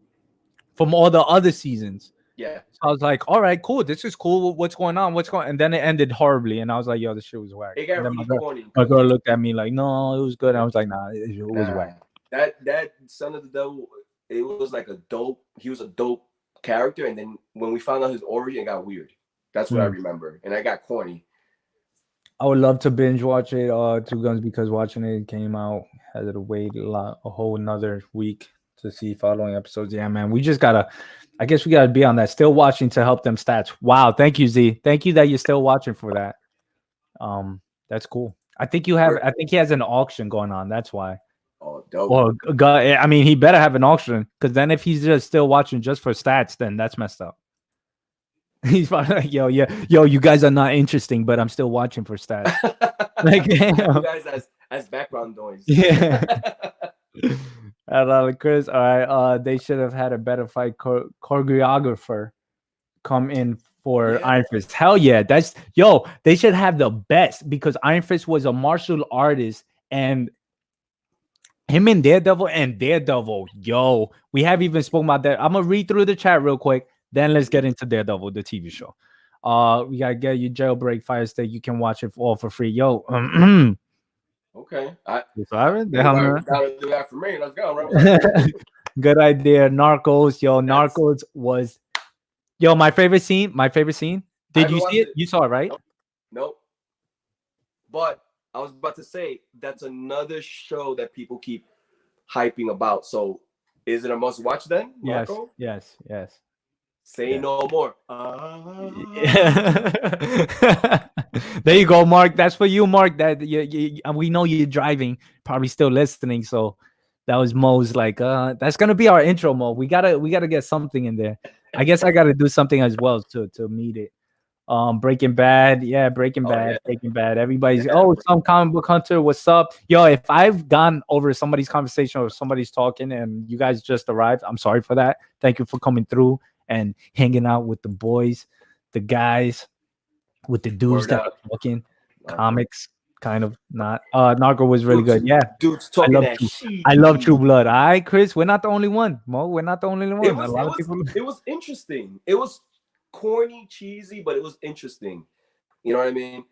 from all the other seasons. Yeah. So I was like, all right, cool. This is cool. What's going on? And then it ended horribly. And I was like, yo, this shit was whack. It got really corny. My girl looked at me like, no, it was good. And I was like, nah, it was whack. That Son of the Devil, it was like he was a dope character. And then when we found out his origin, it got weird. That's what I remember. And I got corny. I would love to binge watch it, Two Guns, because watching it came out, had to wait a whole another week to see following episodes. Yeah, man, I guess we gotta be on that. Still watching to help them stats. Wow, thank you, Z. Thank you that you're still watching for that. That's cool. I think he has an auction going on. That's why. Oh, dope. Or I mean, he better have an auction, because then if he's just still watching just for stats, then that's messed up. He's probably like, yo, you guys are not interesting, but I'm still watching for stats. Like, you guys as background noise. Yeah. Chris, all right. They should have had a better fight choreographer come in for Iron Fist. Hell yeah, they should have the best, because Iron Fist was a martial artist, and him and Daredevil, yo, we have even spoken about that. I'm gonna read through the chat real quick. Then let's get into Daredevil, the TV show. We gotta get you Jailbreak Fire Stick. You can watch it all for free. Yo, okay. Do that for me. Let's go. Right. Good idea. Narcos, yo. Narcos was, yo, my favorite scene. Did you see it? You saw it, right? Nope. But I was about to say that's another show that people keep hyping about. So is it a must watch then? Marco? Yes. Say no more. There you go, Mark. That's for you, Mark. That we know you're driving, probably still listening. So that was Mo's like, that's gonna be our intro, Mo. We gotta get something in there. I guess I gotta do something as well to meet it. Breaking Bad, Breaking Bad. Everybody's some comic book hunter. What's up, yo? If I've gone over somebody's conversation or somebody's talking and you guys just arrived, I'm sorry for that. Thank you for coming through and hanging out with the boys, the guys, with the dudes that are talking comics, kind of not. Narco was really good. Yeah, dudes talking that shit. I love True Blood. All right, Chris, we're not the only one. Mo, we're not the only one. It was interesting. It was corny, cheesy, but it was interesting. You know what I mean?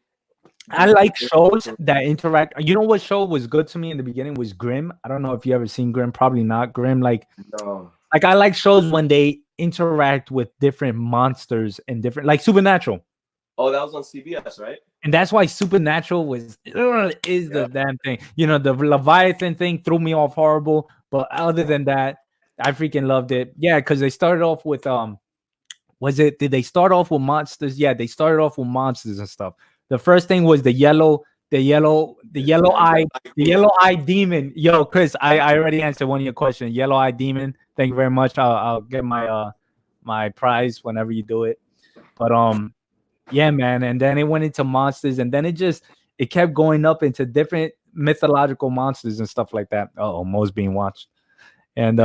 I like shows that interact. You know what show was good to me in the beginning was Grimm. I don't know if you ever seen Grimm. Probably not. Grimm, no. Like I like shows when they interact with different monsters and different, like Supernatural. Oh, that was on CBS, right? And that's why Supernatural is the damn thing. You know, the Leviathan thing threw me off horrible, but other than that, I freaking loved it. Yeah, because they started off with did they start off with monsters? Yeah, they started off with monsters and stuff. The first thing was the yellow eye demon. Yo, Chris, I already answered one of your questions. Yellow eye demon. Thank you very much. I'll get my my prize whenever you do it. But yeah, man. And then it went into monsters, and then it kept going up into different mythological monsters and stuff like that. Oh, Mo's being watched. And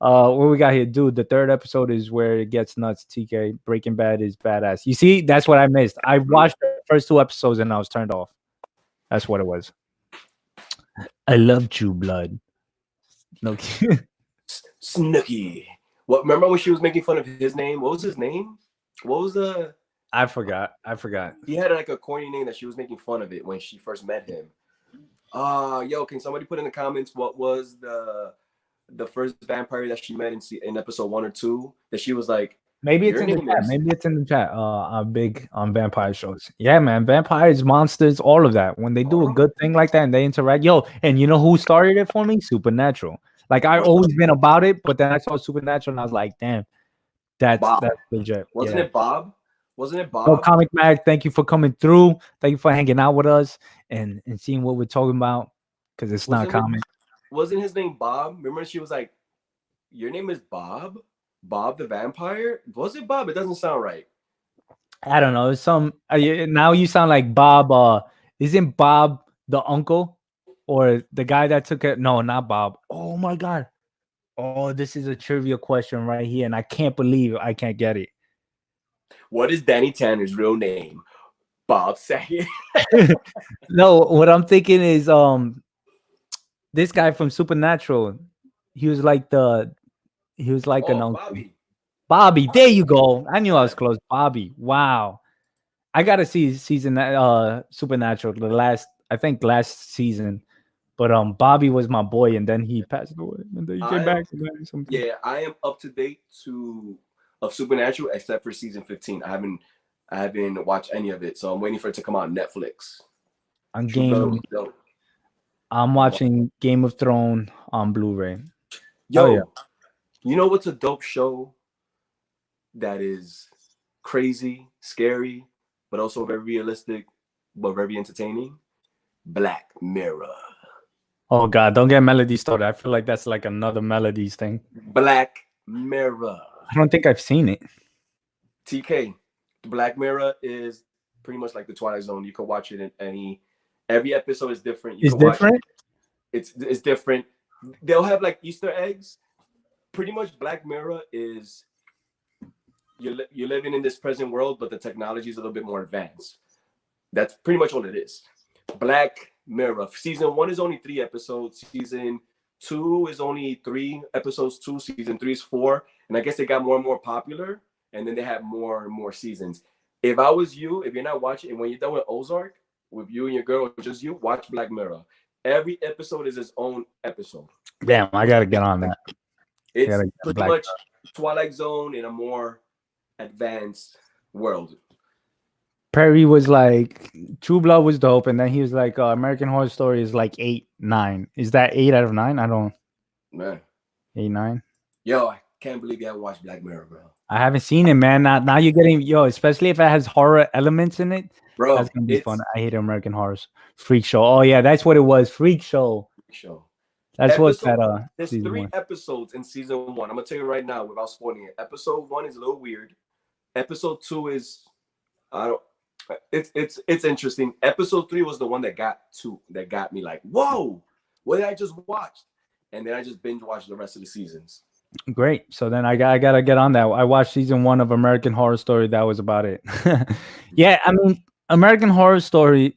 what we got here, dude? The third episode is where it gets nuts. TK, Breaking Bad is badass. You see, that's what I missed. I watched the first 2 episodes and I was turned off. That's what it was. I love True Blood. Snooki. What? Remember when she was making fun of his name? What was his name? What was the? I forgot. He had like a corny name that she was making fun of it when she first met him. Yo, can somebody put in the comments what was the first vampire that she met in episode 1 or 2 that she was like? Maybe it's in the chat. Maybe it's in the chat. I'm big on vampire shows. Yeah, man. Vampires, monsters, all of that. When they do a good thing like that and they interact, yo, and you know who started it for me? Supernatural. Like I've always been about it, but then I saw Supernatural and I was like, damn, that's legit. Wasn't it Bob? Wasn't it So Bob? Comic Mag, thank you for coming through. Thank you for hanging out with us and seeing what we're talking about, because it's not Wasn't it? comic. Wasn't his name Bob? Remember, she was like, "Your name is Bob, Bob the vampire." Was it Bob? It doesn't sound right. I don't know. It's some now you sound like Bob. Isn't Bob the uncle or the guy that took it? No, not Bob. Oh my god. Oh, this is a trivia question right here, and I can't believe I can't get it. What is Danny Tanner's real name? Bob Saget. No, what I'm thinking is this guy from Supernatural. He was like an Oh, uncle. Bobby. Bobby, there you go. I knew I was Yeah. close. Bobby. Wow. I gotta see season Supernatural, the last, I think last season. But Bobby was my boy, and then he passed away, and then he came I am. back and then something. Yeah, I am up to date of Supernatural except for season 15. I haven't watched any of it, so I'm waiting for it to come out on Netflix. On True Blood game, was dope. I'm watching Game of Thrones on Blu-ray. Yo, Oh yeah. you know what's a dope show that is crazy, scary, but also very realistic, but very entertaining? Black Mirror. Oh god, don't get Melody started. I feel like that's like another Melodies thing. Black Mirror. I don't think I've seen it. TK. Black Mirror is pretty much like the Twilight Zone. You can watch it in every episode is different. You It's can watch different. it's different. They'll have like Easter eggs. Pretty much Black Mirror is you're living in this present world, but the technology is a little bit more advanced. That's pretty much all it is. Black Mirror. Season 1 is only 3 episodes. Season 2 is only 3 episodes. Season 3 is 4. And I guess they got more and more popular. And then they have more and more seasons. If I was you, if you're not watching, and when you're done with Ozark, with you and your girl, or just you, watch Black Mirror. Every episode is its own episode. Damn, I gotta get on that. It's pretty much Twilight Zone in a more advanced world. Perry was like, True Blood was dope, and then he was like, American Horror Story is like 8, 9. Is that 8 out of 9? I don't. Man. 8, 9. Yo, I can't believe you haven't watched Black Mirror, bro. I haven't seen it, man. Now you're getting especially if it has horror elements in it. Bro, that's gonna be fun. I hate American Horror Freak Show. Oh yeah, that's what it was. Freak Show. That's what that. There's 3 episodes in season 1. I'm gonna tell you right now without spoiling it. Episode 1 is a little weird. Episode 2 is it's interesting. Episode 3 was the one that got me like, whoa, what did I just watch? And then I just binge watched the rest of the seasons. Great. So then I gotta get on that. I watched season 1 of American Horror Story. That was about it. Yeah, I mean, American Horror Story,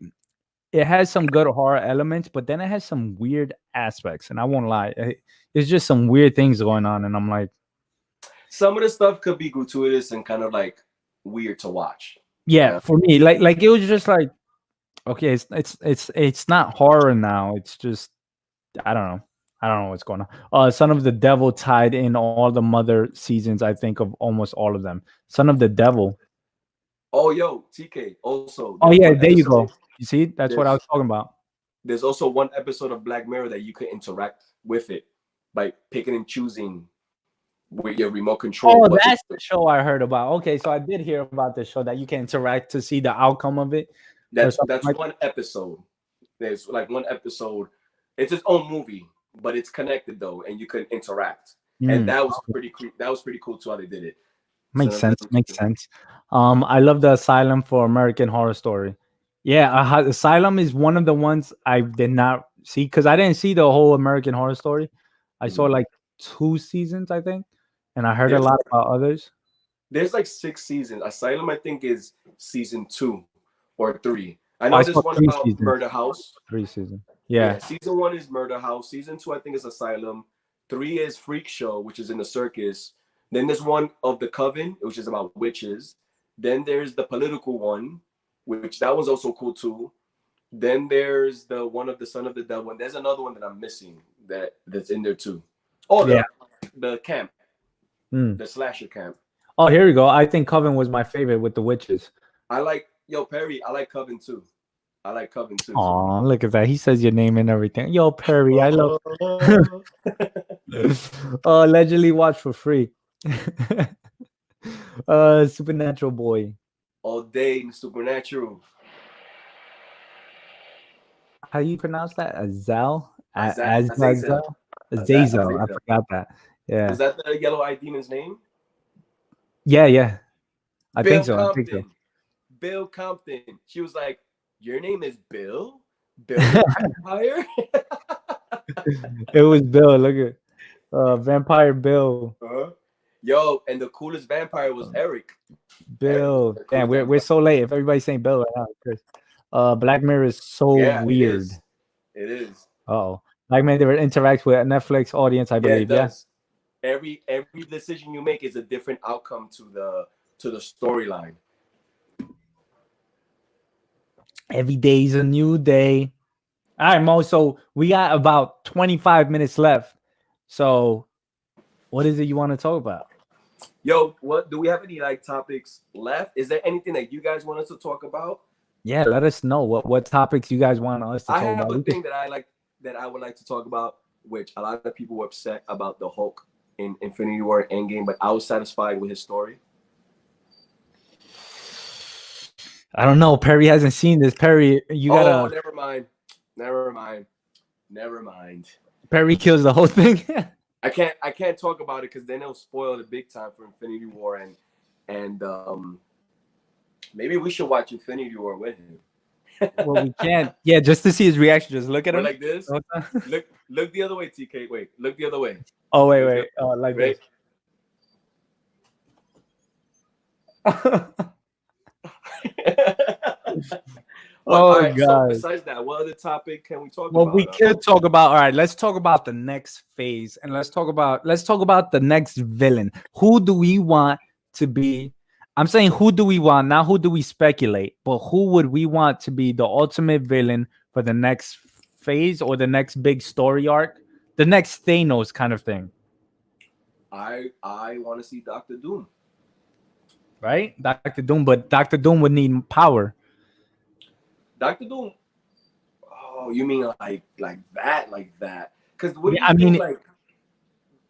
it has some good horror elements, but then it has some weird aspects. And I won't lie, there's just some weird things going on, and I'm like, some of the stuff could be gratuitous and kind of like weird to watch. Yeah, for me, like it was just like, okay, it's not horror now. It's just I don't know what's going on. Son of the Devil tied in all the Mother seasons, I think, of almost all of them. Son of the Devil. Oh, yo, TK. Also. Oh yeah, there you go. You see, that's what I was talking about. There's also one episode of Black Mirror that you can interact with it by picking and choosing with your remote control. Oh, that's the show I heard about. Okay, so I did hear about the show that you can interact to see the outcome of it. That's like one episode. There's like one episode. It's its own movie, but it's connected though, and you can interact. And that was pretty cool too how they did it. Makes sense. I love the Asylum for American Horror Story. Yeah, Asylum is one of the ones I did not see because I didn't see the whole American Horror Story. I saw like 2 seasons, I think, and I heard a lot about others. There's like 6 seasons. Asylum, I think, is season 2 or 3. I know there's one about seasons. Murder House. 3 seasons. Yeah. Season 1 is Murder House. Season 2, I think, is Asylum. 3 is Freak Show, which is in the circus. Then there's one of The Coven, which is about witches. Then there's the political one, which that one's also cool too. Then there's the one of the Son of the Devil, and there's another one that I'm missing that's in there too. Oh, the camp, the slasher camp. Oh, here we go. I think Coven was my favorite with the witches. Perry. I like Coven too. Oh, look at that. He says your name and everything. Yo, Perry, I love. Allegedly watch for free. Supernatural boy. all day, Supernatural. How do you pronounce that? Azazel? Azazel. Azazel? Azazel. I Azazel. forgot that. Yeah. Was that the yellow-eyed demon's name? Yeah, yeah. I think Bill so. I think so. Compton. Bill Compton. She was like, "Your name is Bill? Bill the vampire?" It was Bill. Look at Vampire Bill. Yo, and the coolest vampire was Eric. Bill. Damn, we're so late. If everybody's saying Bill right now, Chris. Black Mirror is so weird. It is. Oh, Black Mirror interacts with a Netflix audience, I believe. Yeah, it does. Every decision you make is a different outcome to the storyline. Every day is a new day. All right, Mo. So we got about 25 minutes left. So what is it you want to talk about? Yo, what do we have any like topics left? Is there anything that you guys want us to talk about? Yeah, let us know what topics you guys want us to talk about. I have a thing that I would like to talk about, which a lot of people were upset about the Hulk in Infinity War Endgame, but I was satisfied with his story. I don't know. Perry hasn't seen this. Perry, you gotta. Oh, never mind. Perry kills the whole thing. I can't talk about it because then it'll spoil it big time for Infinity War, and maybe we should watch Infinity War with him. Well, we can't. Yeah, just to see his reaction. Just look at him like this. Look the other way, TK. Wait, look the other way. Oh wait. Like this. Oh right, God! So besides that, what other topic can we talk about? Well, we could talk about. All right, let's talk about the next phase, and let's talk about the next villain. Who do we want to be? I'm saying who do we want, not who do we speculate, but who would we want to be the ultimate villain for the next phase or the next big story arc, the next Thanos kind of thing. I want to see Dr. Doom. Right, Dr. Doom, but Dr. Doom would need power. Dr. Doom. Oh, you mean like that? Because I mean, like,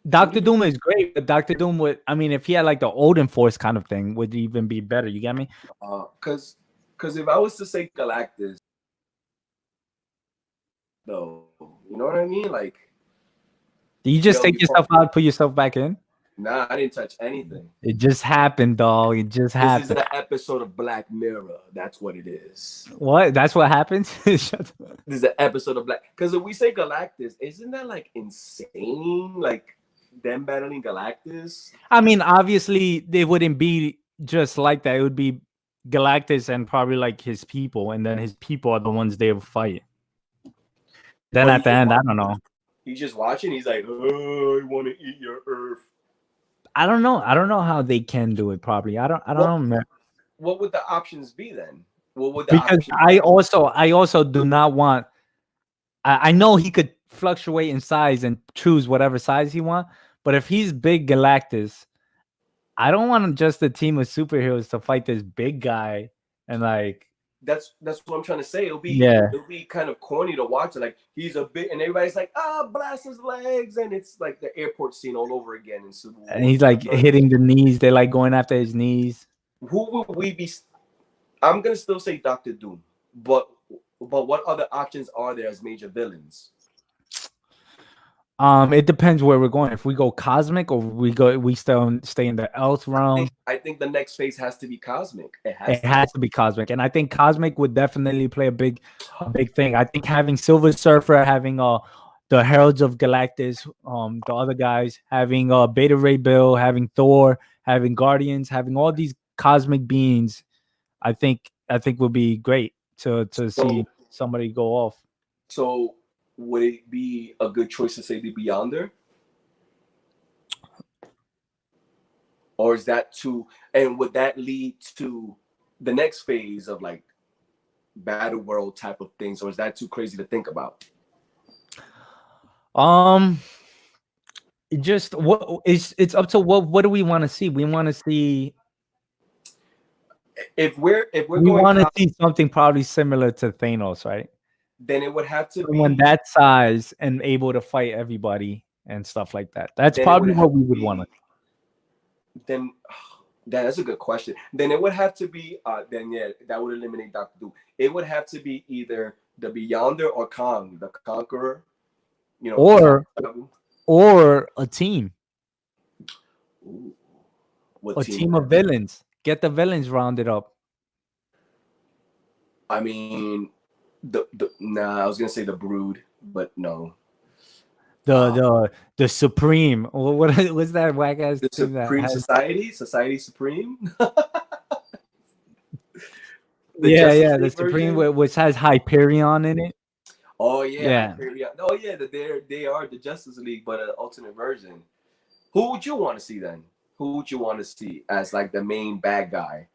Dr. Doom is great, but Dr. Doom would, I mean, if he had like the Odin Force kind of thing, would even be better. You get me? Because if I was to say Galactus, though, you know what I mean? Like, do you just take yourself out, put yourself back in? Nah, I didn't touch anything. It just happened, dog. It just happened. This is an episode of Black Mirror. That's what it is. What? That's what happens? This is an episode of Black. Because if we say Galactus, isn't that like insane? Like them battling Galactus? I mean, obviously, they wouldn't be just like that. It would be Galactus and probably like his people, and then his people are the ones they would fight. Then at the end, I don't know. He's just watching. He's like, "Oh, I want to eat your Earth." I don't know. I don't know how they can do it properly. I don't know, man. What would the options be then? What would because I also do not want. I know he could fluctuate in size and choose whatever size he wants, but if he's big Galactus, I don't want just a team of superheroes to fight this big guy and like. That's what I'm trying to say. It'll be kind of corny to watch it. Like he's a bit, and everybody's like, blast his legs, and it's like the airport scene all over again. And he's like hitting the knees. They're like going after his knees. Who would we be? I'm gonna still say Dr. Doom, but what other options are there as major villains? It depends where we're going. If we go cosmic or we still stay in the Earth realm. I think the next phase has to be cosmic. It has to be cosmic, and I think cosmic would definitely play a big thing. I think having Silver Surfer, having the Heralds of Galactus, the other guys, having Beta Ray Bill, having Thor, having Guardians, having all these cosmic beings, I think would be great to see somebody go off. So would it be a good choice to say the Beyonder? Or is that too, and would that lead to the next phase of like Battle World type of things, or is that too crazy to think about? Just it's up to what do we want to see? We want to see if we want to see something probably similar to Thanos, right? Then it would have to be that size and able to fight everybody and stuff like that. That's probably what we would want to. Then That's a good question. Then it would have to be then yeah, that would eliminate Doctor Doom. It would have to be either the Beyonder or Kong, the Conqueror. You know, or a team, ooh, what a team would team of that be? villains. Get the villains rounded up. I mean, the nah, I was gonna say the Brood, but no. The Uh, the the Supreme. What's that whack ass the thing that Supreme has? Society, Society Supreme, the Yeah, Justice yeah, the League Supreme, version. which has Hyperion in it. Oh yeah, Yeah, Hyperion. Oh yeah, that they are the Justice League, but an alternate version. Who would you want to see then? Who would you want to see as like the main bad guy?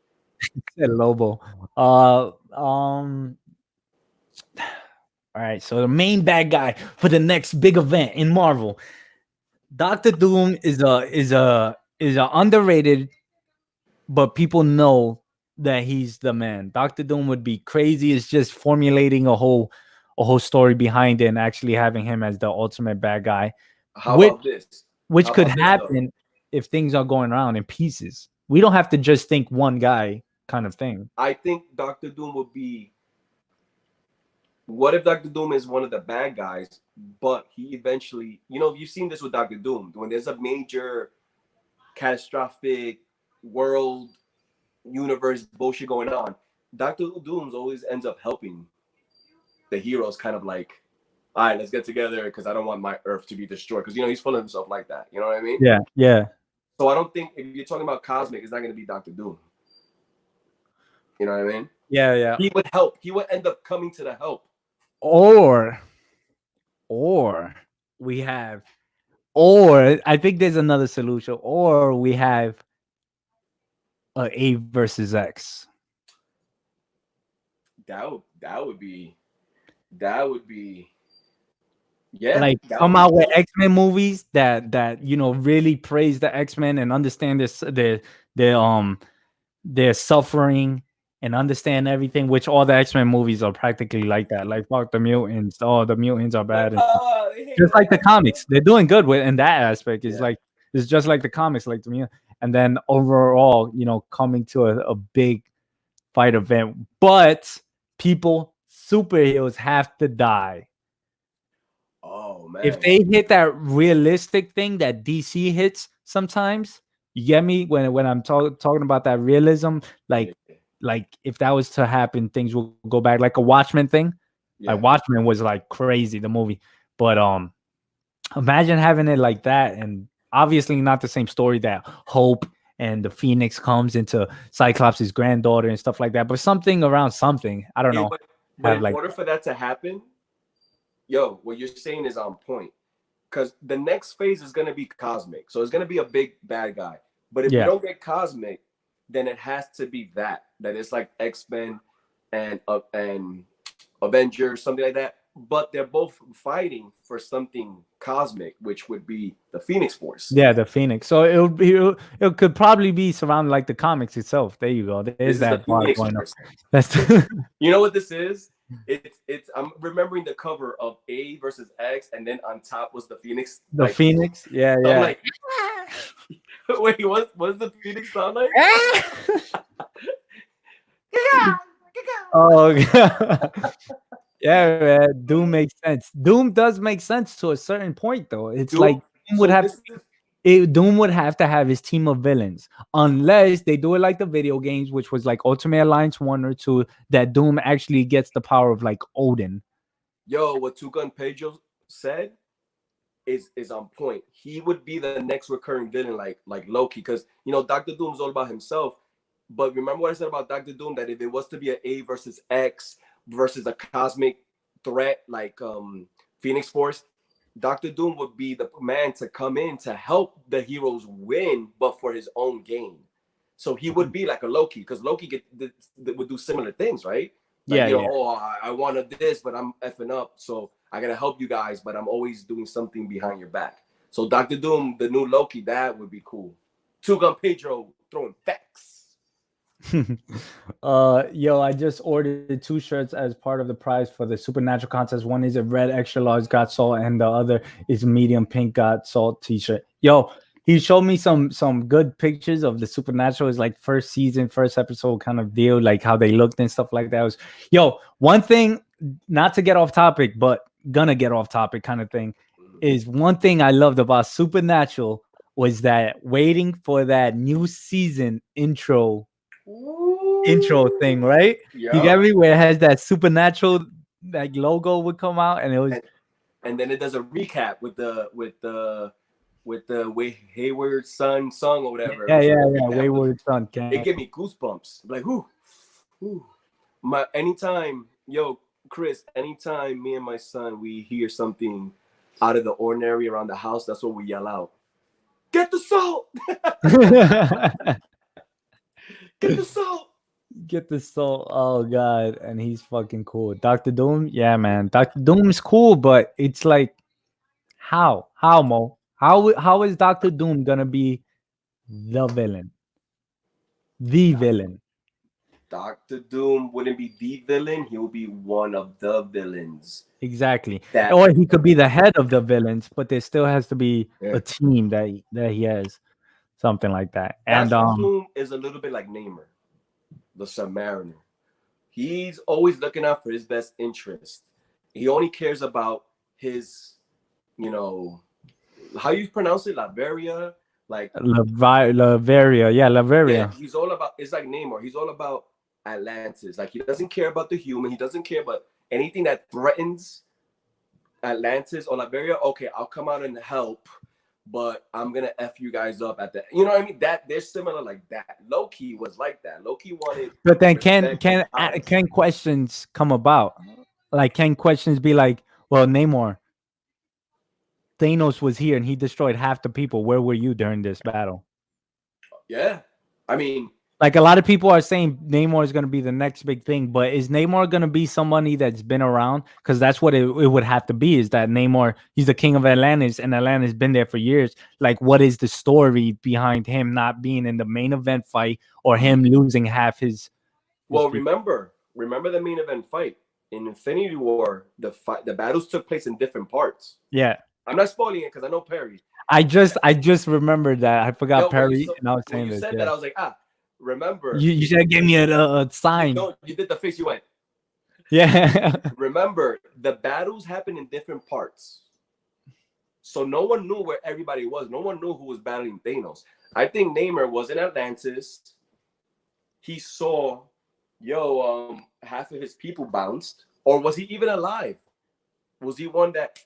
said Lobo. Uh, all right. So the main bad guy for the next big event in Marvel, Doctor Doom is a underrated, but people know that he's the man. Doctor Doom would be crazy. It's just formulating a whole story behind it and actually having him as the ultimate bad guy, How which about this? which How could about this though? happen if things are going around in pieces. We don't have to just think one guy kind of thing. I think Doctor Doom would be. What if Doctor Doom is one of the bad guys, but he eventually, you've seen this with Doctor Doom when there's a major catastrophic world universe bullshit going on. Doctor Doom's always ends up helping the heroes, kind of like, all right, let's get together because I don't want my Earth to be destroyed. Because he's full of himself like that. You know what I mean? Yeah, yeah. So I don't think if you're talking about cosmic, it's not going to be Doctor Doom. You know what I mean? Yeah, yeah. He would help. He would end up coming to the help. Or or we have or I think there's another solution. Or we have A versus X. That would be yeah. Like That would come be out with cool. X-Men movies that really praise the X-Men and understand this their suffering and understand everything, which all the X-Men movies are practically like that. Like fuck the mutants. Oh, the mutants are Like, bad and stuff. they hate Just on like the the X-Men. comics. They're doing good with in that aspect. It's Yeah. like it's just like the comics, like the mutant. And then overall, coming to a big fight event. But people, superheroes have to die. Oh If man. they hit that realistic thing that DC hits sometimes, you get me when I'm talking about that realism, Yeah. like if that was to happen, things will go back like a Watchmen thing. Like Yeah. Watchmen was like crazy the movie, but imagine having it like that, and obviously not the same story that Hope and the Phoenix comes into Cyclops' granddaughter and stuff like that, but something around something. I don't Yeah, know. but Have in like order for that to happen, what you're saying is on point. Because the next phase is gonna be cosmic, so it's gonna be a big bad guy. But if we yeah, don't get cosmic, then it has to be that it's like X-Men and Avengers, something like that. But they're both fighting for something cosmic, which would be the Phoenix Force. yeah, the Phoenix. So it could probably be surrounded like the comics itself. There you go. There's This is the that bar Phoenix going on. Force. That's You know what this is? It's I'm remembering the cover of A versus X, and then on top was the Phoenix. the Like, Phoenix. Yeah, so I'm yeah. like, wait, what does the Phoenix sound like? Oh, yeah, man. Doom makes sense. Doom does make sense to a certain point, though. It's like Doom. Doom would So have this is Doom would have to have his team of villains, unless they do it like the video games, which was like Ultimate Alliance 1 or 2. That Doom actually gets the power of like Odin. what Two Gun Pedro said is on point. He would be the next recurring villain, like Loki, because Doctor Doom's all about himself. But remember what I said about Doctor Doom, that if it was to be an A versus X versus a cosmic threat like Phoenix Force, Doctor Doom would be the man to come in to help the heroes win, but for his own gain. So he would be like a Loki, because Loki would do similar things, right? Like, Yeah, yeah. oh, I wanted this, but I'm effing up. So I got to help you guys, but I'm always doing something behind your back. So Doctor Doom, the new Loki, that would be cool. Two Gun Pedro throwing facts. Yo, I just ordered 2 shirts as part of the prize for the Supernatural contest. One is a red extra large got salt, and the other is medium pink got salt t-shirt. Yo, he showed me some good pictures of the Supernatural. Is like first season, first episode kind of deal, like how they looked and stuff like that. It was one thing, not to get off topic, but gonna get off topic kind of thing, is one thing I loved about Supernatural was that waiting for that new season intro thing, right? Yeah. You get me? Where it has that Supernatural like logo would come out, and it was, and then it does a recap with the Way Hayward Son song or whatever. Yeah. Wayward Son. It gave me goosebumps. Like, whoo. Anytime me and my son, we hear something out of the ordinary around the house, that's what we yell out. Get the salt! Get the salt! Get the salt. Oh god, and he's fucking cool. Dr. Doom, yeah, man. Dr. Doom's cool, but it's like, how Mo? How is Dr. Doom gonna be the villain? The villain. Dr. Doom wouldn't be the villain, he will be one of the villains. Exactly. Or he could be the head of the villains, but there still has to be a team that he has. Something like that. And Doom is a little bit like Namor, the Submariner. He's always looking out for his best interest. He only cares about his, how you pronounce it, Latveria, like Latveria. Yeah, Latveria. Yeah, he's all about. It's like Namor. He's all about Atlantis. Like, he doesn't care about the human. He doesn't care about anything that threatens Atlantis or Latveria. Okay, I'll come out and help, but I'm gonna F you guys up at the, you know what I mean? That they're similar like that. Loki was like that. Loki wanted. But then can questions come about? Like, can questions be like, well, Namor, Thanos was here and he destroyed half the people. Where were you during this battle? Yeah, I mean, like, a lot of people are saying Namor is going to be the next big thing, but is Namor going to be somebody that's been around? Because that's what it would have to be, is that Namor, he's the king of Atlantis, and Atlantis been there for years. Like, what is the story behind him not being in the main event fight, or him losing half his well, remember the main event fight in Infinity War. The battles took place in different parts. Yeah, I'm not spoiling it because I know Perry. I just remembered that. I forgot Perry, and I was saying this. You said that, I was like, remember. You should have given me a sign. No, you did the face. You went. Yeah. Remember, the battles happened in different parts, so no one knew where everybody was. No one knew who was battling Thanos. I think Namor was in Atlantis. He saw, half of his people bounced, or was he even alive? Was he one that,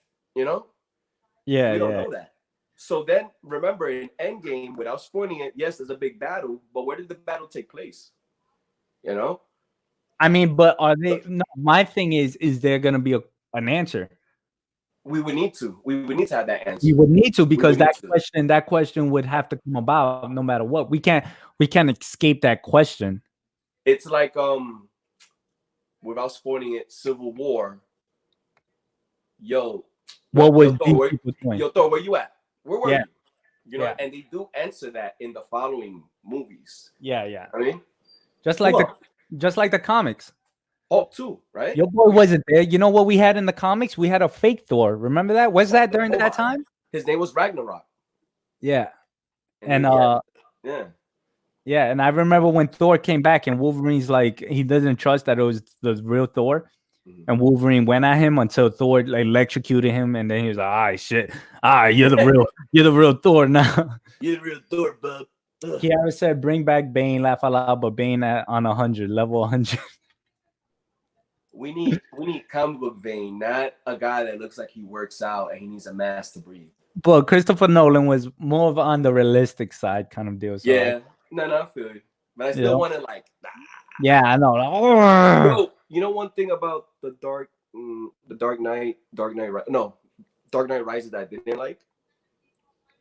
Yeah, we don't know that. So then, remember, in Endgame, without spoiling it, yes, there's a big battle, but where did the battle take place? I mean, but are they? No, my thing is there going to be an answer? We would need to. We would need to have that answer. You would need to, because that question would have to come about no matter what. We can't escape that question. It's like, without spoiling it, Civil War. What was Thor, where you at? Where were you? And they do answer that in the following movies. Yeah. I mean, just like the comics. Hulk too, right? Your boy wasn't there. You know what we had in the comics? We had a fake Thor. Remember that? Was that during that time? His name was Ragnarok. Yeah. And yeah. And I remember when Thor came back and Wolverine's like, he doesn't trust that it was the real Thor. And Wolverine went at him until Thor like electrocuted him, and then he was like, shit. You're the real Thor now. You're the real Thor, bub. Kiara said, bring back Bane, laugh out loud, but Bane on 100, level 100. We need comic book Bane, not a guy that looks like he works out and he needs a mask to breathe. But Christopher Nolan was more on the realistic side kind of deal. So yeah, no, I feel you. But I still want to like. Yeah, I know. Bro, you know one thing about the Dark Knight Rises that I didn't like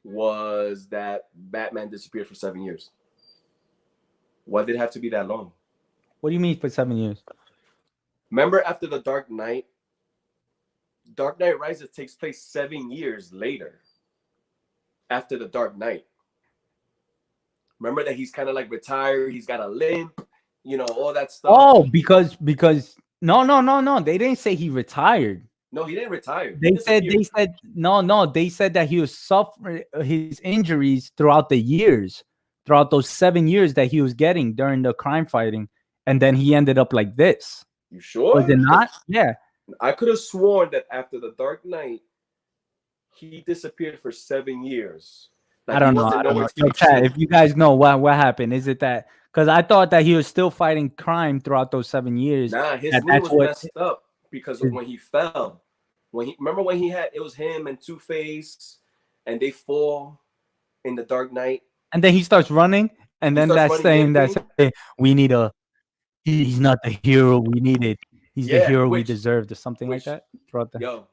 was that Batman disappeared for 7 years. Why did it have to be that long? What do you mean for 7 years? Remember, after the Dark Knight Rises takes place 7 years later. After the Dark Knight. Remember that he's kind of like retired. He's got a limp, all that stuff. Oh, because no. They didn't say he retired. No, he didn't retire. He They said disappeared. no. They said that he was suffering his injuries throughout the years, throughout those 7 years that he was getting during the crime fighting, and then he ended up like this. You Was sure? it Because not? Yeah. I could have sworn that after the Dark Knight, he disappeared for 7 years. I Like he don't know. I wasn't don't nowhere know. to Yo, be chat. seen. If you guys know what happened, is it that? Because I thought that he was still fighting crime throughout those 7 years. Nah, his That knee that's was what. messed up because of His, when he fell. When he remember when he had it was him and Two Face, and they fall in the Dark Knight. and then he starts running, and He then starts that's running saying limping. we need a. He's not the hero we needed. He's the Yeah, hero we deserved, or something like which that. Throughout the. yo,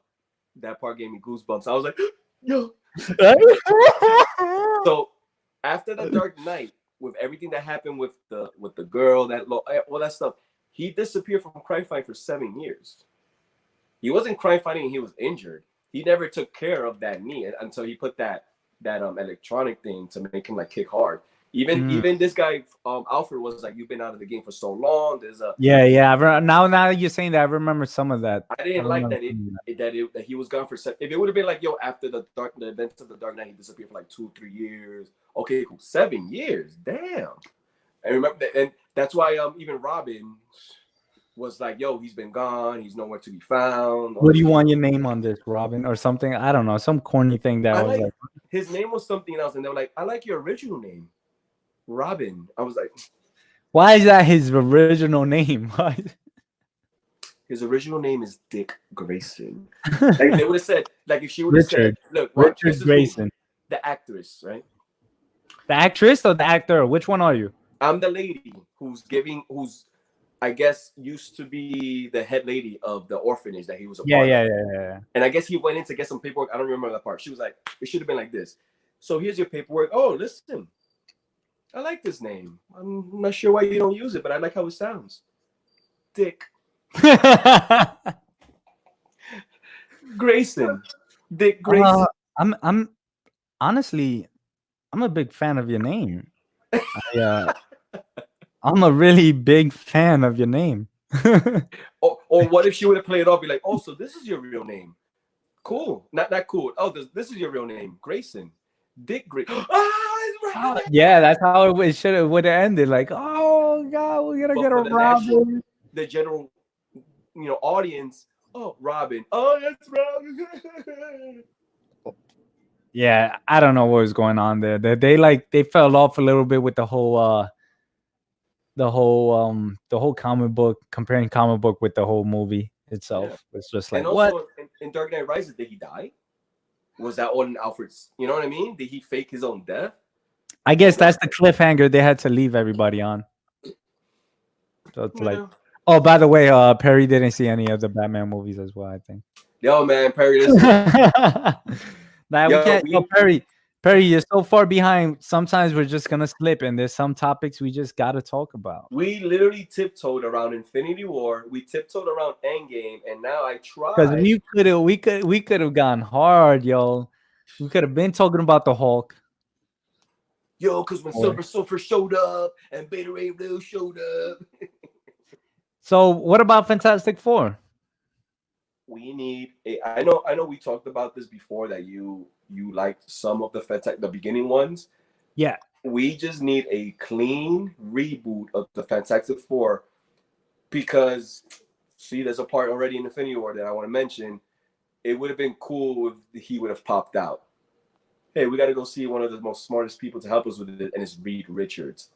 that part gave me goosebumps. I was like, yo. So after the Dark Knight, with everything that happened with the girl all that stuff, he disappeared from crime fighting for 7 years. He wasn't crime fighting; he was injured. He never took care of that knee until he put that electronic thing to make him like kick hard. Even this guy Alfred was like, "You've been out of the game for so long." There's a Yeah. Now that you're saying that, I remember some of that. I I didn't like remember that some of that he was gone for if it would have been like, yo, after the events of the Dark Knight, he disappeared for like 2 3 years. Okay, cool. 7 years, damn. And remember and that's why even Robin was like, yo, he's been gone, he's nowhere to be found. What do you want your name on this, Robin, or something? I don't know, some corny thing that I was like like, his name was something else, and they were like, I like your original name, Robin. I was like, why is that his original name? his original name is Dick Grayson. Like they would have said, like if she would have said, Richard, look, watch, this Richard is Grayson, the actress, right? the actress or the actor? Which one are you? I'm the lady who's I guess used to be the head lady of the orphanage that he was a part of. Yeah. And I guess he went in to get some paperwork. I don't remember that part. She was like, it should have been like this. So here's your paperwork. Oh, listen, I like this name. I'm not sure why you don't use it, but I like how it sounds. Dick Grayson. Dick Grayson. I'm honestly, I'm a big fan of your name. I'm a really big fan of your name. Or what if she would have played it off, be like, oh, so this is your real name. Cool. Not that cool. Oh, this is your real name. Grayson. Dick Grayson. Yeah, that's how it would have ended. Like, oh god, we're gonna get a Robin. The general, audience. Oh, Robin. Oh, that's Robin. Yeah, I don't know what was going on there. They fell off a little bit with the whole comic book, comparing comic book with the whole movie itself. Yeah. It's just like, and also, what in Dark Knight Rises, did he die? Was that on Alfred's? You know what I mean? Did he fake his own death? I guess that's the cliffhanger they had to leave everybody on. So it's like, oh, by the way, Perry didn't see any of the Batman movies as well, I think. Yo, man, Perry, we can't. Yo, Perry, you're so far behind. Sometimes we're just gonna slip, and there's some topics we just gotta talk about. We literally tiptoed around Infinity War. We tiptoed around Endgame, and now I tried. Because we could have gone hard, yo. We could have been talking about the Hulk. Yo, because when Silver Surfer showed up and Beta Ray Bill showed up. So what about Fantastic Four? We need I know we talked about this before, that you liked some of the beginning ones. Yeah. We just need a clean reboot of the Fantastic Four, because see, there's a part already in Infinity War that I want to mention. It would have been cool if he would have popped out. Hey, we got to go see one of the most smartest people to help us with it, and it's Reed Richards.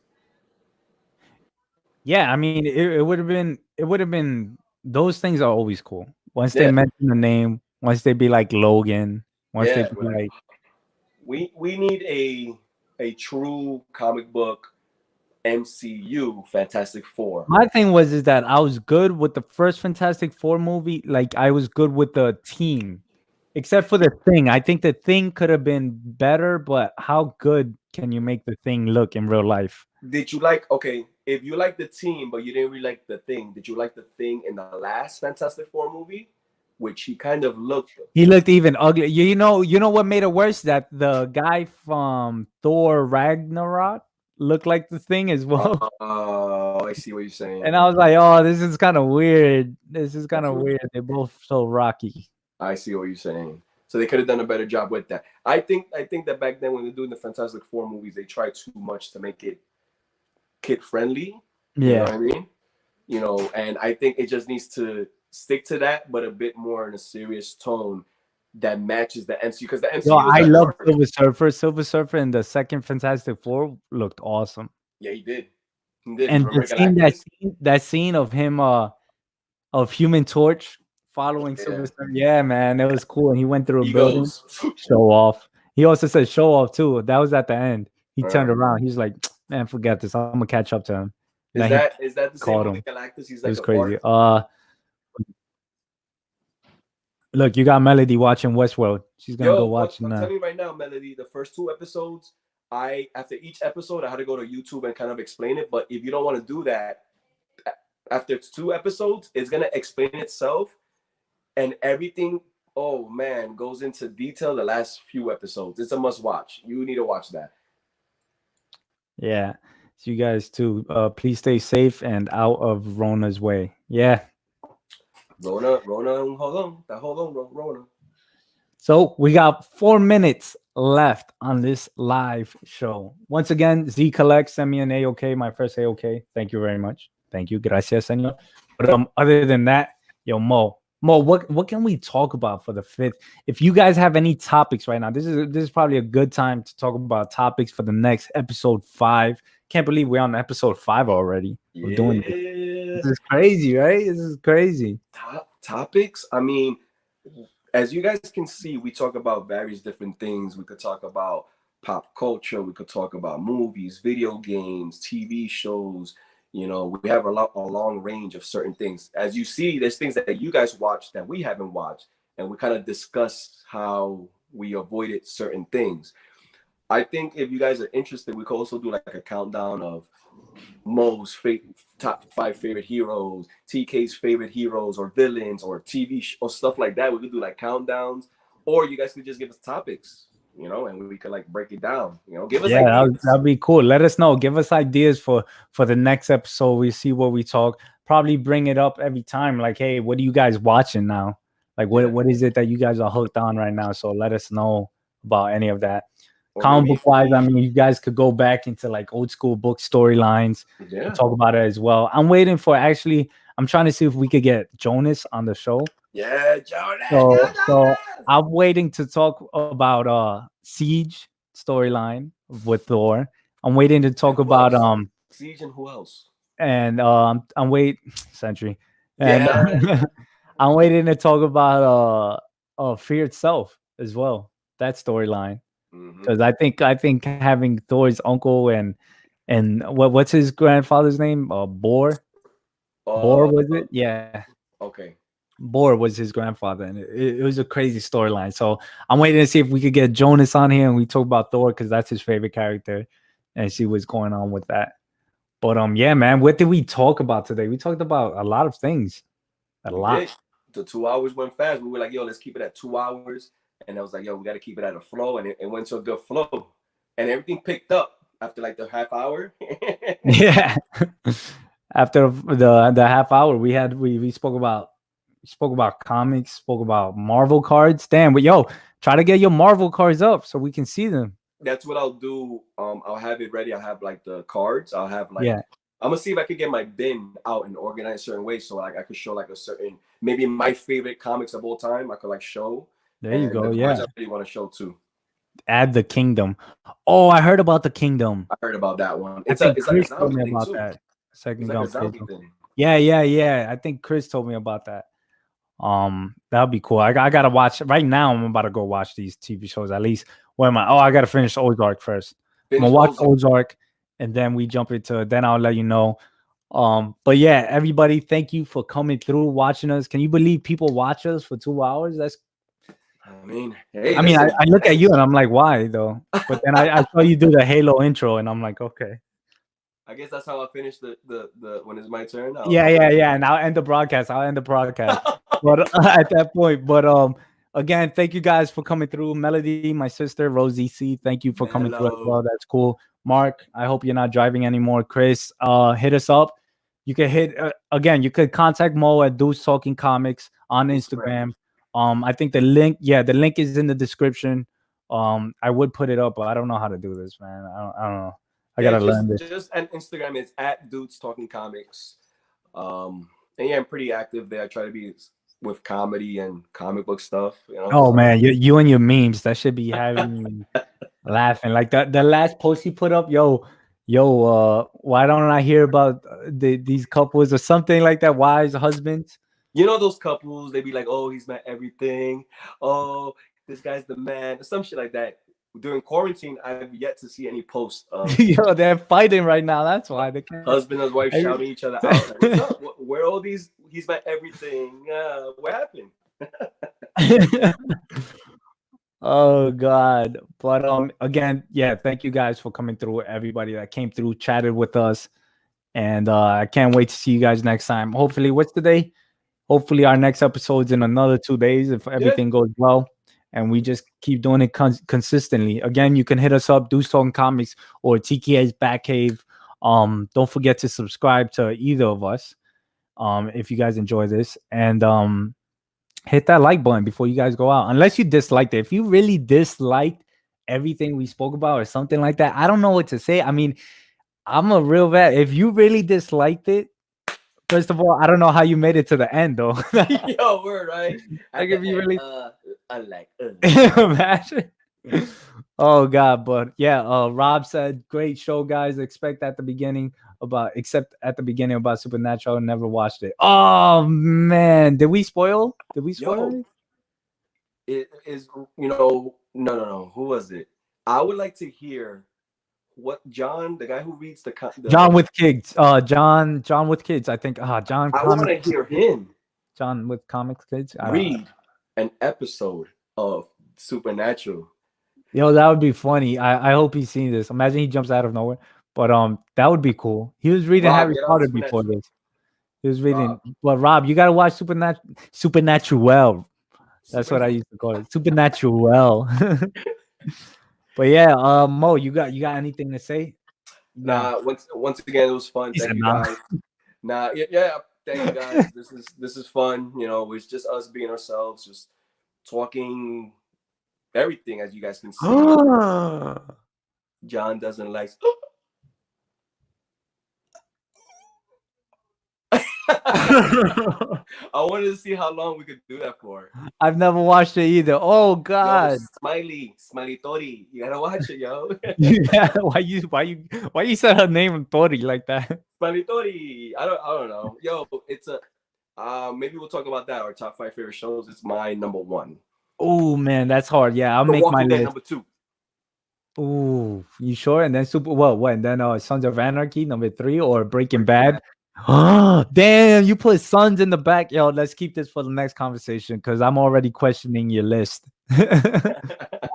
Yeah, I mean, it would have been. Those things are always cool. Once they mention the name, once they be like Logan, once they be like, we need a true comic book MCU Fantastic Four. My thing is that I was good with the first Fantastic Four movie. Like, I was good with the team, except for the Thing. I think the Thing could have been better, but how good can you make the Thing look in real life? Did you if you like the team, but you didn't really like the Thing, did you like the Thing in the last Fantastic Four movie? Which he kind of looked. He looked even ugly. You know what made it worse? That the guy from Thor Ragnarok, look like the thing as well. Oh, I see what you're saying. And I was like, oh, this is kind of weird. This is kind of weird. They're both so rocky. I see what you're saying. So they could have done a better job with that. I think that back then when they're doing the Fantastic Four movies, they tried too much to make it kid friendly. You know what Yeah. I mean? And I think it just needs to stick to that, but a bit more in a serious tone that matches the MCU, because the Yo, MCU is I that love dark. Silver Surfer. Silver Surfer in the second Fantastic Four looked awesome. Yeah, he did. He did. And Remember Galactus? that scene of him of Human Torch following Yeah. Silver Surfer. Yeah, man, it was cool. And he went through a He building. goes. Show off. He also said show off too. That was at the end. He turned Uh, around. He's like, man, forget this. I'm gonna catch up to him. is Then that the same caught with him. the Galactus? He's It like was a crazy. bard. Look, you got Melody watching Westworld. She's gonna go Yo, watch I'm now. telling you right now, Melody, the first 2 episodes, after each episode, I had to go to YouTube and kind of explain it. But if you don't want to do that, after 2 episodes, it's gonna explain itself, and everything. Oh man, goes into detail the last few episodes. It's a must watch. You need to watch that. Yeah. So you guys too. Please stay safe and out of Rona's way. Yeah. Rona, hold on, Rona. So we got 4 minutes left on this live show. Once again, Z Collect sent me an A-OK, my first A-OK. Thank you very much. Thank you. Gracias, señor. But other than that, yo, Mo, what can we talk about for the 5th? If you guys have any topics right now, this is probably a good time to talk about topics for the next episode 5. Can't believe we're on episode 5 already. Yeah. We're doing this is crazy, right? This is crazy. Topics. I mean, as you guys can see, we talk about various different things. We could talk about pop culture. We could talk about movies, video games, TV shows. We have a long range of certain things. As you see, there's things that you guys watch that we haven't watched, and we kind of discuss how we avoided certain things. I think if you guys are interested, we could also do like a countdown of Mo's top 5 favorite heroes, TK's favorite heroes or villains or TV or stuff like that. We could do like countdowns, or you guys could just give us topics, and we could like break it down. Give us ideas. That'd be cool. Let us know. Give us ideas for the next episode. We see what we talk. Probably bring it up every time. Like, hey, what are you guys watching now? Like, what is it that you guys are hooked on right now? So let us know about any of that. Comic book wise, I mean, you guys could go back into like old school book storylines. Yeah. Talk about it as well. I'm waiting for I'm trying to see if we could get Jonas on the show. Yeah, Jonas. So I'm waiting to talk about Siege storyline with Thor. I'm waiting to talk about Siege and who else? And I'm Sentry. And Yeah. I'm waiting to talk about Fear itself as well. That storyline. Because I think having Thor's uncle and what's his grandfather's name? Bor. Bor was it? Yeah. Okay. Bor was his grandfather, and it was a crazy storyline. So I'm waiting to see if we could get Jonas on here and we talk about Thor because that's his favorite character, and see what's going on with that. But yeah, man, what did we talk about today? We talked about a lot of things. A lot. The 2 hours went fast. We were like, yo, let's keep it at 2 hours. And I was like, yo, we got to keep it at a flow. And it went to a good flow. And everything picked up after like the half hour. Yeah. After the half hour, we spoke about comics, spoke about Marvel cards. Damn, but yo, try to get your Marvel cards up so we can see them. That's what I'll do. I'll have it ready. I'll have like the cards. I'll have like, yeah. I'm gonna see if I could get my bin out and organize a certain way. So like I could show like a certain, maybe my favorite comics of all time. I could like show. There you go. Yeah. I really want to show too. Add the Kingdom. Oh, I heard about the Kingdom. I heard about that one. It's like a zombie thing too. That. Second like zombie thing. Yeah. I think Chris told me about that. That'll be cool. I gotta watch right now. I'm about to go watch these TV shows. At least where am I? Oh, I gotta finish Ozark first. I'm gonna watch Ozark, and then we jump into. Then I'll let you know. But yeah, everybody, thank you for coming through, watching us. Can you believe people watch us for 2 hours? That's. I mean, hey, I look at you and I'm like, why though? But then I saw you do the Halo intro, and I'm like, okay. I guess that's how I finish the when it's my turn. Yeah. And I'll end the broadcast. But at that point, again, thank you guys for coming through. Melody, my sister, Rosie C, thank you for coming through as well. That's cool. Mark, I hope you're not driving anymore. Chris, hit us up. You can hit again. You could contact Mo at Dudes Talking Comics on Instagram. Instagram. I think the link is in the description. I would put it up, but I don't know how to do this, man. I don't know. I Yeah, gotta learn this. just at Instagram, it's at Dudes Talking Comics. And yeah, I'm pretty active there. I try to be with comedy and comic book stuff. You know. Oh So. man, you and your memes that should be having me laughing. Like the last post you put up, why don't I hear about these couples or something like that? Wise husbands. You know those couples, they be like, "Oh, he's my everything. Oh, this guy's the man." Some shit like that. During quarantine, I've yet to see any posts of Yo, they're fighting right now. That's why they can't. husband and wife shouting each other out. Like, what's up? Where are all these? He's my everything. What happened? Oh God. But again, yeah, thank you guys for coming through. Everybody that came through, chatted with us. And I can't wait to see you guys next time. Hopefully, what's the day? Hopefully, our next episode's in another 2 days if everything goes well. And we just keep doing it consistently. Again, you can hit us up, Dudes Talking Comics or TK's Batcave. Don't forget to subscribe to either of us if you guys enjoy this. And hit that like button before you guys go out. Unless you disliked it. If you really disliked everything we spoke about or something like that, I don't know what to say. I mean, I'm a real vet. If you really disliked it, first of all, I don't know how you made it to the end though. Yo, word, right? Like if you really unlike imagine. Oh God, but yeah, Rob said, great show, guys. Except at the beginning about Supernatural. Never watched it. Oh man, did we spoil? Yo, it is, no. Who was it? I would like to hear what John, the guy who reads the John with kids. John with kids. I think. John. I want to hear him. John with comics kids. Read an episode of Supernatural. Yo, that would be funny. I hope he's seen this. Imagine he jumps out of nowhere. But that would be cool. He was reading Harry Potter before this. He was reading. But Rob, you gotta watch Supernatural. That's what I used to call it. Supernatural. But yeah, Mo, you got anything to say? Nah, once again, it was fun. Thank you guys. Yeah, thank you guys. This is fun. You know, it's just us being ourselves, just talking everything, as you guys can see. John doesn't like. I wanted to see how long we could do that for. I've never watched it either. Oh God. Yo, Smiley Tori. You gotta watch it, yo. Yeah, why you said her name Tori like that? Smiley Tori. I don't know. Yo, it's a maybe we'll talk about that. Our top 5 favorite shows. It's my number 1. Oh man, that's hard. Yeah, I'll make my list. Number 2. Ooh, you sure? And then and then Sons of Anarchy number 3 or Breaking Bad. Oh damn, you put Sons in the back. Yo, let's keep this for the next conversation because I'm already questioning your list.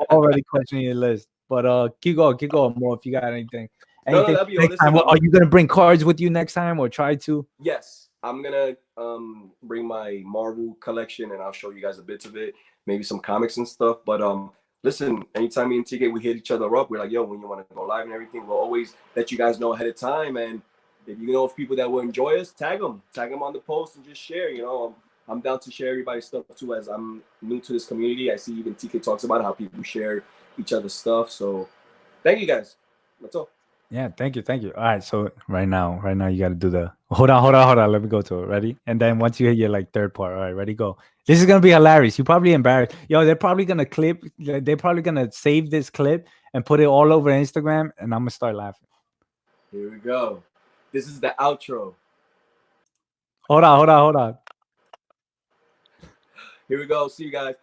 Already questioning your list. But keep going more if you got anything. No, next time, are you gonna bring cards with you next time or try to? Yes, I'm gonna bring my Marvel collection and I'll show you guys a bit of it, maybe some comics and stuff. But listen, anytime me and TK we hit each other up, we're like, yo, when you want to go live and everything, we'll always let you guys know ahead of time. And if you know of people that will enjoy us, tag them on the post and just share. You know, I'm down to share everybody's stuff too, as I'm new to this community. I see even TK talks about how people share each other's stuff. So thank you guys. That's all. Yeah, thank you. All right, so right now you got to do the hold on. Let me go to it. Ready? And then once you hit your like third part, all right, ready, go. This is gonna be hilarious. You're probably embarrassed. Yo, they're probably gonna save this clip and put it all over Instagram, and I'm gonna start laughing. Here we go. This is the outro. Hold on. Here we go. See you guys.